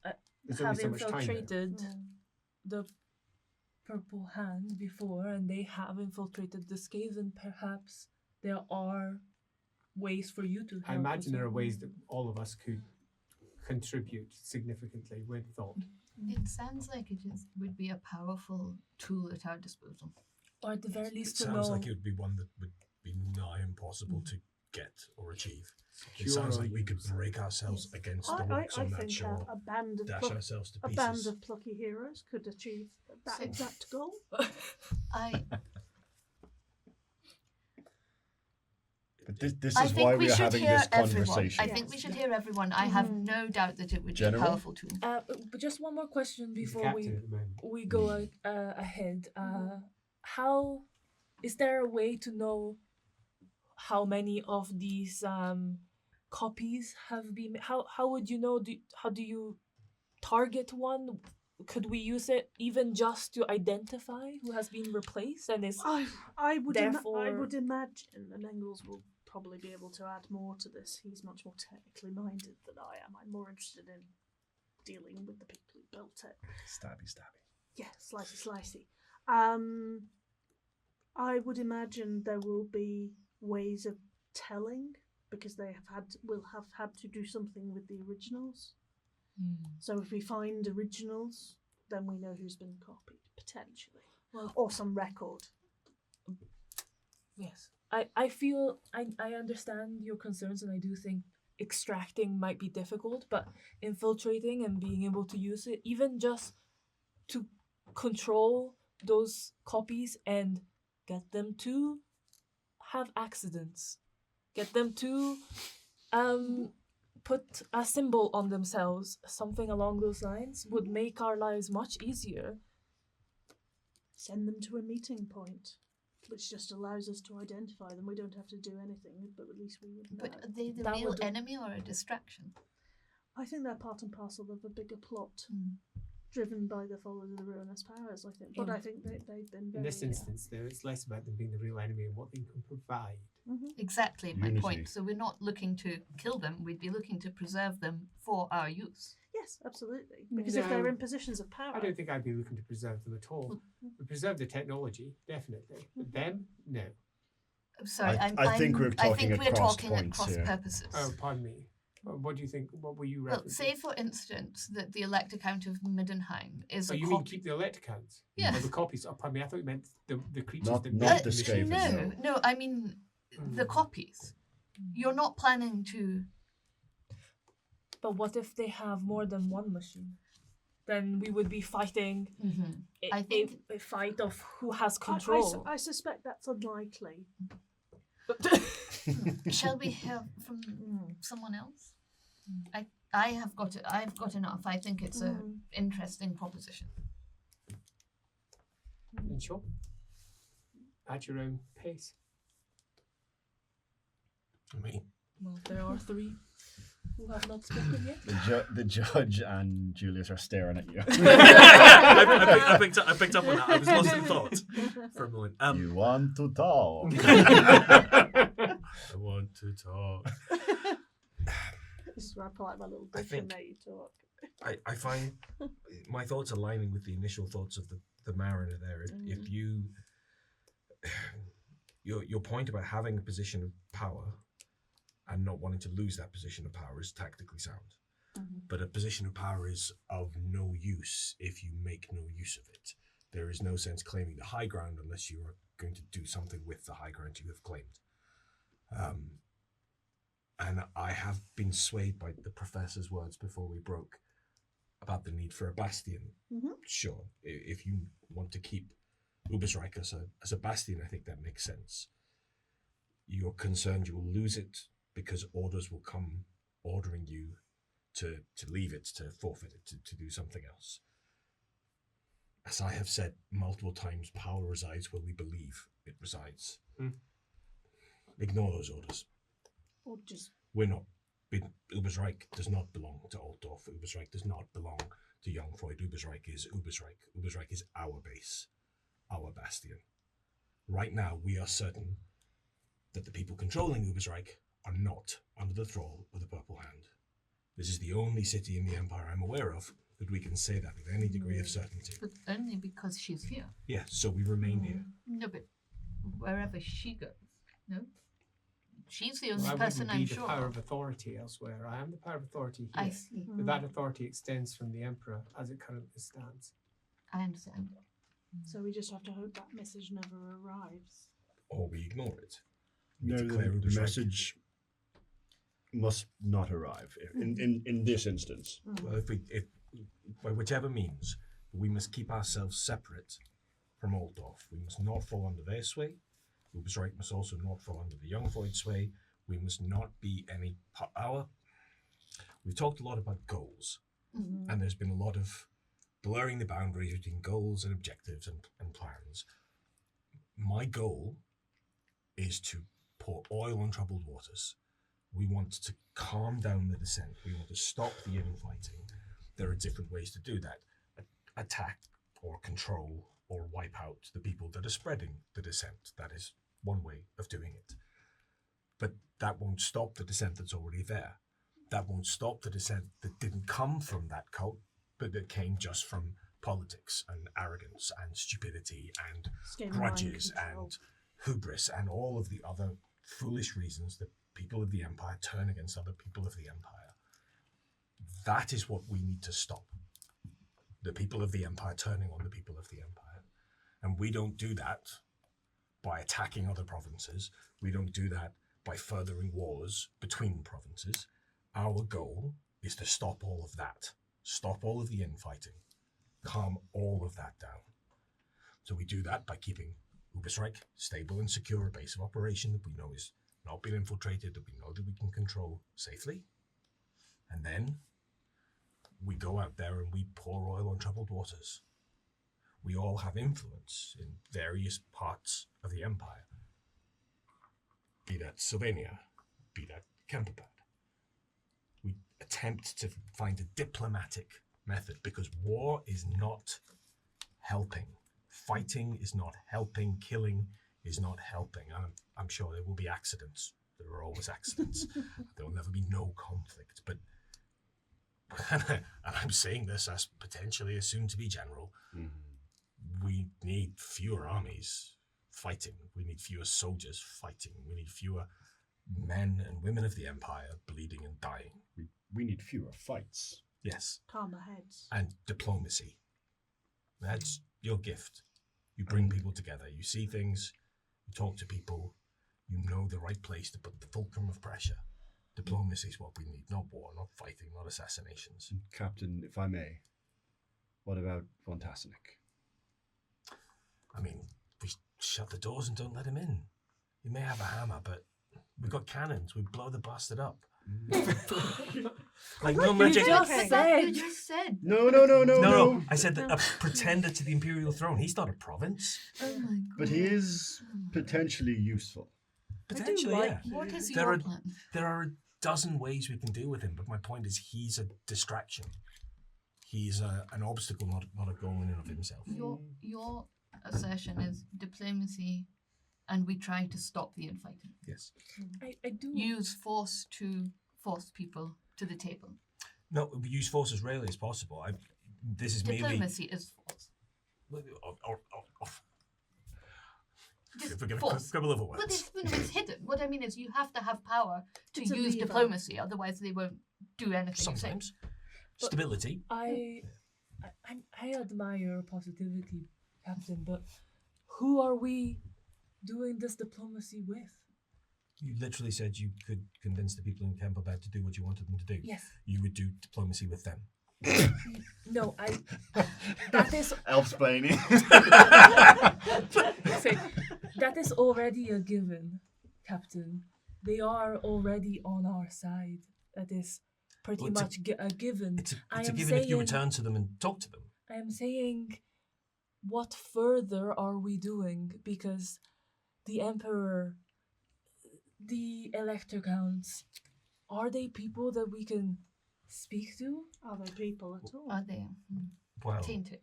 There's have only so much time. There. infiltrated the Purple Hand before, and they have infiltrated the Skaven, perhaps there are ways for you to help. I imagine as there are well. ways that all of us could contribute significantly with thought. It sounds like would be a powerful tool at our disposal. Or at the very It least to sounds know. like it would be one that would be nigh impossible to get or achieve. It Secure sounds our like we could use. break ourselves against the I rocks on that think shore, a band of dash ourselves to a pieces. band of plucky heroes could achieve that So- exact goal. I But this I is think why we we are should having hear this everyone. conversation. I think we should hear everyone. I have no doubt that it would General? be a powerful tool. But just one more question He's the before captain we at the moment. we go ahead. How is there a way to know how many of these copies have been? How would you know? How do you target one? Could we use it even just to identify who has been replaced and is? I would Therefore- imagine, and Engels will probably be able to add more to this. He's much more technically minded than I am. I'm more interested in dealing with the people who built it. Stabby. Yeah, slicey. I would imagine there will be ways of telling because will have had to do something with the originals. So if we find originals, then we know who's been copied potentially, or some record. Yes, I feel I understand your concerns, and I do think extracting might be difficult, but infiltrating and being able to use it, even just to control those copies and get them to have accidents, get them to put a symbol on themselves, something along those lines, would make our lives much easier. Send them to a meeting point, which just allows us to identify them. We don't have to do anything, but at least we would know. But are they the That real would- enemy or a distraction? I think they're part and parcel of a bigger plot, driven by the followers of the ruinous powers. I think, but I think they've been very. In this instance, though, it's less about them being the real enemy and what they can provide. Exactly my Unity. point. So we're not looking to kill them. We'd be looking to preserve them for our use. Yes, absolutely. Because if No. they're in positions of power, I don't think I'd be looking to preserve them at all. We preserve the technology, definitely. But them, no. Sorry, I think we're talking at cross talking at points cross here. purposes. Oh, pardon me. What do you think? What were you Well, referencing? say for instance that the elect account of Middenheim is Oh, a you mean copy. keep the elect accounts? Yeah. Or the copies? Oh, pardon me. I thought you meant the creatures Not- that not make the the Skaven, machines. No, I mean the copies. You're not planning to. But what if they have more than one machine? Then we would be fighting I think- a fight of who has I control. I suspect that's unlikely. Shall we hear from someone else? I've got enough. I think it's a interesting proposition. Sure. at your own pace. Me. Well, there are 3 who have not spoken yet. The judge and Julius are staring at you. I picked up on that. I was lost in thought for a moment. You want to talk? I want to talk. This is where I pull out my little I book think- and let you talk. I find my thoughts aligning with the initial thoughts of the mariner there. If you your point about having a position of power and not wanting to lose that position of power is tactically sound. But a position of power is of no use if you make no use of it. There is no sense claiming the high ground unless you are going to do something with the high ground you have claimed. And I have been swayed by the professor's words before we broke about the need for a bastion. Sure, if you want to keep Ubersreik as a bastion, I think that makes sense. You're concerned you will lose it because orders will come ordering you to leave it, to forfeit it, to do something else. As I have said multiple times, power resides where we believe it resides. Ignore those orders. Or just We're not. Ubersreik does not belong to Altdorf. Ubersreik does not belong to Jungfreud. Ubersreik is Ubersreik. Ubersreik is our base, our bastion. Right now, we are certain that the people controlling Ubersreik are not under the thrall of the Purple Hand. This is the only city in the Empire I'm aware of that we can say that with any degree of certainty. But only because she's here. Yeah, so we remain here. No, but wherever she goes, no? She's the Well, only I person wouldn't be I'm the sure power of. of authority elsewhere. I am the power of authority I here. see. But that authority extends from the Emperor as it currently stands. I understand. so we just have to hope that message never arrives. Or we ignore it. We No, declare the Ubersreik. message must not arrive in this instance. Well, if by whichever means, we must keep ourselves separate from Altdorf. We must not fall under their sway. Ubersreik must also not fall under the Jungfreud sway. We must not be any power. We've talked a lot about goals, and there's been a lot of blurring the boundaries between goals and objectives and plans. My goal is to pour oil on troubled waters. We want to calm down the descent. We want to stop the infighting. There are different ways to do that. Attack or control or wipe out the people that are spreading the descent. That is one way of doing it. But that won't stop the descent that's already there. That won't stop the descent that didn't come from that cult, but that came just from politics and arrogance and stupidity and Scaling grudges mind control. and hubris and all of the other foolish reasons that people of the Empire turn against other people of the Empire. That is what we need to stop. The people of the Empire turning on the people of the Empire. And we don't do that by attacking other provinces. We don't do that by furthering wars between provinces. Our goal is to stop all of that. Stop all of the infighting. Calm all of that down. So we do that by keeping Ubersreik stable and secure, a base of operation that we know is not been infiltrated, that we know that we can control safely. And then we go out there and we pour oil on troubled waters. We all have influence in various parts of the Empire. Be that Sylvania, be that Kemperbad. We attempt to find a diplomatic method because war is not helping. Fighting is not helping. Killing is not helping. I'm sure there will be accidents. There are always accidents. There will never be no conflict. But, and I'm saying this as potentially a soon-to-be general, we need fewer armies fighting. We need fewer soldiers fighting. We need fewer men and women of the Empire bleeding and dying. We need fewer fights. Yes. Calmer heads. And diplomacy. That's your gift. You bring people together. You see things. You talk to people. You know the right place to put the fulcrum of pressure. Diplomacy is what we need. Not war, not fighting, not assassinations. Captain, if I may, what about von Tassenik? I mean, we shut the doors and don't let him in. He may have a hammer, but we've got cannons. We blow the bastard up. Like no you magic. just But said. that you just said. No. I said that a pretender to the imperial throne. He's not a province. Oh my god. But he is potentially useful. Potentially, like yeah. you. What is There your are- plan? There are a dozen ways we can deal with him, but my point is he's a distraction. He's an obstacle, not a goal in and of himself. Your assertion is diplomacy, and we try to stop the infighting. Yes. I do. Use force to force people to the table. No, we use force as rarely as possible. This is merely... Diplomacy is force. Just We're going force. to quibble over But words. it's hidden. What I mean is you have to have power to It's a use lever. diplomacy, otherwise they won't do anything. you say. Sometimes. But- Stability. I admire your positivity, Captain, but who are we doing this diplomacy with? You literally said you could convince the people in Campbellbad to do what you wanted them to do. Yes. You would do diplomacy with them. No, that is Elf-splaining. say, that is already a given, Captain. They are already on our side. That is pretty Well, it's a- much a given. It's I a am given if you saying- return to them and talk to them. I am saying, what further are we doing? Because the Emperor, the Elector Counts, are they people that we can speak to? Are there people at all? Are they Well, tainted?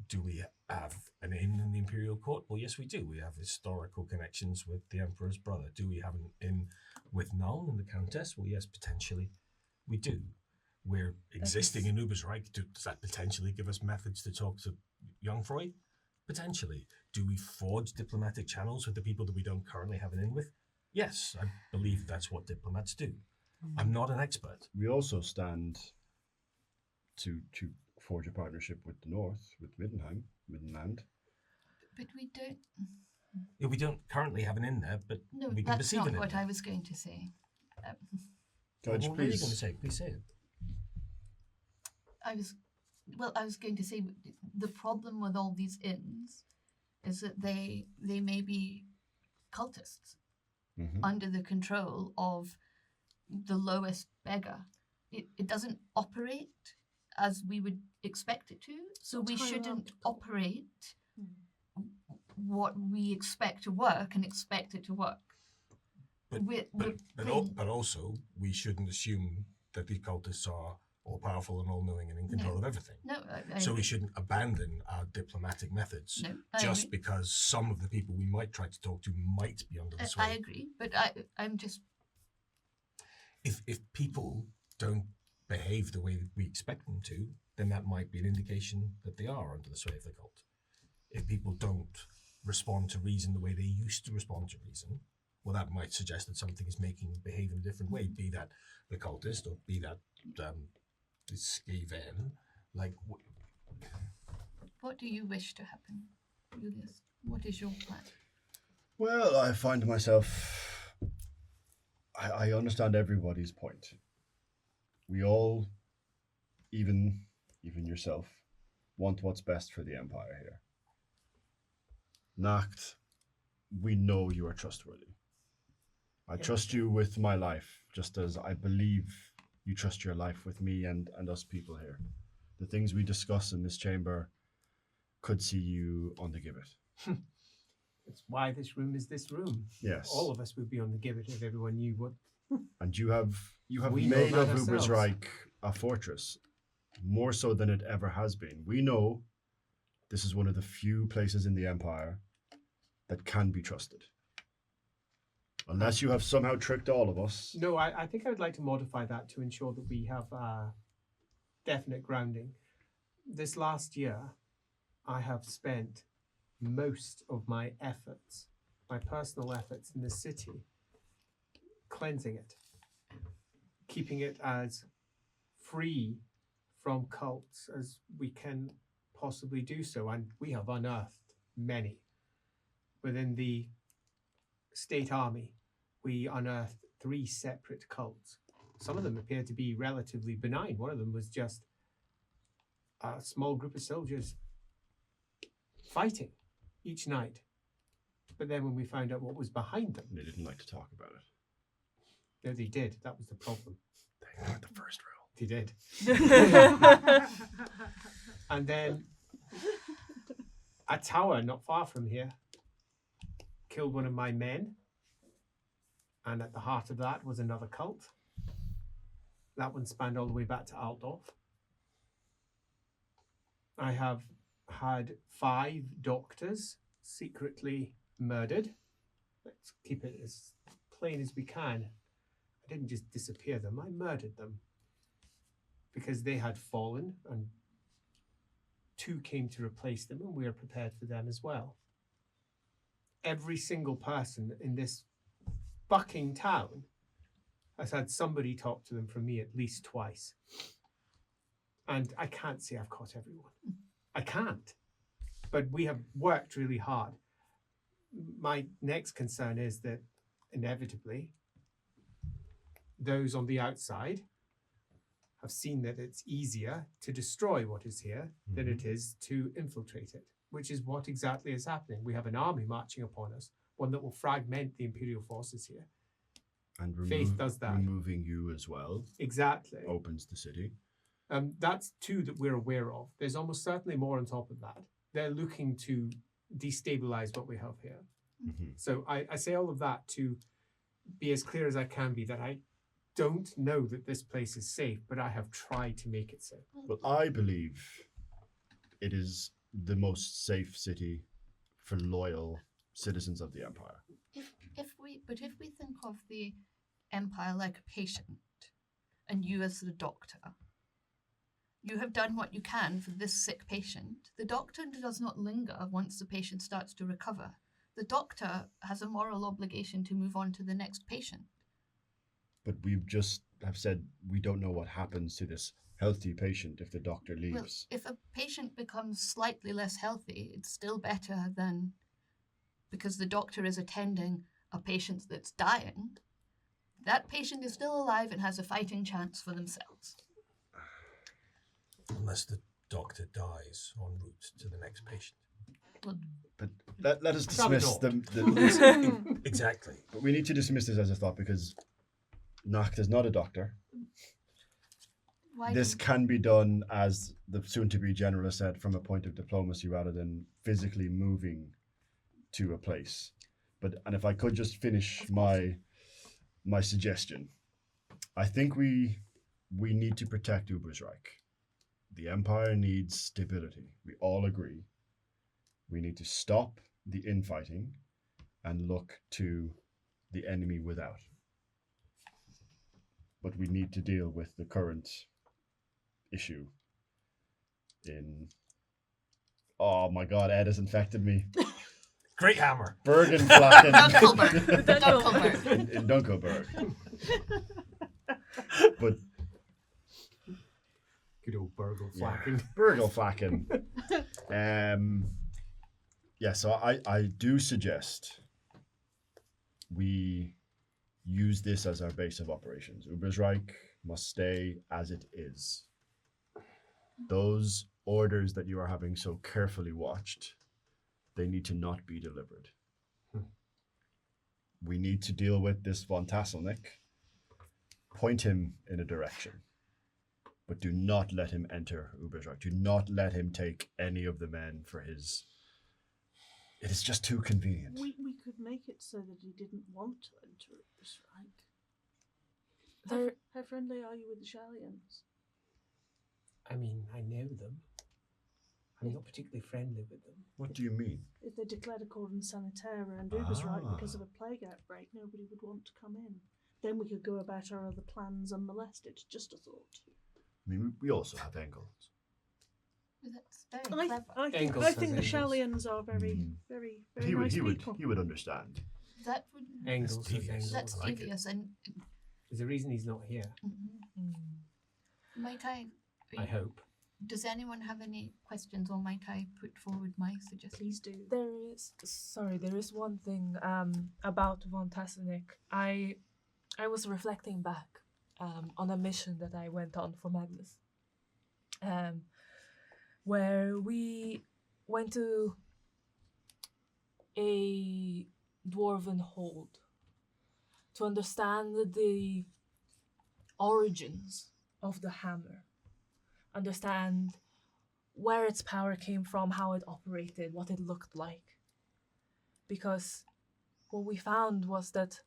do we have an inn in the Imperial Court? Well, yes, we do. We have historical connections with the Emperor's brother. Do we have an inn with Null and the Countess? Well, yes, potentially we do. We're existing in Ubersreik. Does that potentially give us methods to talk to young Freud? Potentially. Do we forge diplomatic channels with the people that we don't currently have an inn with? Yes, I believe that's what diplomats do. I'm not an expert. We also stand to forge a partnership with the North, with Middenland. But we don't. Yeah, we don't currently have an inn there, but No, we can that's perceive not an inn what there. I was going to say. Judge, What were you going to please. say? Please say it. I was going to say the problem with all these inns is that they may be cultists Mhm. under the control of the lowest beggar. It doesn't operate as we would expect it to, so we Not shouldn't hierarchical. operate what we expect to work and expect it to work. But, We're but also, we shouldn't assume that the cultists are all powerful and all knowing and in control No. of everything. no, I So we agree. shouldn't abandon our diplomatic methods No, I just agree. because some of the people we might try to talk to might be under the I sway. agree, but I'm just If people don't behave the way that we expect them to, then that might be an indication that they are under the sway of the cult. If people don't respond to reason the way they used to respond to reason, well, that might suggest that something is making them behave in a different way, be that the cultist or be that the Skaven. Like, what do you wish to happen, Julius? What is your plan? Well, I find myself. I understand everybody's point. We all, even yourself, want what's best for the Empire here. Nacht, we know you are trustworthy. I trust you with my life, just as I believe you trust your life with me and us people here. The things we discuss in this chamber could see you on the gibbet. That's why this room is this room. Yes. All of us would be on the gibbet if everyone knew what. And you have We know made that of ourselves. Ubersreik a fortress, more so than it ever has been. We know this is one of the few places in the Empire that can be trusted. Unless you have somehow tricked all of us. No, I think I would like to modify that to ensure that we have definite grounding. This last year, I have spent most of my efforts, my personal efforts in the city, cleansing it, keeping it as free from cults as we can possibly do so. And we have unearthed many. Within the state army, we unearthed 3 separate cults. Some of them appeared to be relatively benign. One of them was just a small group of soldiers fighting each night. But then when we found out what was behind them, They didn't like to talk about it. no, they did. That was the problem. They weren't the first rule. He did. And then a tower not far from here killed one of my men. And at the heart of that was another cult. That one spanned all the way back to Altdorf. I have had 5 doctors secretly murdered. Let's keep it as plain as we can. I didn't just disappear them, I murdered them. Because they had fallen and 2 came to replace them, and we are prepared for them as well. Every single person in this fucking town has had somebody talk to them from me at least twice. And I can't say I've caught everyone. I can't. But we have worked really hard. My next concern is that inevitably those on the outside have seen that it's easier to destroy what is here than it is to infiltrate it, which is what exactly is happening. We have an army marching upon us, one that will fragment the Imperial forces here. And Faith does that. Removing you as well Exactly. opens the city. That's 2 that we're aware of. There's almost certainly more on top of that. They're looking to destabilize what we have here. So I say all of that to be as clear as I can be that I don't know that this place is safe, but I have tried to make it safe. Well, I believe it is the most safe city for loyal citizens of the Empire. If we think of the Empire like a patient, and you as the doctor, you have done what you can for this sick patient. The doctor does not linger once the patient starts to recover. The doctor has a moral obligation to move on to the next patient. But we've just have said we don't know what happens to this healthy patient if the doctor leaves. Well, if a patient becomes slightly less healthy, it's still better than because the doctor is attending a patient that's dying. That patient is still alive and has a fighting chance for themselves. Unless the doctor dies en route to the next patient. Well, But let us Probably dismiss not. Exactly. But we need to dismiss this as a thought because Nacht is not a doctor. why This don't- can be done, as the soon-to-be general has said, from a point of diplomacy rather than physically moving to a place. And if I could just finish my suggestion, I think we need to protect Ubersreik. The Empire needs stability. We all agree. We need to stop the infighting and look to the enemy without. But we need to deal with the current issue in... Oh my god, Ed has infected me. Great hammer. Bergenflacken. Dunkelberg. in Dunkelberg. But Good old burgle flacking. Bergelflacken. So I do suggest we use this as our base of operations. Ubersreik must stay as it is. Those orders that you are having so carefully watched, they need to not be delivered. We need to deal with this von Tasselnick, point him in a direction, but do not let him enter Ubersreik. Do not let him take any of the men for his... It is just too convenient. We could make it so that he didn't want to enter Ubersreik. There, How friendly are you with the Shallians? I mean, I know them. I'm not particularly friendly with them. What do you mean? If they declared a cordon sanitaire around Ubersreik because of a plague outbreak, nobody would want to come in. Then we could go about our other plans unmolested. Just a thought. I mean, we also have Engels. That's very clever. I think Engels the has Shallians are very, Mm. very, But very nice people. he would understand. That would Engels has devious. Engels. that's I like it. devious and There's a reason he's not here, might I I hope. does anyone have any questions or might I put forward my suggestion? Please do. there is one thing about von Tasselnick. I was reflecting back on a mission that I went on for Magnus, where we went to a dwarven hold to understand the origins of the hammer, understand where its power came from, how it operated, what it looked like. Because what we found was that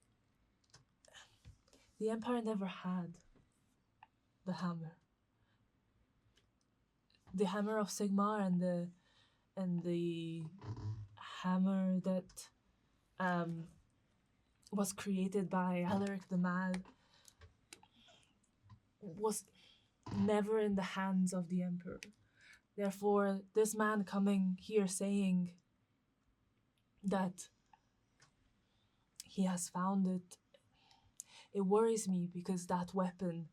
the Empire never had the hammer. The hammer of Sigmar and the hammer that was created by Alaric the Mad was never in the hands of the Emperor. Therefore, this man coming here saying that he has found it, it worries me because that weapon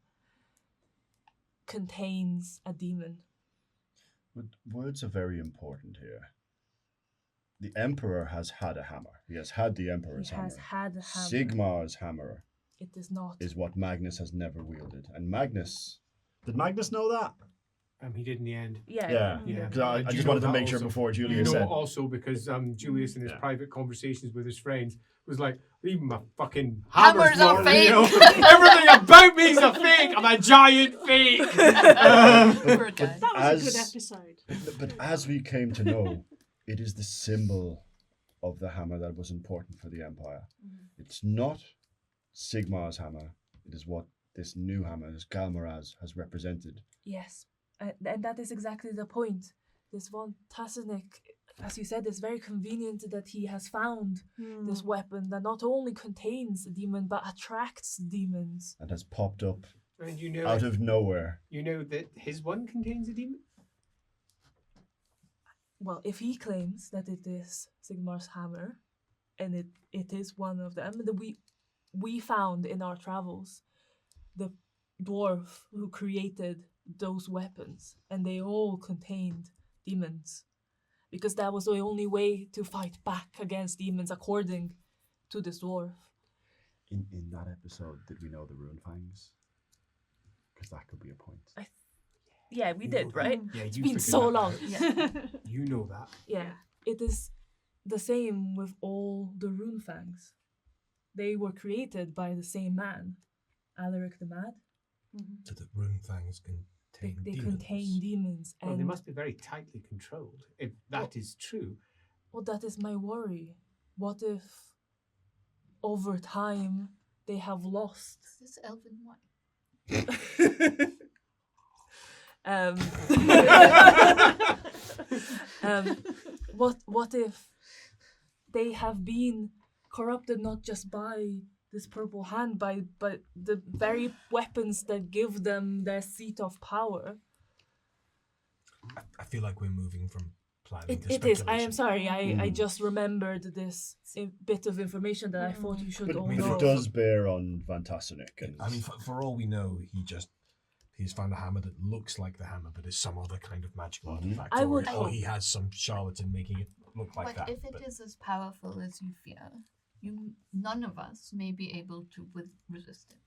contains a demon. But words are very important here. The Emperor has had a hammer. He has had the Emperor's He hammer. has had a hammer. Sigmar's hammer It is not. is what Magnus has never wielded. And Magnus... Did Magnus know that? He did in the end. Yeah. Yeah. 'Cause I Do you just know wanted to that make sure also? before You Julius know said... also because Julius in his Yeah. private conversations with his friends was like, even my fucking Hammers are not fake. real. Everything about me is a fake. I'm a giant fake. Poor guy. That was a good As- episode. But as we came to know, it is the symbol of the hammer that was important for the Empire. It's not Sigmar's hammer. It is what this new hammer, this Galmaraz, has represented. Yes. And that is exactly the point. This von Tassenik, as you said, is very convenient that he has found this weapon that not only contains a demon but attracts demons. And has popped up And you know, out of nowhere. you know that his one contains a demon. Well, if he claims that it is Sigmar's hammer, and it is one of them, that we found in our travels the dwarf who created those weapons, and they all contained demons, because that was the only way to fight back against demons, according to this dwarf. In that episode, did we know the Rune Fangs? Because that could be a point. Yeah, we did, right? Yeah, It's you been figured so that long. out. Yeah. You know that. Yeah, it is the same with all the rune fangs. They were created by the same man, Alaric the Mad. So the rune fangs contain They demons. contain demons, Well, and they must be very tightly controlled. If that is true, well, that is my worry. What if, over time, they have lost? Is this Elven wine? What if they have been corrupted not just by this purple hand, but the very weapons that give them their seat of power? I feel like we're moving from planning to It is. I speculation. am sorry. I just remembered this bit of information that I thought you should But, all but know. it does bear on Van Tassenik. And I mean, for all we know, he's found a hammer that looks like the hammer, but is some other kind of magical artifact. I or, would or hope. he has some charlatan making it look like But that. if it is as powerful as you fear, none of us may be able to resist it.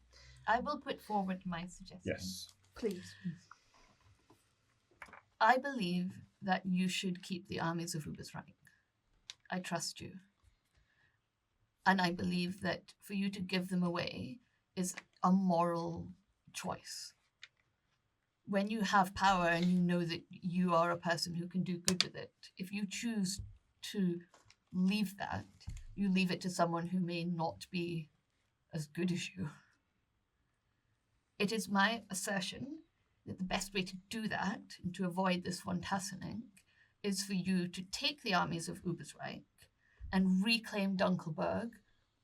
I will put forward my suggestion. yes. Please. I believe that you should keep the armies of Ubersreik. I trust you. And I believe that for you to give them away is a moral choice. When you have power and you know that you are a person who can do good with it, if you choose to leave that, you leave it to someone who may not be as good as you. It is my assertion that the best way to do that and to avoid this von Tassening is for you to take the armies of Ubersreik and reclaim Dunkelberg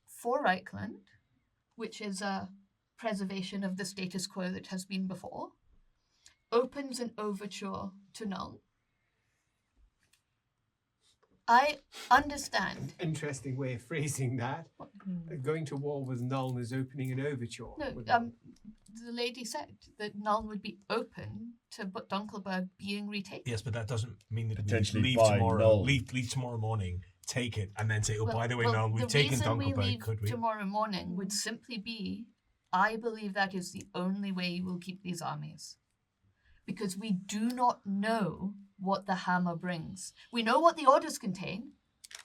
for Reichland, which is a preservation of the status quo that has been before, opens an overture to Null. I understand. interesting way of phrasing that. Going to war with Null is opening an overture. No, with Null. the lady said that Null would be open to Dunkelberg being retaken. Yes, but that doesn't mean that we Potentially leave by tomorrow. Null. Leave tomorrow morning, take it, and then say, "Oh, Well- by the way, well, Null, we've the taken reason we Dunkelberg. leave Could we?" tomorrow morning would simply be, I believe that is the only way you will keep these armies. Because we do not know what the hammer brings. We know what the orders contain,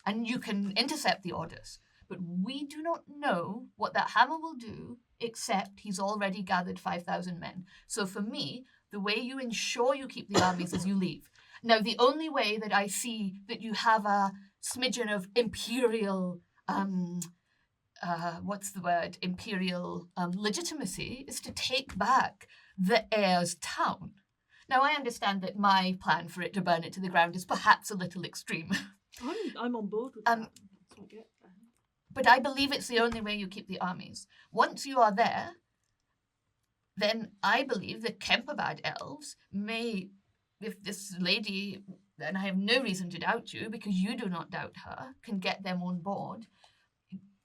and you can intercept the orders. But we do not know what that hammer will do except he's already gathered 5,000 men. So for me, the way you ensure you keep the armies is you leave. Now, the only way that I see that you have a smidgen of imperial, legitimacy is to take back the heir's town. Now, I understand that my plan for it to burn it to the ground is perhaps a little extreme. I'm on board with that. That's what I get. But I believe it's the only way you keep the armies. Once you are there, then I believe the Kemperbad elves may, if this lady, and I have no reason to doubt you because you do not doubt her, can get them on board.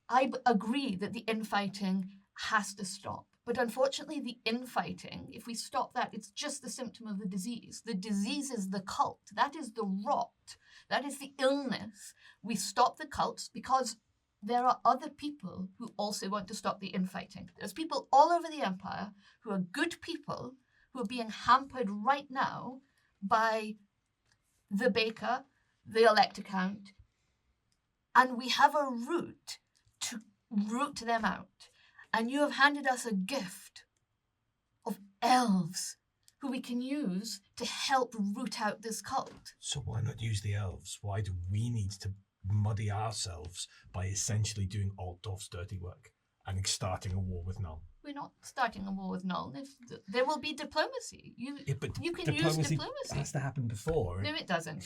I agree that the infighting has to stop. But unfortunately, the infighting, if we stop that, it's just the symptom of the disease. The disease is the cult. That is the rot. That is the illness. We stop the cults because there are other people who also want to stop the infighting. There's people all over the Empire who are good people who are being hampered right now by the baker, the electocount, and we have a route to root them out. And you have handed us a gift of elves who we can use to help root out this cult. So why not use the elves? Why do we need to muddy ourselves by essentially doing Altdorf's dirty work and starting a war with Null? We're not starting a war with Null. There will be diplomacy. You can use diplomacy diplomacy. has to happen before. No, it doesn't.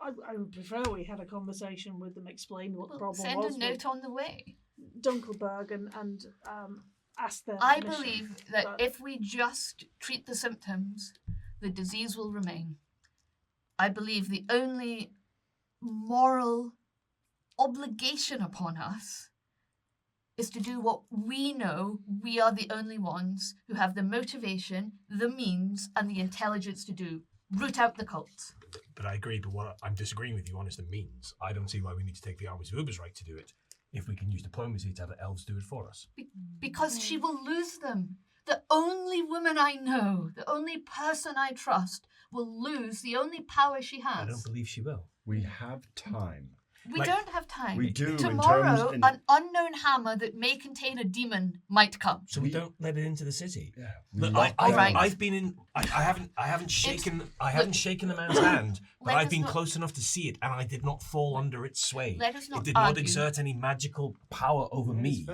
I would prefer we had a conversation with them, explain what the problem Send was. a note on the way. Dunkelberg and ask them. I believe that if we just treat the symptoms, the disease will remain. I believe the only moral obligation upon us is to do what we know we are the only ones who have the motivation, the means, and the intelligence to do. Root out the cults. But I agree, but what I'm disagreeing with you on is the means. I don't see why we need to take the armies of Ubersreik to do it if we can use diplomacy to have the elves do it for us. Because she will lose them. The only woman I know, the only person I trust, will lose the only power she has. I don't believe she will. We have time. We don't have time. We do. Tomorrow, an unknown hammer that may contain a demon might come. So we don't let it into the city. Yeah. Look, Right. I've been in. I haven't shaken the man's hand, but I've been close enough to see it, and I did not fall under its sway. Let us not It did argue. not exert any magical power over me.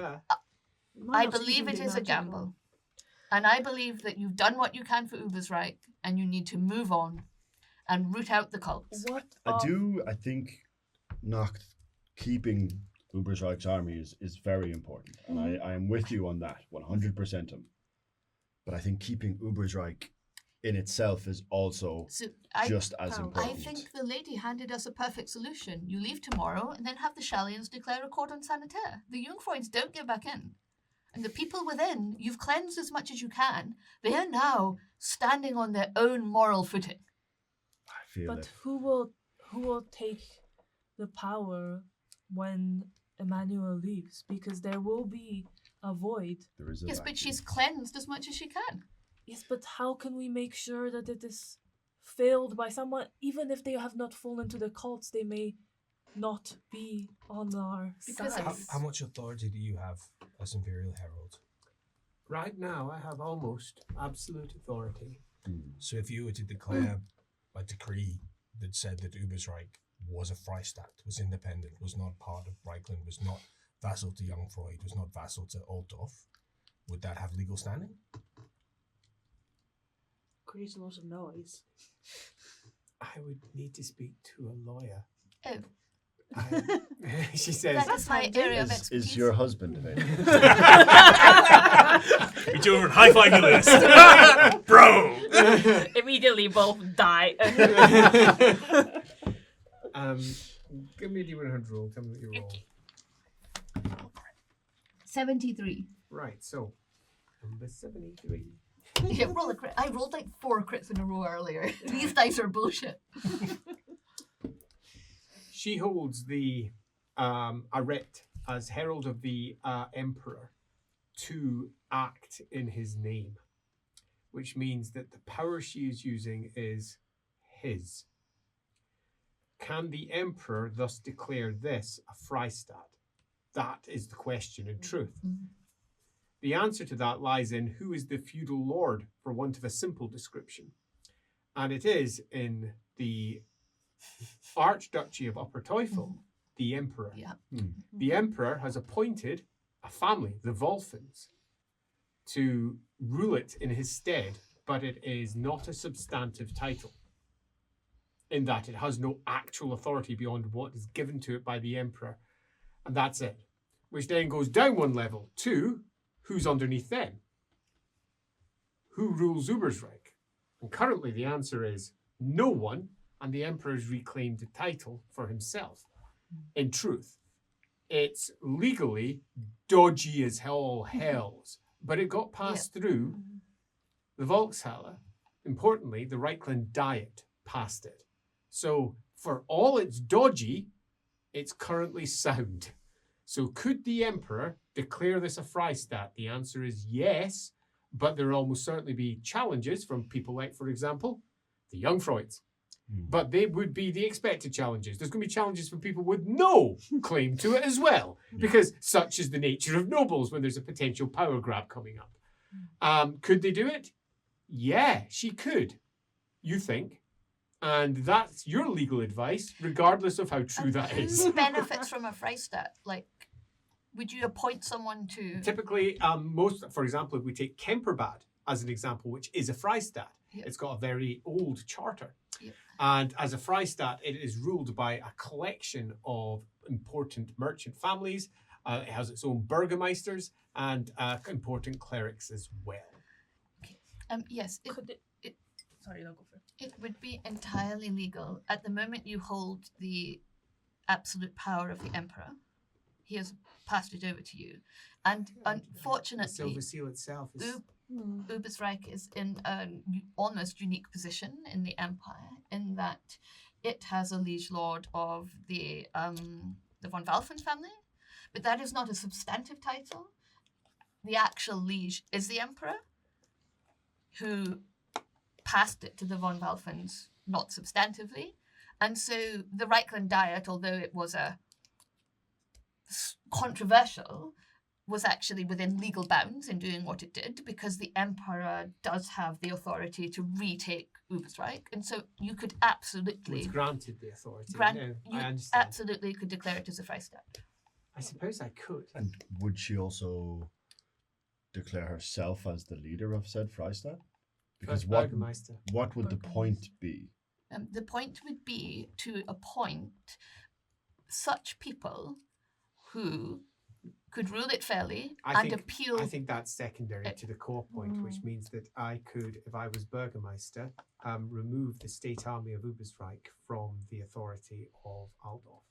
I believe it is a gamble. And I believe that you've done what you can for Ubersreik, and you need to move on and root out the cults. I think not keeping Ubersreik's army is very important. And I am with you on that, 100%. But I think keeping Ubersreik in itself is also just as important. I think the lady handed us a perfect solution. You leave tomorrow and then have the Shallians declare a cordon sanitaire. The Jungfreunds don't get back in. And the people within, you've cleansed as much as you can. They are now standing on their own moral footing. I feel But it. who will take the power when Emmanuel leaves? Because there will be a void. There is a Yes, but she's cleansed as much as she can. Yes, but how can we make sure that it is filled by someone? Even if they have not fallen to the cults, they may not be on our Because side. How much authority do you have as Imperial Herald? Right now, I have almost absolute authority. So if you were to declare a decree that said that Ubersreik was a Freistaat, was independent, was not part of Reichland, was not vassal to Jungfreud, was not vassal to Altdorf, would that have legal standing? Creates a lot of noise. I would need to speak to a lawyer. Oh, She says, that is my area of Is expertise. your husband available? We do over high five list. Bro! Immediately both die. Give me a D100 roll. Tell me what you roll. 73. Right, so number 73. Yeah, roll a crit. I rolled like 4 crits in a row earlier. These dice are bullshit. She holds the arret as herald of the emperor to act in his name, which means that the power she is using is his. Can the emperor thus declare this a Freistaat? That is the question in truth. Mhm. The answer to that lies in who is the feudal lord, for want of a simple description. And it is in the Archduchy of Upper Teufel, the Emperor. Yeah. The Emperor has appointed a family, the Volfins, to rule it in his stead, but it is not a substantive title, in that it has no actual authority beyond what is given to it by the Emperor, and that's it. Which then goes down one level to who's underneath them? Who rules Ubersreik? And currently the answer is no one, and the Emperor has reclaimed the title for himself. In truth, it's legally dodgy as all hells, but it got passed through the Volkshalle. Importantly, the Reichland Diet passed it. So for all it's dodgy, it's currently sound. So could the Emperor declare this a Freistaat? The answer is yes, but there will almost certainly be challenges from people like, for example, the Jungfreuds. But they would be the expected challenges. There's going to be challenges from people with no claim to it as well, because such is the nature of nobles when there's a potential power grab coming up. Could they do it? Yeah, she could, you think. And that's your legal advice, regardless of how true that is. Who benefits from a Freistaat? Like, would you appoint someone to... Typically, for example, if we take Kemperbad as an example, which is a Freistaat, it's got a very old charter. And as a Freistaat, it is ruled by a collection of important merchant families. It has its own burgomeisters and important clerics as well. Yes, Sorry, no, go for it. it would be entirely legal. At the moment you hold the absolute power of the Emperor, he has passed it over to you. And The unfortunately, Silver Seal itself is... Ubersreik is in an almost unique position in the Empire, in that it has a liege lord of the von Walfen family, but that is not a substantive title. The actual liege is the Emperor, who passed it to the von Walfens, not substantively. And so the Reichland Diet, although it was controversial, was actually within legal bounds in doing what it did, because the Emperor does have the authority to retake Ubersreik, and so you could absolutely was granted the authority. I No, I understand. absolutely could declare it as a Freistaat. I suppose I could. And would she also declare herself as the leader of said Freistaat? Because what would the point be? The point would be to appoint such people who could rule it fairly appeal. I think that's secondary to the core point, which means that I could, if I was Burgomaster, remove the state army of Ubersreik from the authority of Altdorf.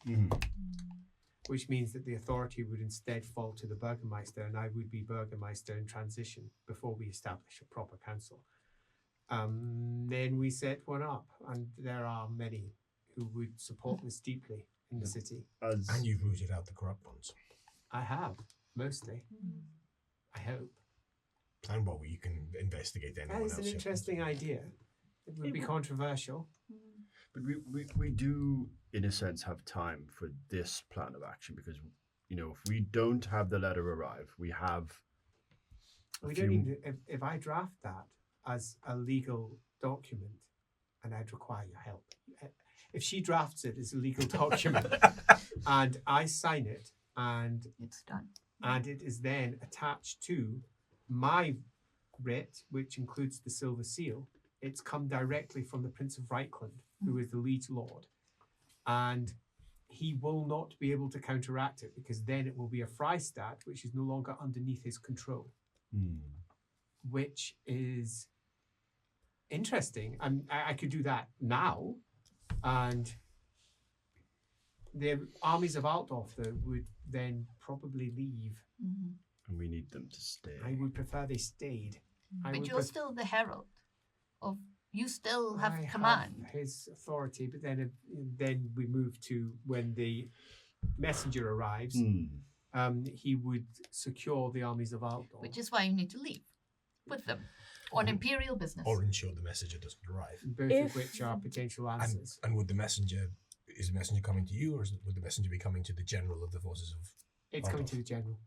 Which means that the authority would instead fall to the Burgomaster, and I would be Burgomaster in transition before we establish a proper council. Then we set one up, and there are many who would support this deeply in the city. And you've rooted out the corrupt ones. I have, mostly. I hope. And well, you can investigate anyone That is else. an interesting idea. It would be controversial. But we do, in a sense, have time for this plan of action, because, you know, if we don't have the letter arrive, we have... We don't need to, if I draft that as a legal document, and I'd require your help. If she drafts it as a legal document and I sign it, and It's done. and it is then attached to my writ, which includes the Silver Seal, it's come directly from the Prince of Reichland, who is the liege lord, and he will not be able to counteract it, because then it will be a Freistaat, which is no longer underneath his control, which is interesting. And I could do that now, and the armies of Altdorf would then probably leave. And we need them to stay. I would prefer they stayed. But you're still the herald of. You still have I command. have his authority, but then we move to when the messenger arrives. He would secure the armies of Altdorf. Which is why you need to leave with them on imperial business. Or ensure the messenger doesn't arrive. Both of which are potential answers. And would the messenger, is the messenger coming to you, or would the messenger be coming to the general of the forces of It's Part coming of. to the general.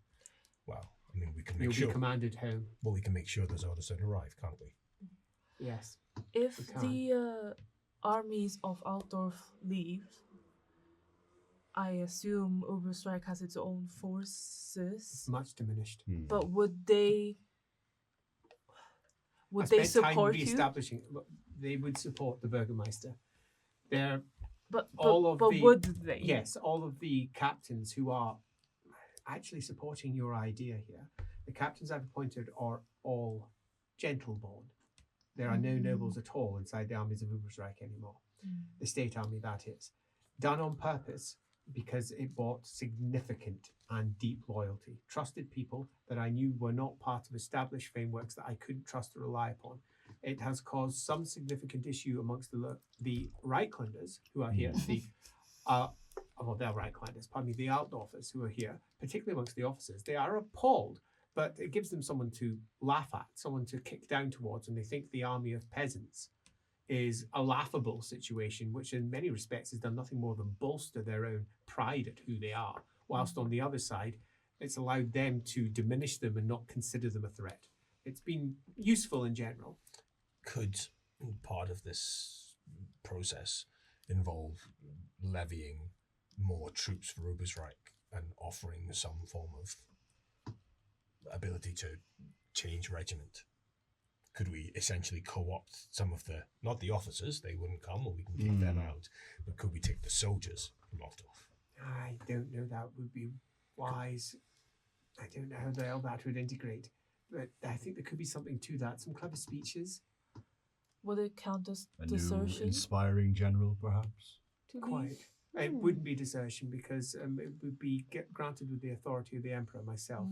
Well, I mean, we can You'll make be sure. commanded home. Well, we can make sure those orders don't arrive, can't we? Yes. If We can. the armies of Altdorf leave, I assume Ubersreik has its own forces. Much diminished. But would they I spent time support you? re-establishing. They would support the Burgermeister. They're But all of the- would they? yes, all of the captains who are actually supporting your idea here. The captains I've appointed are all gentleborn. There are no nobles at all inside the armies of Ubersreik anymore. The state army, that is. Done on purpose because it brought significant and deep loyalty. Trusted people that I knew were not part of established frameworks that I couldn't trust or rely upon. It has caused some significant issue amongst the Reichlanders who are here. They're Reichlanders, pardon me, the Altdorfers who are here, particularly amongst the officers. They are appalled, but it gives them someone to laugh at, someone to kick down towards, and they think the army of peasants is a laughable situation, which in many respects has done nothing more than bolster their own pride at who they are, whilst on the other side, it's allowed them to diminish them and not consider them a threat. It's been useful in general. Could part of this process involve levying more troops for Ubersreik and offering some form of ability to change regiment? Could we essentially co-opt some of the, not the officers, they wouldn't come, or we can kick them out, but could we take the soldiers from Altdorf? I don't know that would be wise. I don't know how the hell that would integrate, but I think there could be something to that. Some clever speeches. Would it count as A new desertion? inspiring general, perhaps? To Quite. leave. It wouldn't be desertion because it would be granted with the authority of the Emperor myself.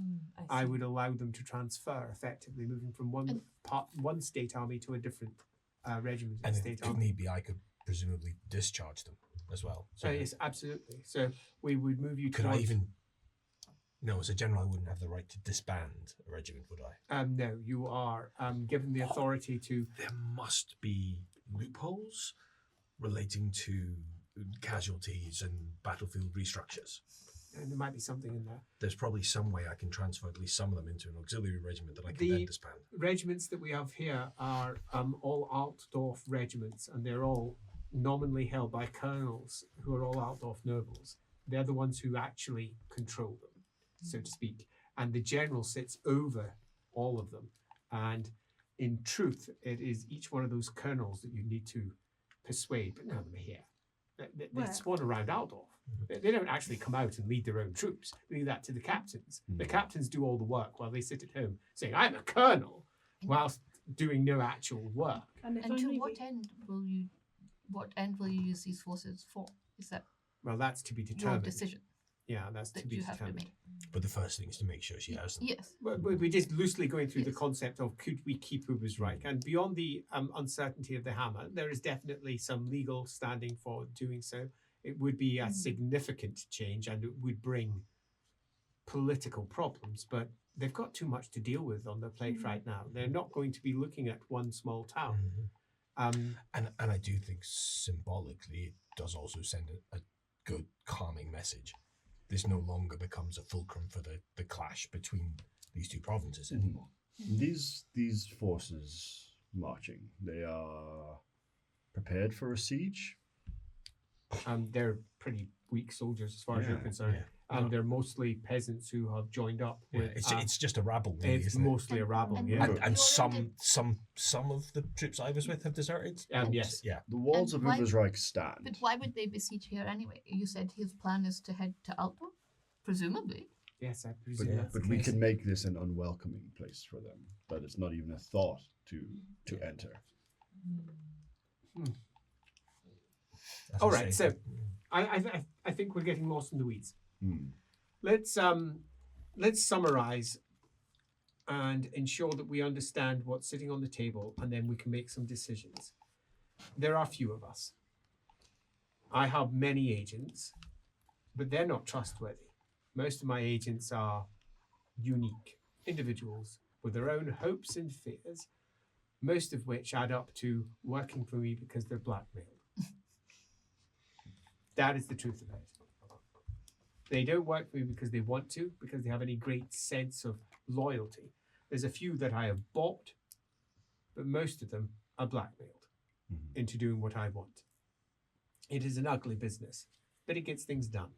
I see. would allow them to transfer effectively, moving from one state army to a different regiment of And the if state it army. need be, I could presumably discharge them as well. So Yes, absolutely. So we would move you could I towards... even... No, as a general, I wouldn't have the right to disband a regiment, would I? no, you are given the authority to... There must be loopholes relating to casualties and battlefield restructures. And there might be something in there. There's probably some way I can transfer at least some of them into an auxiliary regiment that I can then disband. Regiments that we have here are all Altdorf regiments, and they're all nominally held by colonels who are all Altdorf nobles. They're the ones who actually control them, so to speak. And the general sits over all of them. And in truth, it is each one of those colonels that you need to persuade, but none of them are here. They Where? swan around Altdorf. They don't actually come out and lead their own troops. They leave that to the captains. The captains do all the work while they sit at home saying, I'm a colonel, whilst doing no actual work. And if And only to what end will you use these forces for? Is that Well, that's to be your determined. decision Yeah, that's to that be you have to determined. make? But the first thing is to make sure she has them. Yes. We're just loosely going through the Yes. concept of could we keep Ubersreik, and beyond the uncertainty of the hammer, there is definitely some legal standing for doing so. It would be a significant change, and it would bring political problems. But they've got too much to deal with on their plate right now. They're not going to be looking at one small town. And I do think symbolically it does also send a good calming message. This no longer becomes a fulcrum for the clash between these two provinces anymore. These forces marching, they are prepared for a siege? They're pretty weak soldiers as far as you're Yeah, concerned. And they're mostly peasants who have joined up. With, It's just a rabble, really, it's isn't it? mostly a rabble, And- yeah. And You're already- some of the troops I was with have deserted. Yes. Yeah. The walls And of why- Ubersreik stand. But why would they besiege here anyway? You said his plan is to head to Altdorf? Presumably. Yes, I presume But, that's the but we case. can make this an unwelcoming place for them. But it's not even a thought to enter. As All I right, say, so I think we're getting lost in the weeds. Hmm. Let's summarize and ensure that we understand what's sitting on the table, and then we can make some decisions. There are few of us. I have many agents, but they're not trustworthy. Most of my agents are unique individuals with their own hopes and fears, most of which add up to working for me because they're blackmailed. That is the truth of it. They don't work for me because they want to, because they have any great sense of loyalty. There's a few that I have bought, but most of them are blackmailed into doing what I want. It is an ugly business, but it gets things done.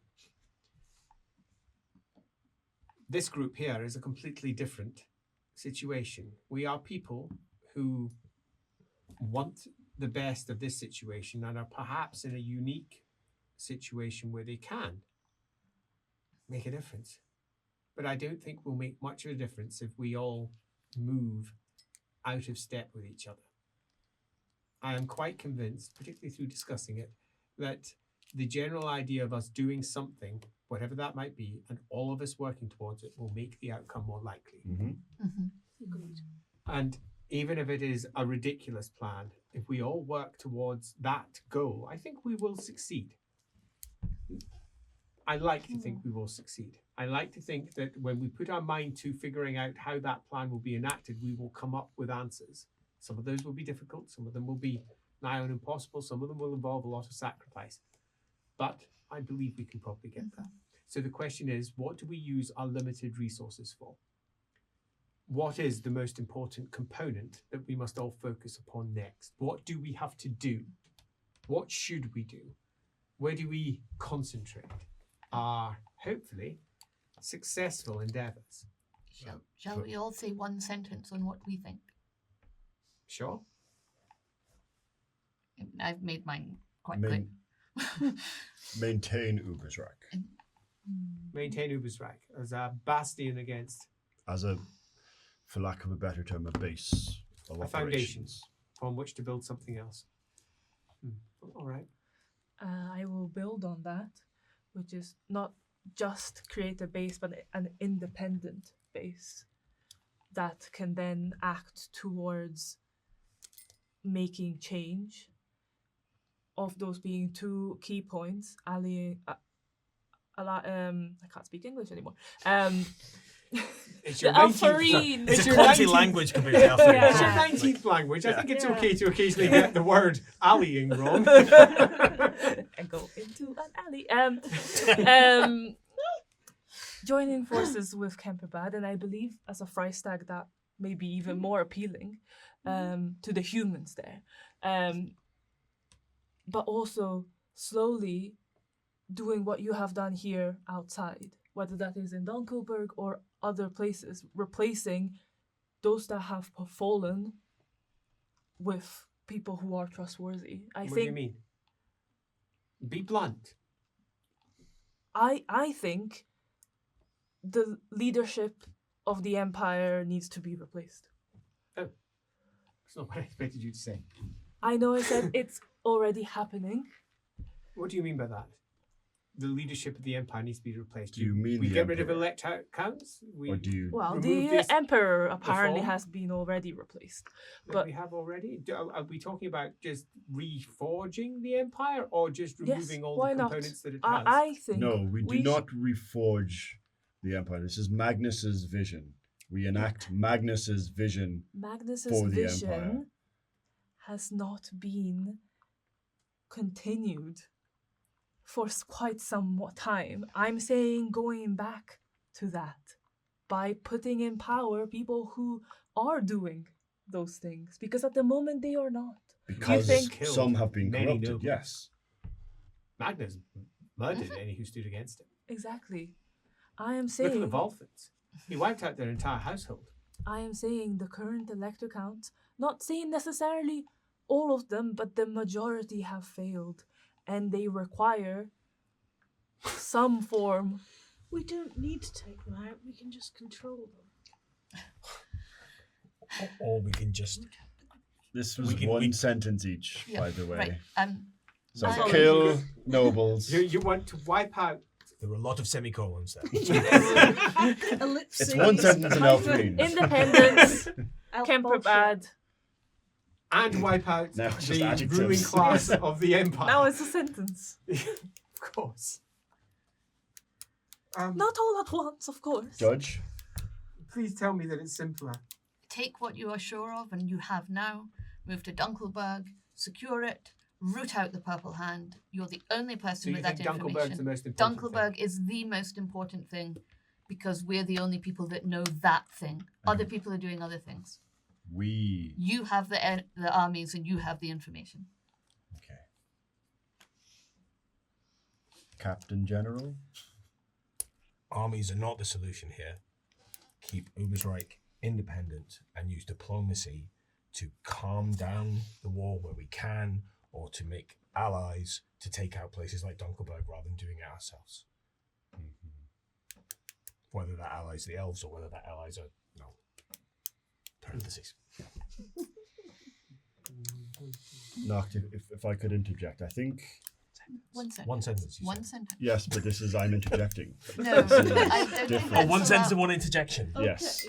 This group here is a completely different situation. We are people who want the best of this situation and are perhaps in a unique situation where they can make a difference. But I don't think we'll make much of a difference if we all move out of step with each other. I am quite convinced, particularly through discussing it, that the general idea of us doing something, whatever that might be, and all of us working towards it will make the outcome more likely. Agreed. And even if it is a ridiculous plan, if we all work towards that goal, I think we will succeed. I like to think we will succeed. I like to think that when we put our mind to figuring out how that plan will be enacted, we will come up with answers. Some of those will be difficult. Some of them will be nigh on impossible. Some of them will involve a lot of sacrifice. But I believe we can probably get there. So the question is, what do we use our limited resources for? What is the most important component that we must all focus upon next? What do we have to do? What should we do? Where do we concentrate our, hopefully, successful endeavours? Shall we all say one sentence on what we think? Sure. I've made mine quite quick. Maintain Ubersreik. Maintain Ubersreik as a bastion against As a, for lack of a better term, a base of a foundation operations. on which to build something else. All right. I will build on that, which is not just create a base, but an independent base that can then act towards making change. Of those being two key points, I can't speak English anymore. It's The your 19th Alfarine. It's a your clumsy 19th language compared to Alfarine. Yeah. It's your 19th language. I think it's Yeah. okay to occasionally get the word allying wrong. And go into an alley. Joining forces with Kemperbad, and I believe as a Freistag that may be even more appealing to the humans there. But also slowly doing what you have done here outside, whether that is in Dunkelberg or other places, replacing those that have fallen with people who are trustworthy. What do you mean? Be blunt. I think the leadership of the Empire needs to be replaced. That's not what I expected you to say. I know I said it's already happening. What do you mean by that? The leadership of the Empire needs to be replaced. Do you mean we the get rid of Emperor? elect counts? We, Or do you... Well, remove the this Emperor apparently form? has been already replaced. that but- we have already? Are we talking about just reforging the Empire or just Yes, removing all why the not? components that it has? I think No, we do sh- not reforge the Empire. This is Magnus's vision. We enact Magnus's vision Magnus's for the vision Empire. has not been continued for quite some time. I'm saying going back to that by putting in power people who are doing those things, because at the moment they are not. because think- some have been Many corrupted. nobles. Yes. Magnus murdered any who stood against him. Exactly. I am Look saying at the Volfins. He wiped out their entire household. I am saying the current elector count, not saying necessarily all of them, but the majority have failed, and they require some form. We don't need to take them out. We can just control them. Or we can just... This was We can- one we- sentence each, Yeah, by the way. Right. So I- kill nobles. You want to wipe out. There were a lot of semicolons there. It's one sentence in Elfrine. Independence, Elf Kemperbad. And wipe out Now it's just the adjectives. ruling class of the Empire. Now it's a sentence. Of course. Not all at once, of course. Judge. Please tell me that it's simpler. Take what you are sure of and you have now, move to Dunkelberg, secure it, root out the Purple Hand. You're the only So person you with think that Dunkelberg's the information. most important Dunkelberg thing? is the most important thing because we're the only people that know that thing. Other people are doing other things. You have the armies and you have the information. Okay. Captain General? Armies are not the solution here. Keep Ubersreik independent and use diplomacy to calm down the war where we can, or to make allies to take out places like Dunkelberg rather than doing it ourselves. Whether that allies the elves or whether that allies are, parentheses. Noct, if I could interject, I think... One sentence. One sentence. One sentence. Yes, but this is I'm interjecting. No, I don't think different. that's One sentence and allowed. one interjection. Yes.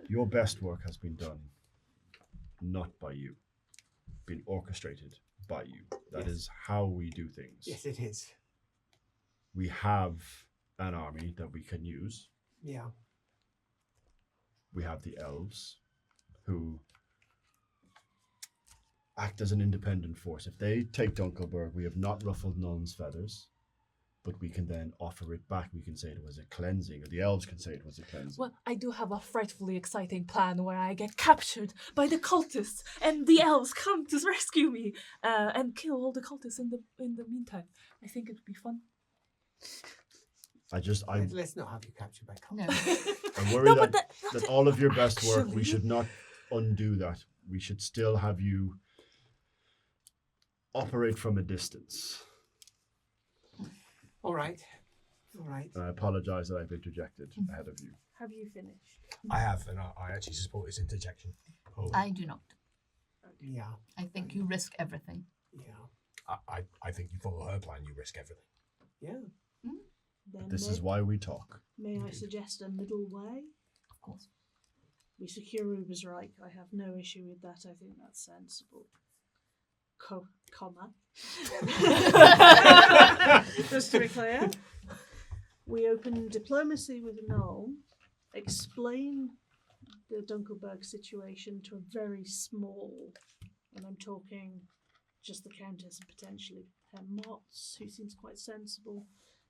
Your best work has been done not by you, been orchestrated by you. That is how we do things. Yes, it is. We have an army that we can use. Yeah. We have the elves, who act as an independent force. If they take Dunkelberg, we have not ruffled none's feathers, but we can then offer it back. We can say it was a cleansing, or the elves can say it was a cleansing. Well, I do have a frightfully exciting plan where I get captured by the cultists, and the elves come to rescue me and kill all the cultists in the meantime. I think it would be fun. Let's not have you captured by cults. No. I'm worried but that all of your best work, we Actually- should not undo that. We should still have you operate from a distance. All right. All right. And I apologize that I've interjected ahead of you. Have you finished? I have, and I actually support his interjection. I do not. Yeah. I think you risk everything. Yeah. I think you follow her plan, you risk everything. Yeah. Then This is why we talk. May I suggest a middle way? Of course. We secure Ubersreik. I have no issue with that. I think that's sensible. Comma. Just to be clear, we open diplomacy with Null, explain the Dunkelberg situation to a very small, and I'm talking just the Countess and potentially her Mots, who seems quite sensible.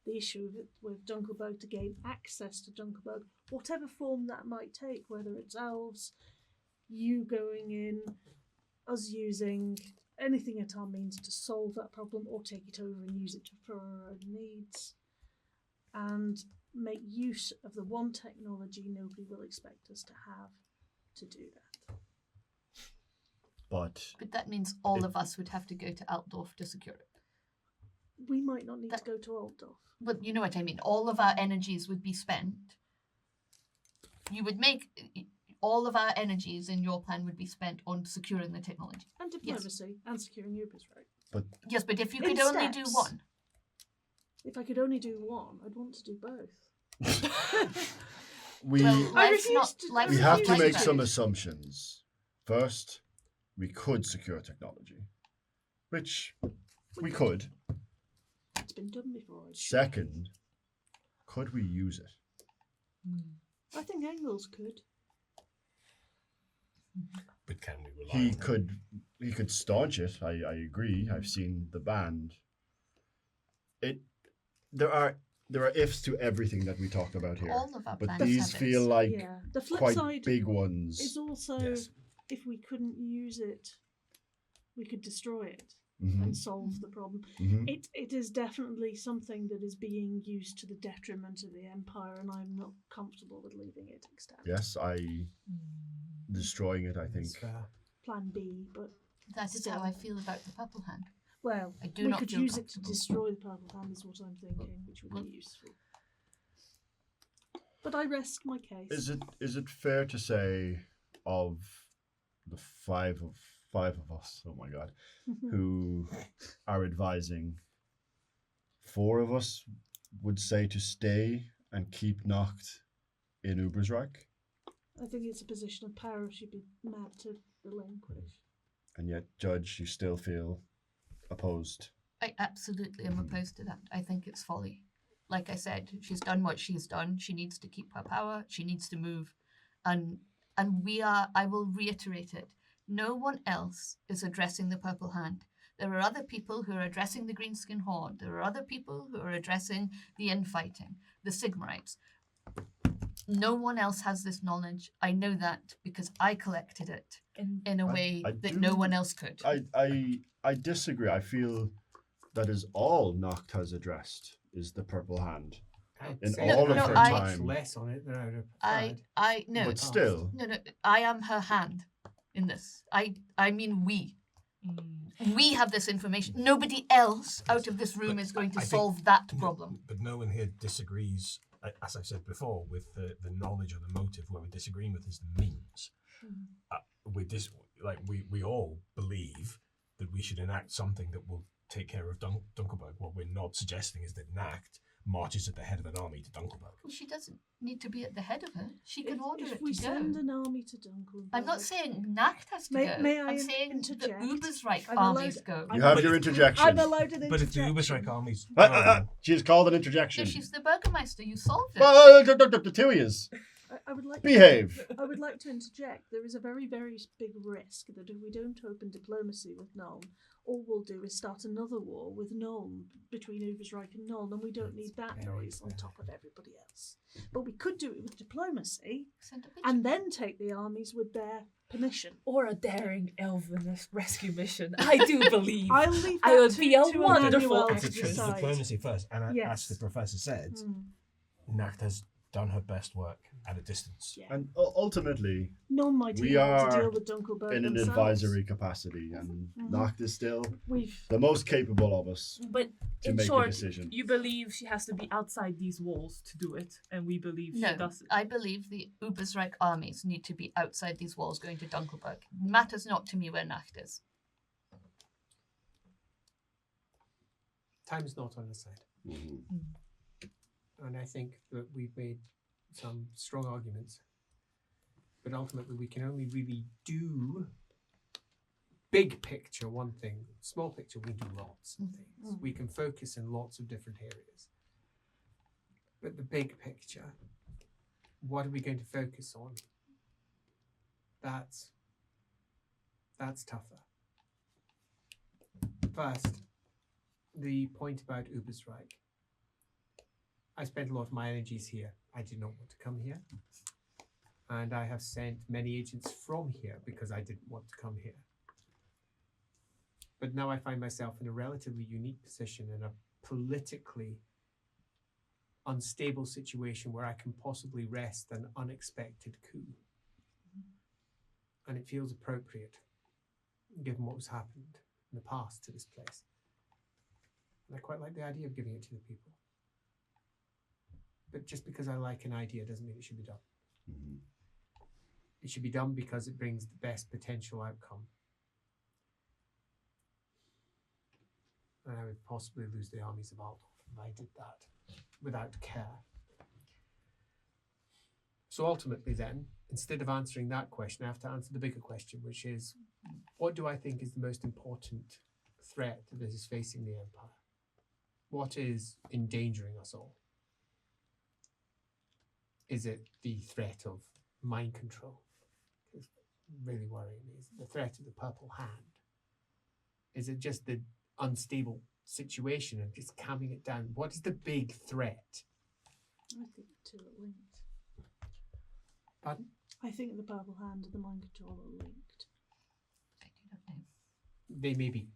The issue with Dunkelberg to gain access to Dunkelberg, whatever form that might take, whether it's elves, you going in, us using anything at our means to solve that problem or take it over and use it for our own needs, and make use of the one technology nobody will expect us to have to do that. But But that means all of us would have to go to Altdorf to secure it. We might not need to go to Altdorf. But you know what I mean. All of our energies would be spent. You would make all of our energies in your plan would be spent on securing the technology. And diplomacy and securing Ubersreik. but Yes, but if you In could only do steps. one, If I could only do one, I'd want to do both. we well, I let's refuse not to- like we have to like make that. some assumptions. First, we could secure technology, which we could. It's been done before. Second, could we use it? I think Engels could. But can we rely on He could staunch it. I agree. I've seen the band. There are ifs to everything that we talked about here, All of our but plans these have feel ifs. like Yeah. The flip quite side big ones. is also Yes. if we couldn't use it, we could destroy it Mhm, and solve the problem. mhm. It is definitely something that is being used to the detriment of the Empire, and I'm not comfortable with leaving it extant. Yes, destroying it. I think. That's fair. Plan B, but That is how I feel about the Purple Hand. well, I do we not could feel use it to comfortable. destroy the Purple Hand, is what I'm thinking, which would be useful. But I rest my case. Is it fair to say of the five of us? Oh my God, who are advising? 4 of us would say to stay and keep Noct in Ubersreik, I think it's a position of power she'd be mad to relinquish. and yet, Judge, you still feel opposed. I absolutely am opposed to that. I think it's folly. Like I said, she's done what she's done. She needs to keep her power. She needs to move. And we are, I will reiterate it, no one else is addressing the Purple Hand. There are other people who are addressing the Greenskin Horde. There are other people who are addressing the infighting, the Sigmarites. No one else has this knowledge. I know that because I collected it in a way that no one else could. I disagree. I feel that is all Noct has addressed is the Purple Hand. In all of her time. Less on it than I would have preferred. No. But still. No. I am her hand in this. I mean we. We have this information. Nobody else out of this room is going to solve that problem. But no one here disagrees, as I've said before, with the knowledge or the motive. Where we're disagreeing with is the means. We all believe that we should enact something that will take care of Dunkelberg. What we're not suggesting is that Nacht marches at the head of an army to Dunkelberg. Well, she doesn't need to be at the head of it. She can order it to go. If we send an army to Dunkelberg... I'm not saying Nacht has to go. May I I'm saying interject? the Ubersreik armies go. You have your interjection. I'm allowed an interjection. But if the Ubersreik armies... She's called an interjection. Yeah, she's the Burgermeister. You solved it. The two is. I would like Behave. I would like to interject. There is a very, very big risk that if we don't open diplomacy with Nuln, all we'll do is start another war with Nuln between Ubersreik and Nuln, and we don't need that noise on top of everybody else. But we could do it with diplomacy, and then take the armies with their permission. Or a daring Elven rescue mission. I do believe. I'll leave that I would to, be a to wonderful Emmanuel to It's decide. diplomacy first, and Yes. as the professor said, Nacht has done her best work at a distance. Yeah. And ultimately, None might we be able to are deal with Dunkelberg in an themselves. advisory capacity, and Noct is still We've the most capable of us But to in make short, a decision. you believe she has to be outside these walls to do it, and we believe she No, does it. I believe the Ubersreik armies need to be outside these walls going to Dunkelberg. Matters not to me where Nacht is. Time's not on the side. And I think that we've made some strong arguments. But ultimately, we can only really do big picture one thing. Small picture, we do lots of things. We can focus in lots of different areas. But the big picture, what are we going to focus on? That's tougher. First, the point about Ubersreik. I spent a lot of my energies here. I did not want to come here. And I have sent many agents from here because I didn't want to come here. But now I find myself in a relatively unique position in a politically unstable situation where I can possibly wrest an unexpected coup. And it feels appropriate, given what has happened in the past to this place. And I quite like the idea of giving it to the people. But just because I like an idea doesn't mean it should be done. It should be done because it brings the best potential outcome. And I would possibly lose the armies of Aldorf if I did that without care. So ultimately then, instead of answering that question, I have to answer the bigger question, which is, what do I think is the most important threat that is facing the Empire? What is endangering us all? Is it the threat of mind control? It's really worrying me. Is it the threat of the Purple Hand? Is it just the unstable situation and just calming it down? What is the big threat? I think the two are linked. Pardon? I think the Purple Hand and the mind control are linked. I do not know. They may be.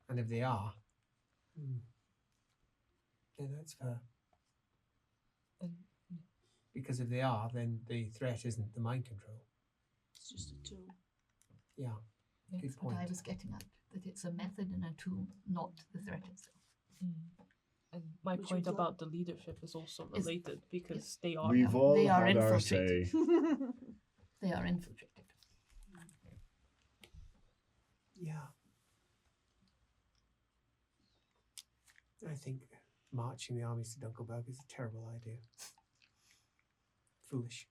And if they are, then that's fair. Because if they are, then the threat isn't the mind control. It's just a tool. Yeah. That's Good what I point. was getting at, that it's a method and a tool, not the threat itself. And my Would you point like- about the leadership is also Is- related because they are. We've all They are had our infiltrated. say. They are infiltrated. Yeah. I think marching the armies to Dunkelberg is a terrible idea. Foolish.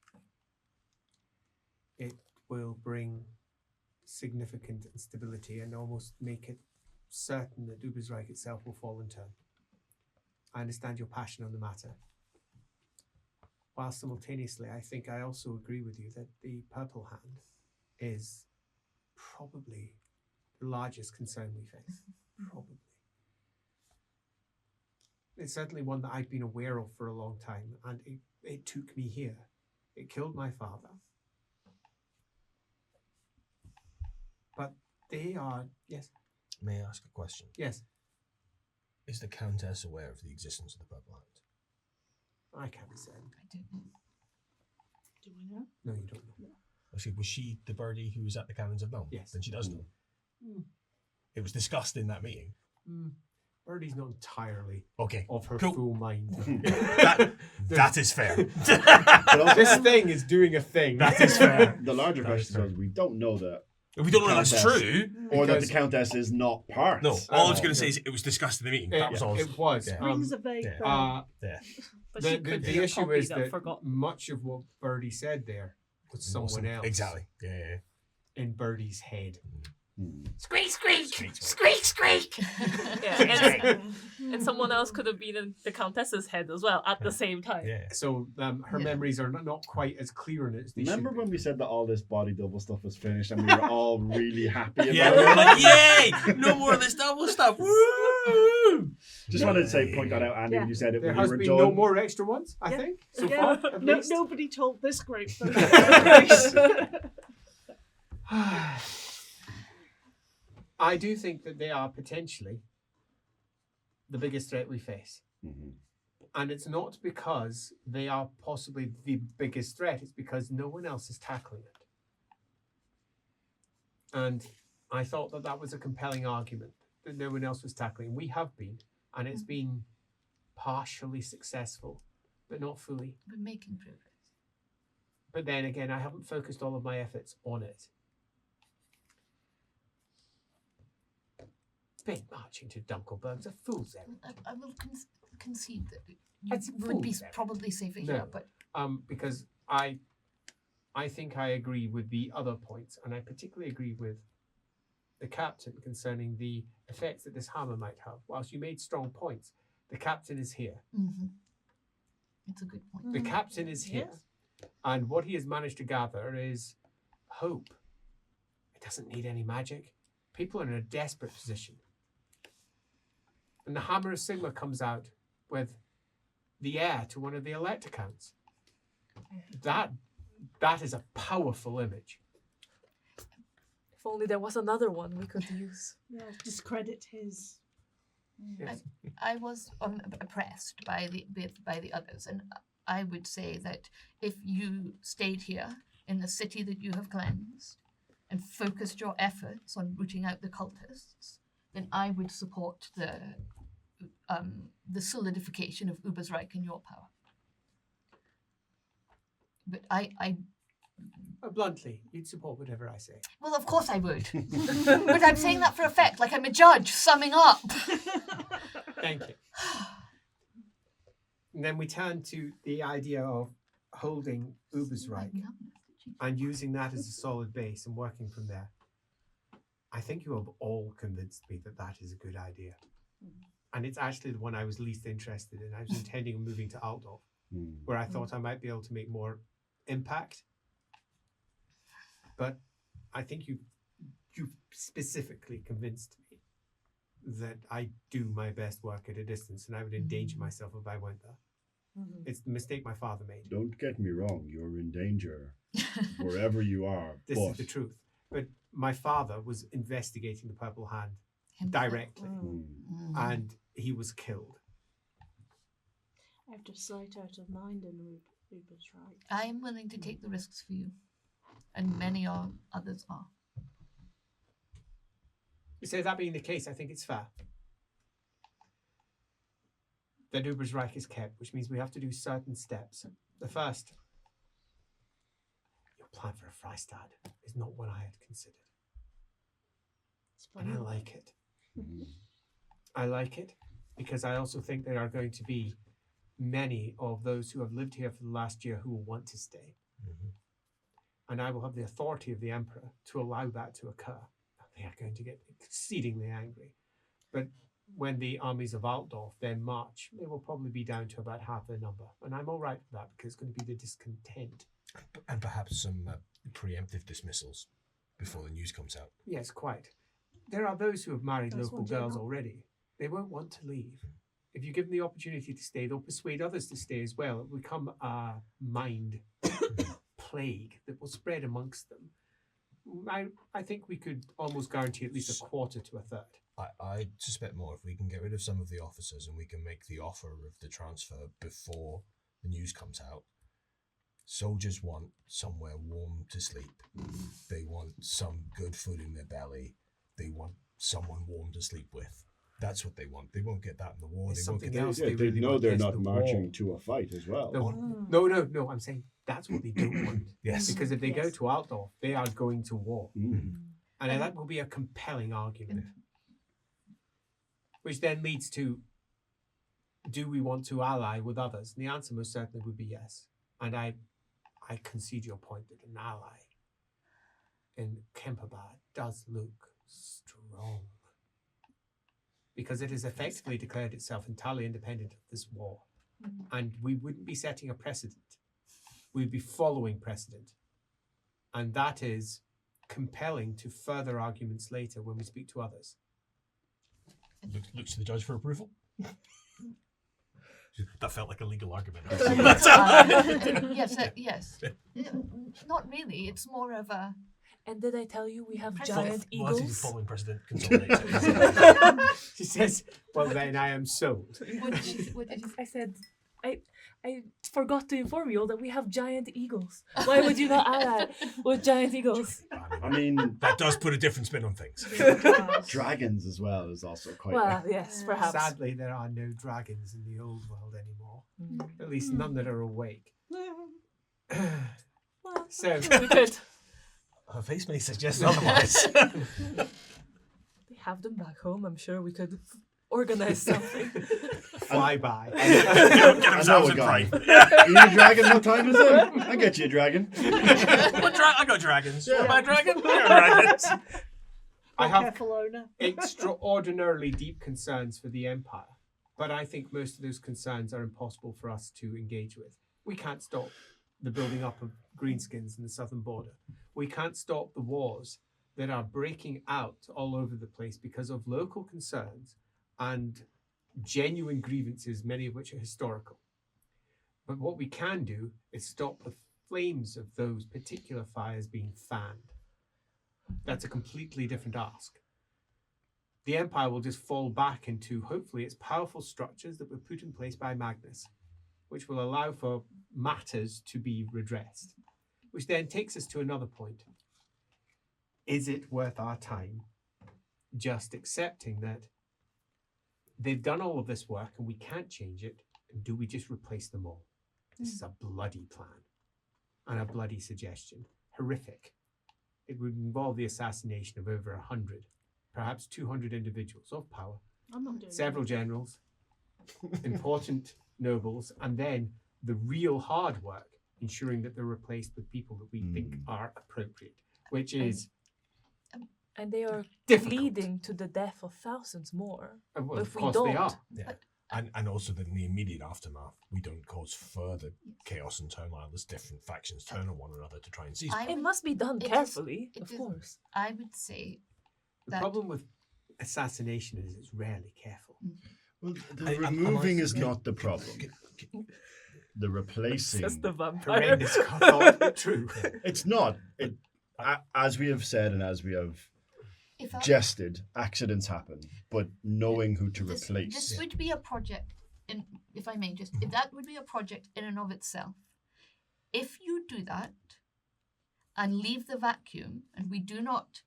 It will bring significant instability and almost make it certain that Ubersreik itself will fall in turn. I understand your passion on the matter. While simultaneously, I think I also agree with you that the Purple Hand is probably the largest concern we face. Probably. It's certainly one that I've been aware of for a long time, and it took me here. It killed my father. But they are, yes, May I ask a question? yes, Is the Countess aware of the existence of the Purple Hand? I can't be certain. I don't know. Do we know? No, you don't know. Was she the birdie who was at the Cannons of Nome? Yes. Then she does know. Mm. It was discussed in that meeting. Birdie's not entirely Okay. of her Cool. full mind. That is fair. But also, This thing is doing a thing. That is fair. the larger That is question is we don't know that, We don't know that's Countess. true. or that the Because- Countess is not part. No, all I was Oh, going to say yeah. is it was discussed in the meeting. That was all. It was. Yeah. Rings a vague yeah. bell. Yeah. But The, she the, could the be a issue copy is that forgot. much of what Birdie said there was someone Wasn't- else Exactly. Yeah. in Birdie's head. Hmm. Squeak, squeak! Squeak, Squeak, squeak! Yeah, and someone else could have been in the Countess's head as well at the same time. Yeah. So her Yeah. memories are not quite as clear as they Remember should when be. we said that all this body double stuff was finished and we were all really happy about Yeah, it? we were like, yay! No more of this double stuff. Woo! Just wanted to say, point that out, Andy, Yeah. when you said it There when you has were been done. no more extra ones, I Yeah. think, so Yeah. far. At No, least. nobody told this group. I do think that they are potentially the biggest threat we face. Mhm. And it's not because they are possibly the biggest threat, it's because no one else is tackling it. And I thought that that was a compelling argument, that no one else was tackling. We have been, and it's been partially successful, but not fully. We're making progress. But then again, I haven't focused all of my efforts on it. Big marching to Dunkelberg's a fool's errand. I will concede that you It's would be fool's errand. probably safer No. here, but Because I think I agree with the other points, and I particularly agree with the captain concerning the effects that this hammer might have. Whilst you made strong points, the captain is here. it's a good point. The captain is here. And what he has managed to gather is hope. It doesn't need any magic. People are in a desperate position. And the Hammer of Sigma comes out with the heir to one of the Electrocounts. That is a powerful image. If only there was another one we could use. Yeah, discredit his. Yes. I was oppressed by the others, and I would say that if you stayed here in the city that you have cleansed and focused your efforts on rooting out the cultists, then I would support the solidification of Ubersreik in your power. But I Bluntly, you'd support whatever I say. well, of course I would. But I'm saying that for effect, like I'm a judge summing up. Thank you. And then we turn to the idea of holding Ubersreik and using that as a solid base and working from there. I think you have all convinced me that that is a good idea. And it's actually the one I was least interested in. I was intending on moving to Altdorf, where I thought I might be able to make more impact. But I think you specifically convinced me that I do my best work at a distance, and I would endanger myself if I went there. It's the mistake my father made. Don't get me wrong, you're in danger wherever you are. This but is the truth. But my father was investigating the Purple Hand Himself. directly, Mm. and he was killed. Out of sight, out of mind, and Uber's right. I am willing to take the risks for you, and many others are. So that being the case, I think it's fair that Ubersreik is kept, which means we have to do certain steps. The first, your plan for a Freistad is not one I had considered. And I like it. I like it because I also think there are going to be many of those who have lived here for the last year who will want to stay. And I will have the authority of the Emperor to allow that to occur. They are going to get exceedingly angry. But when the armies of Altdorf then march, they will probably be down to about half their number. And I'm all right with that because it's going to be the discontent. And perhaps some preemptive dismissals before the news comes out. Yes, quite. there are those who have married That's local one girls general. already. They won't want to leave. If you give them the opportunity to stay, they'll persuade others to stay as well. It will become a mind plague that will spread amongst them. I think we could almost guarantee at least a quarter to a third. I suspect more if we can get rid of some of the officers and we can make the offer of the transfer before the news comes out. Soldiers want somewhere warm to sleep. They want some good food in their belly. They want someone warm to sleep with. That's what they want. They won't get that in the war. There's They won't something get that. else Yeah, they they really know want they're is not the marching war. to a fight as well. No, I'm saying that's what they don't want. Yes. Because if they go Yes. to Altdorf, they are going to war. Mm. And that will be a compelling argument. Which then leads to, do we want to ally with others? And the answer most certainly would be yes. And I concede your point that an ally in Kemperbad does look strong. Because it has effectively declared itself entirely independent of this war. And we wouldn't be setting a precedent. We'd be following precedent. And that is compelling to further arguments later when we speak to others. Looks to the judge for approval. That felt like a legal argument. Yes. Not really. It's more of a. And did I tell you we have Precedent. giant Well, I think the eagles? following precedent consolidates. She says, well, then I am sold. What did you I said, I forgot to inform you all that we have giant eagles. Why would you not ally with giant eagles? I mean, That does put a different spin on things. dragons as well is also quite. Well, yes, perhaps. Sadly, there are no dragons in the old world anymore. Mm. At least none that are awake. Well, So, we could. Her face may suggest otherwise. They have them back home. I'm sure we could organize something. fly by. Get I themselves know a in guy. frame. You need a dragon? What time is it? I get you a dragon. I got dragons. Yeah. What about dragons? I got dragons. I have Careful, owner. extraordinarily deep concerns for the Empire, but I think most of those concerns are impossible for us to engage with. We can't stop the building up of greenskins in the southern border. We can't stop the wars that are breaking out all over the place because of local concerns and genuine grievances, many of which are historical. But what we can do is stop the flames of those particular fires being fanned. That's a completely different ask. The Empire will just fall back into, hopefully, its powerful structures that were put in place by Magnus, which will allow for matters to be redressed. Which then takes us to another point. Is it worth our time just accepting that they've done all of this work and we can't change it, and do we just replace them all? This is a bloody plan and a bloody suggestion. Horrific. It would involve the assassination of over 100, perhaps 200 individuals of power, I'm not doing several generals, important nobles, and then the real hard work, ensuring that they're replaced with people that we think are appropriate, which is And they are difficult. leading to the death of thousands more. Well, if of we course they don't. are. Yeah. And also that in the immediate aftermath, we don't cause further chaos and turmoil as different factions turn on one another to try and seize. I It must be done it is- carefully, it of is- course. I would say The that problem with assassination is it's rarely careful. Well, the I- I'm- removing I'm- is not the problem. The replacing. Just the vampire. Horrendous thought, but true. It's not. As we have said and as we have if I, jested, accidents happen, but knowing who to this replace. would be a project, if I may, if that would be a project in and of itself. If you do that and leave the vacuum, and we do not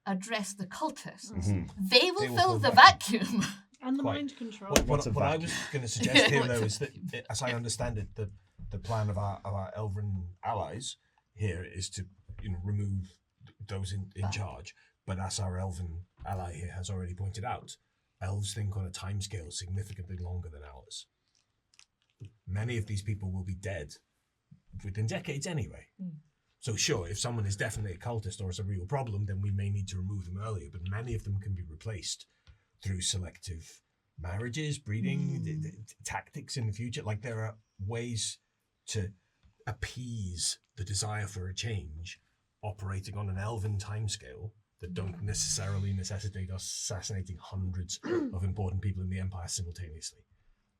address the cultists, Mhm. they will They will fill fill the vacuum. vacuum. And the Quite. mind control. What's a What I vacuum? was going to suggest here, What's though, a is that, vacuum? as I understand it, the plan of our Elven allies here is to remove those in charge. But as our Elven ally here has already pointed out, elves think on a timescale significantly longer than ours. Many of these people will be dead within decades anyway. So sure, if someone is definitely a cultist or is a real problem, then we may need to remove them earlier. But many of them can be replaced through selective marriages, breeding, tactics in the future. Like there are ways to appease the desire for a change operating on an elven timescale that don't necessarily necessitate us assassinating hundreds of important people in the Empire simultaneously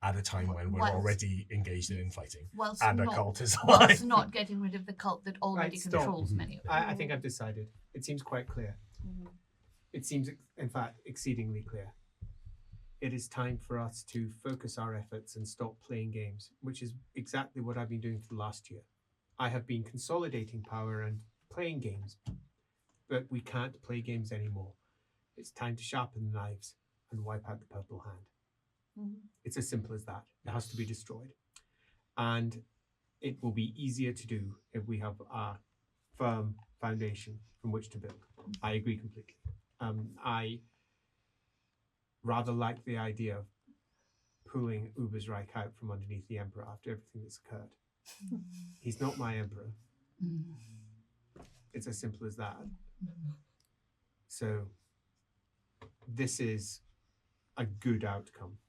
at a time when we're Whilst- already engaged in infighting Whilst and a not, cult is whilst alive. not getting rid of the cult that already Right, stop. controls many of them. I think I've decided. It seems quite clear. Mhm. It seems, in fact, exceedingly clear. It is time for us to focus our efforts and stop playing games, which is exactly what I've been doing for the last year. I have been consolidating power and playing games, but we can't play games anymore. It's time to sharpen the knives and wipe out the purple hand. Mhm. It's as simple as that. It has to be destroyed. And it will be easier to do if we have a firm foundation from which to build. I agree completely. I rather like the idea of pulling Ubersreik out from underneath the Emperor after everything that's occurred. He's not my Emperor. Mm. It's as simple as that. So this is a good outcome.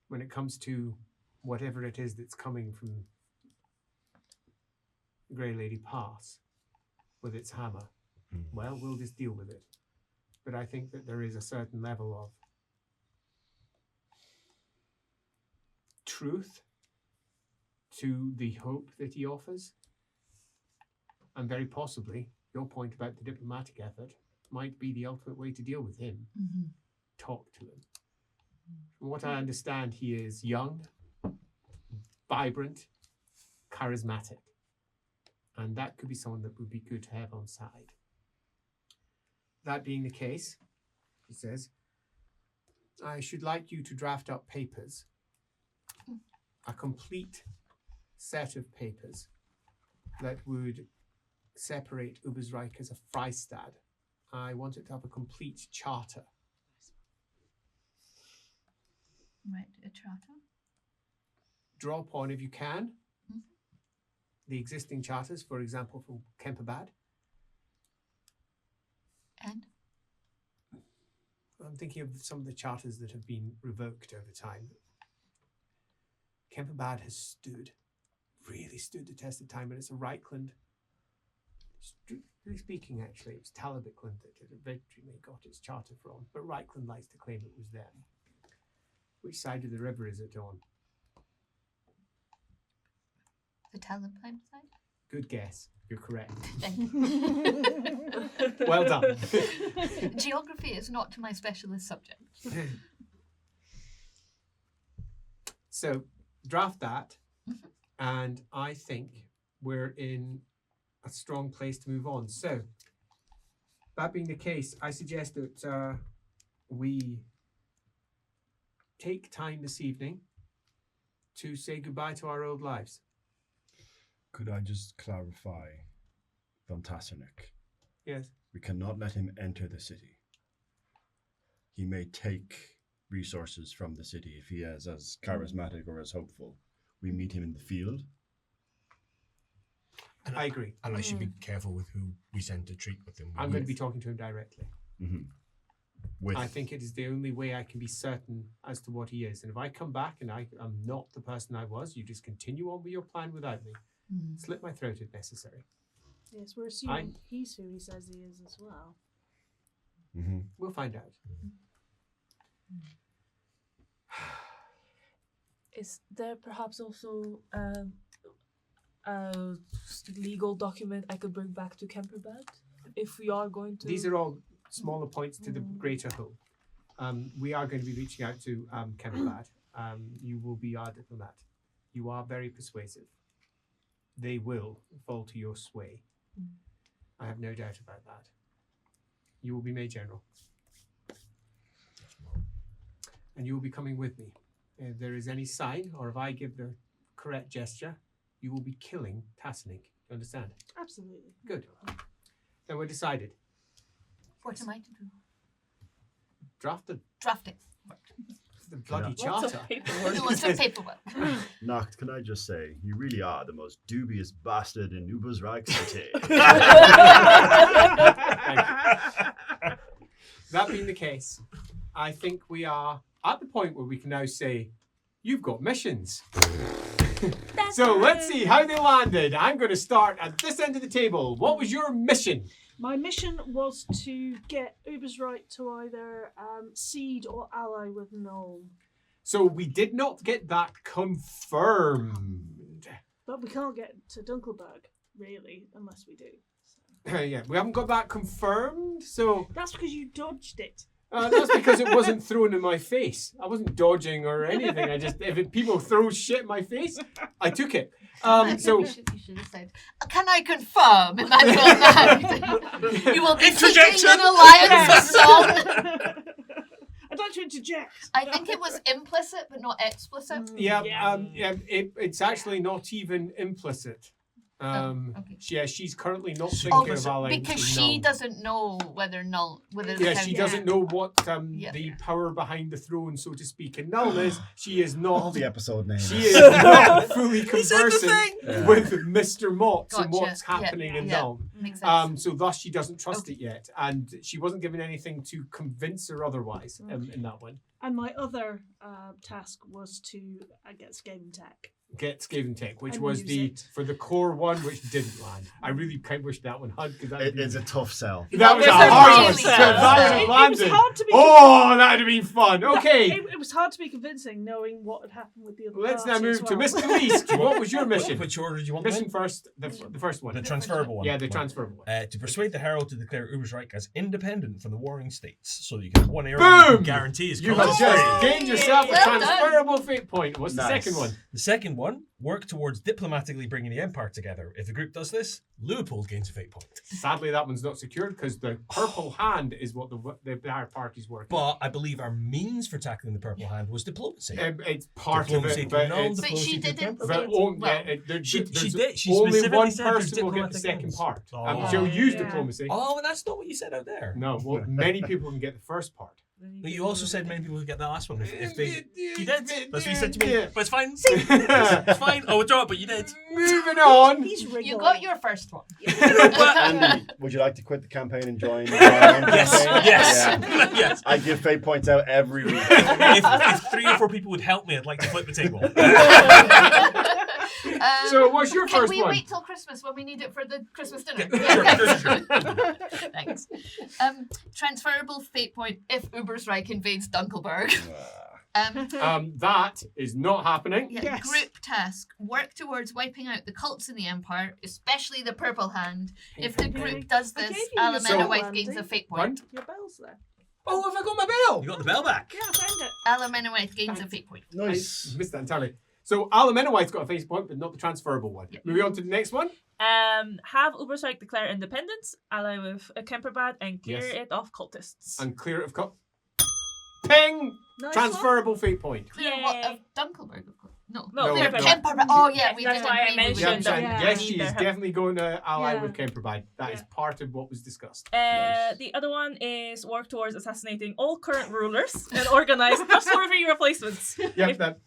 When it comes to whatever it is that's coming from Grey Lady Pass with its hammer, well, we'll just deal with it. But I think that there is a certain level of truth to the hope that he offers. And very possibly, your point about the diplomatic effort might be the ultimate way to deal with him. Mhm. Talk to him. From what I understand, he is young, vibrant, charismatic. And that could be someone that would be good to have on side. That being the case, he says, I should like you to draft up papers, a complete set of papers that would separate Ubersreik as a Freistad. I want it to have a complete charter. Right, a charter. Draw upon, if you can, the existing charters, for example, from Kemperbad. And I'm thinking of some of the charters that have been revoked over time. Kemperbad has really stood the test of time, and it's a Reichland. Strictly speaking, actually, it was Talabicland that it eventually got its charter from, but Reichland likes to claim it was them. Which side of the river is it on? the Talabheim side? Good guess. You're correct. Thank you. Well done. Geography is not my specialist subject. So draft that, and I think we're in a strong place to move on. So that being the case, I suggest that we take time this evening to say goodbye to our old lives. Could I just clarify, Von Tassernick? Yes. We cannot let him enter the city. He may take resources from the city if he is as charismatic or as hopeful. We meet him in the field. And I agree. And I should be careful with who we send to treat with him. I'm going to be talking to him directly. Mm-hmm. With I think it is the only way I can be certain as to what he is. And if I come back and I am not the person I was, you just continue on with your plan without me. Slit my throat if necessary. Yes, we're assuming he's who he says he is as well. Mm-hmm. We'll find out. Is there perhaps also a legal document I could bring back to Kemperbad if we are going to? These are all smaller points to the greater whole. We are going to be reaching out to Kemperbad. You will be our diplomat. You are very persuasive. They will fall to your sway. I have no doubt about that. You will be made general. And you will be coming with me. If there is any sign, or if I give the correct gesture, you will be killing Tassenig. You understand? Absolutely. Good. Then we're decided. What am I to do? Draft the Drafting. bloody Lots charter. of paperwork. Lots of paperwork. Nacht, can I just say, you really are the most dubious bastard in Ubersreik City. That being the case, I think we are at the point where we can now say, you've got missions. So let's see how they landed. I'm going to start at this end of the table. What was your mission? My mission was to get Ubersreik to either seed or ally with Gnome. So we did not get that confirmed. But we can't get to Dunkelberg, really, unless we do. So. Yeah, we haven't got that confirmed. So That's because you dodged it. that's because it wasn't thrown in my face. I wasn't dodging or anything. I just, people throw shit in my face, I took it. So you should have said, "Can I confirm, Emmanuel, that you will be seeking an alliance with Gnome?" I'd like to interject. I think it was implicit but not explicit. yeah, Yeah. it's actually not even implicit. Okay. Yeah, she's currently not Oh, thinking of alliance because with she Null. doesn't know whether Yeah, she doesn't know what Yeah. the power behind the throne, so to speak, in Null is. She is All not. the episode names. She is not fully conversant Yeah. with Mr. Motts and Gotcha. what's happening in Yeah. Null. Makes sense. So thus she doesn't trust it yet, and she wasn't given anything to convince her otherwise in that one. And my other task was to get Skaven Tech. Get Skaven Tech, which And was use the it. for the core one, which didn't land. I really kind of wish that one had, because It's a tough sell. that was a It's a hard really one. sad So if that would have It was landed. hard to be. Oh, that'd have been fun. Okay, It was hard to be convincing, knowing what had happened with the other. let's now party move as to well. Mr. Least. What was your mission? Which order do you want Mission them first, the first one. in? The transferable one. Yeah, the transferable one. To persuade the Herald to declare Ubersreik as independent from the warring states, so that you can have one area you Boom! can guarantee is You have close. just gained yourself a Well done. transferable fate point. What's the Nice. second one? The second one, work towards diplomatically bringing the Empire together. If the group does this, Leopold gains a fate point. Sadly, that one's not secured because the purple hand is what the entire party's working. But I believe our means for tackling the Purple Hand was diplomacy. It's part Diplomacy of it, to but Null, it's, But she diplomacy to the didn't Emperor. say- but only, well, She there's did. She only specifically one said there's person will get the diplomatic second means. part. Oh. She'll use Yeah. diplomacy. Oh, but that's not what you said out there. No, well, many people can get the first part. But you also said many people would get the last one if they. You did. That's what you said to me. Yeah. But it's fine. It's fine. I'll withdraw it, but you did. Moving on. He's wriggling. You got your first one. Andy, would you like to quit the campaign and join the campaign? Yes. Yeah. Yes. I give fate points out every week. If 3 or 4 people would help me, I'd like to flip the table. So what's your Can first we one? wait till Christmas when we need it for the Christmas dinner? Sure. Thanks. Transferable fate point if Ubersreik invades Dunkelberg. That is not happening. Yeah, Yes. Group task. Work towards wiping out the cults in the Empire, especially the Purple Hand. If the group does I this, gave you your Alamena bell, White gains Andy. a fate One. point. Your bell's there. Oh, have I got my bell? You got the bell back. Yeah, I found it. Alamena White gains a fate point. Nice. I missed that entirely. So Aluminowite's got a face point, but not the transferable one. Yeah. Moving on to the next one. Have Ubersreik declare independence, ally with a Kemperbad, and clear Yes. it of cultists. And clear it of cup. Ping! Nice Transferable fate point. Clear what of Dunkelberg, of course. No, No, clear no. Kemperbad. Oh yeah, we That's did why I agree we mentioned Yeah, I'm would- saying, Yeah. yes, Need she their is help. definitely going to ally Yeah. with Kemperbad. That is Yeah. part of what was discussed. The other one is work towards assassinating all current rulers and organize trustworthy replacements. Yeah, If- that,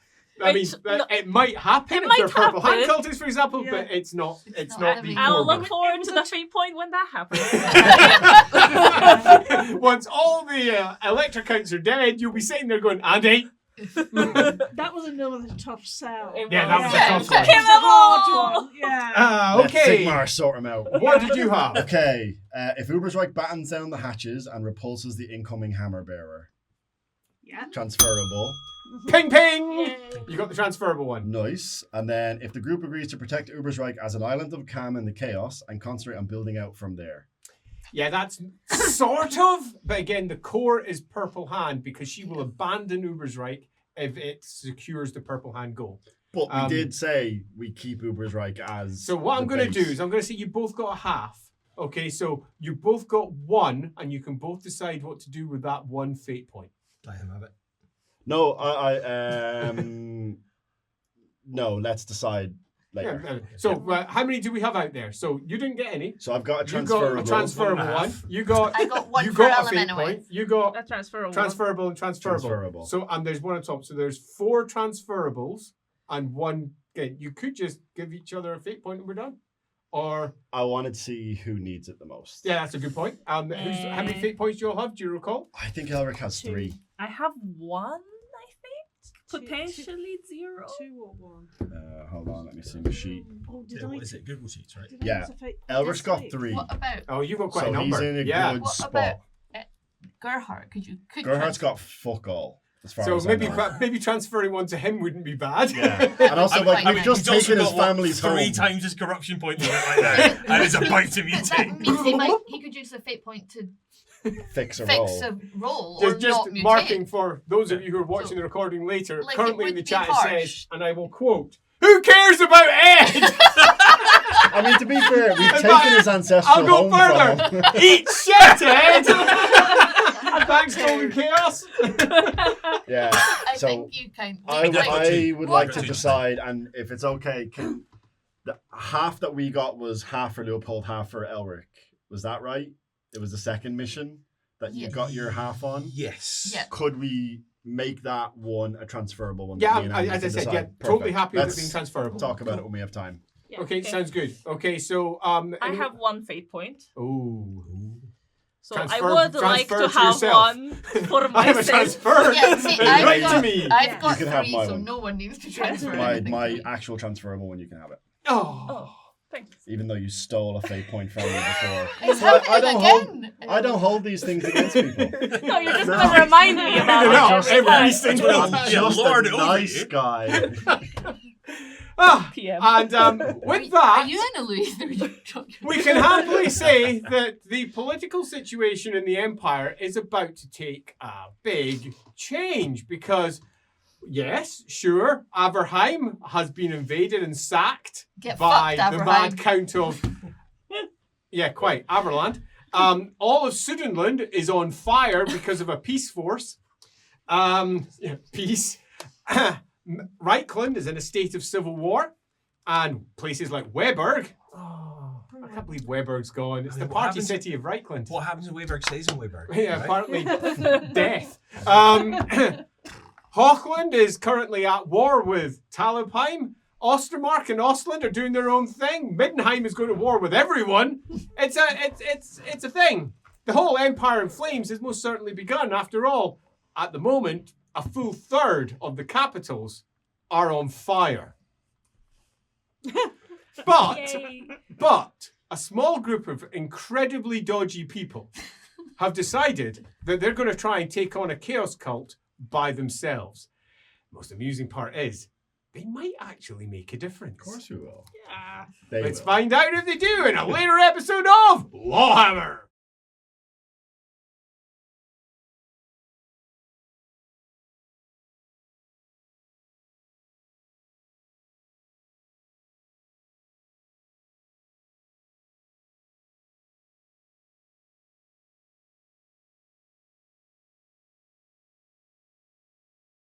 I mean, Which- no- it might happen It if might they're purple hand happen. cultists, for example, Yeah. but it's not. It's It's not not the every I'll core look one. forward to the fate point when that happens. Once all the electric counts are dead, you'll be sitting there going, Andy. That was another tough sell. Yeah, that was a Yeah. tough one. Kill 'em Hard all! one, Yeah. Let Okay. Sigmar sort him out. What did you have? Okay, if Ubersreik battens down the hatches and repulses the incoming hammer bearer, Yeah. transferable. Ping ping! Yay. You got the transferable one. Nice. And then if the group agrees to protect Ubersreik as an island of calm in the chaos and concentrate on building out from there. Yeah, that's sort of. But again, the core is Purple Hand because she will abandon Ubersreik if it secures the Purple Hand goal. But we Um, did say we keep Ubersreik as. So what I'm the going to do base. is I'm going to say you both got a half. Okay, so you both got one, and you can both decide what to do with that one fate point. Let him have it. No, no, let's decide later. Yeah, so how many do we have out there? So you didn't get any. So I've got a You transferable. got a transferable one. You got I got one you for got a fate Alamena point. White. You got A transferable. transferable and transferable. Transferable. So and there's one on top. So there's 4 transferables and one. Okay, you could just give each other a fate point and we're done. Or I wanted to see who needs it the most. yeah, that's a good point. How many fate points do you all have? Do you recall? I think Elric has 3. I have one, I think. Potentially 0. 2 or 1. Hold on, let me see my sheet. Oh, did Yeah, I? what is it? Google Sheets, right? Did I Yeah. miss a fate? Elric's got Yes, 3. What about Oh, you've got quite So a number. he's in a yeah. good What spot. about- Gerhardt? Could Gerhardt's got fuck all. As far So as maybe I know. maybe transferring one to him wouldn't be bad. Yeah. And also, like, I we've mean, just He's also taken his got, what, family's 3 home. times his corruption point limit right now, and it's about to But that mutate. means he could use the fate point to Fix a fix roll. a roll or Just not mutate. marking for those of you who are watching So, the recording later. like, Currently it in the would be chat it harsh. says, and I will quote, "Who cares about Ed?" I mean, to be fair, we've In taken fact, his ancestral I'll go home further. from him. Eat shit, Ed. Thanks, Golden Chaos. Yeah. I So think you kind I would like to decide, and if it's okay, can the half that we got was half for Leopold, half for Elric. Was that right? It was the second mission that you Yes. got your half on. Yes. Yeah. Could we make that one a transferable one? Yeah, that me and Andy as I can said, decide? yeah, totally Perfect. happy with Let's it being transferable. talk about it when we have time. Yeah. Okay, Okay. sounds good. Okay, so I have 1 fate point. Oh, So Transfer- I would like transfer to to have yourself. one for I have a myself. transfer. Yeah, see, It's I've right got- to me. I've got You can have 3, my so one. no one needs to transfer My anything. my actual transferable one, you can have it. Oh. Oh, thanks. Even though you stole a fate point from me before. It's So I happening don't hold again. I don't hold these things against people. No, you're just gonna remind me about No, it every every single time. time. I'm Yeah, just lord a over nice you. guy. Ah, PM. and with that, Are you in a Louis? we can happily say that the political situation in the Empire is about to take a big change because, yes, sure, Averheim has been invaded and sacked Get by fucked, the Averheim. mad count of, yeah, quite, Averland. All of Sudenland is on fire because of a peace force. Yeah, peace. Reichland is in a state of civil war, and places like Weberg. Oh, I can't believe Weberg's gone. It's the What party happens- city of Reichland. What happens in Weberg stays in Weberg. Yeah, right? partly death. Hochland is currently at war with Talabheim. Ostermark and Ostland are doing their own thing. Middenheim is going to war with everyone. It's a thing. The whole Empire in Flames has most certainly begun. After all, at the moment, a full third of the capitals are on fire. But Yay. a small group of incredibly dodgy people have decided that they're going to try and take on a chaos cult by themselves. Most amusing part is they might actually make a difference. Of course we will. Yeah. They Let's will. find out if they do in a later episode of LAWhammer.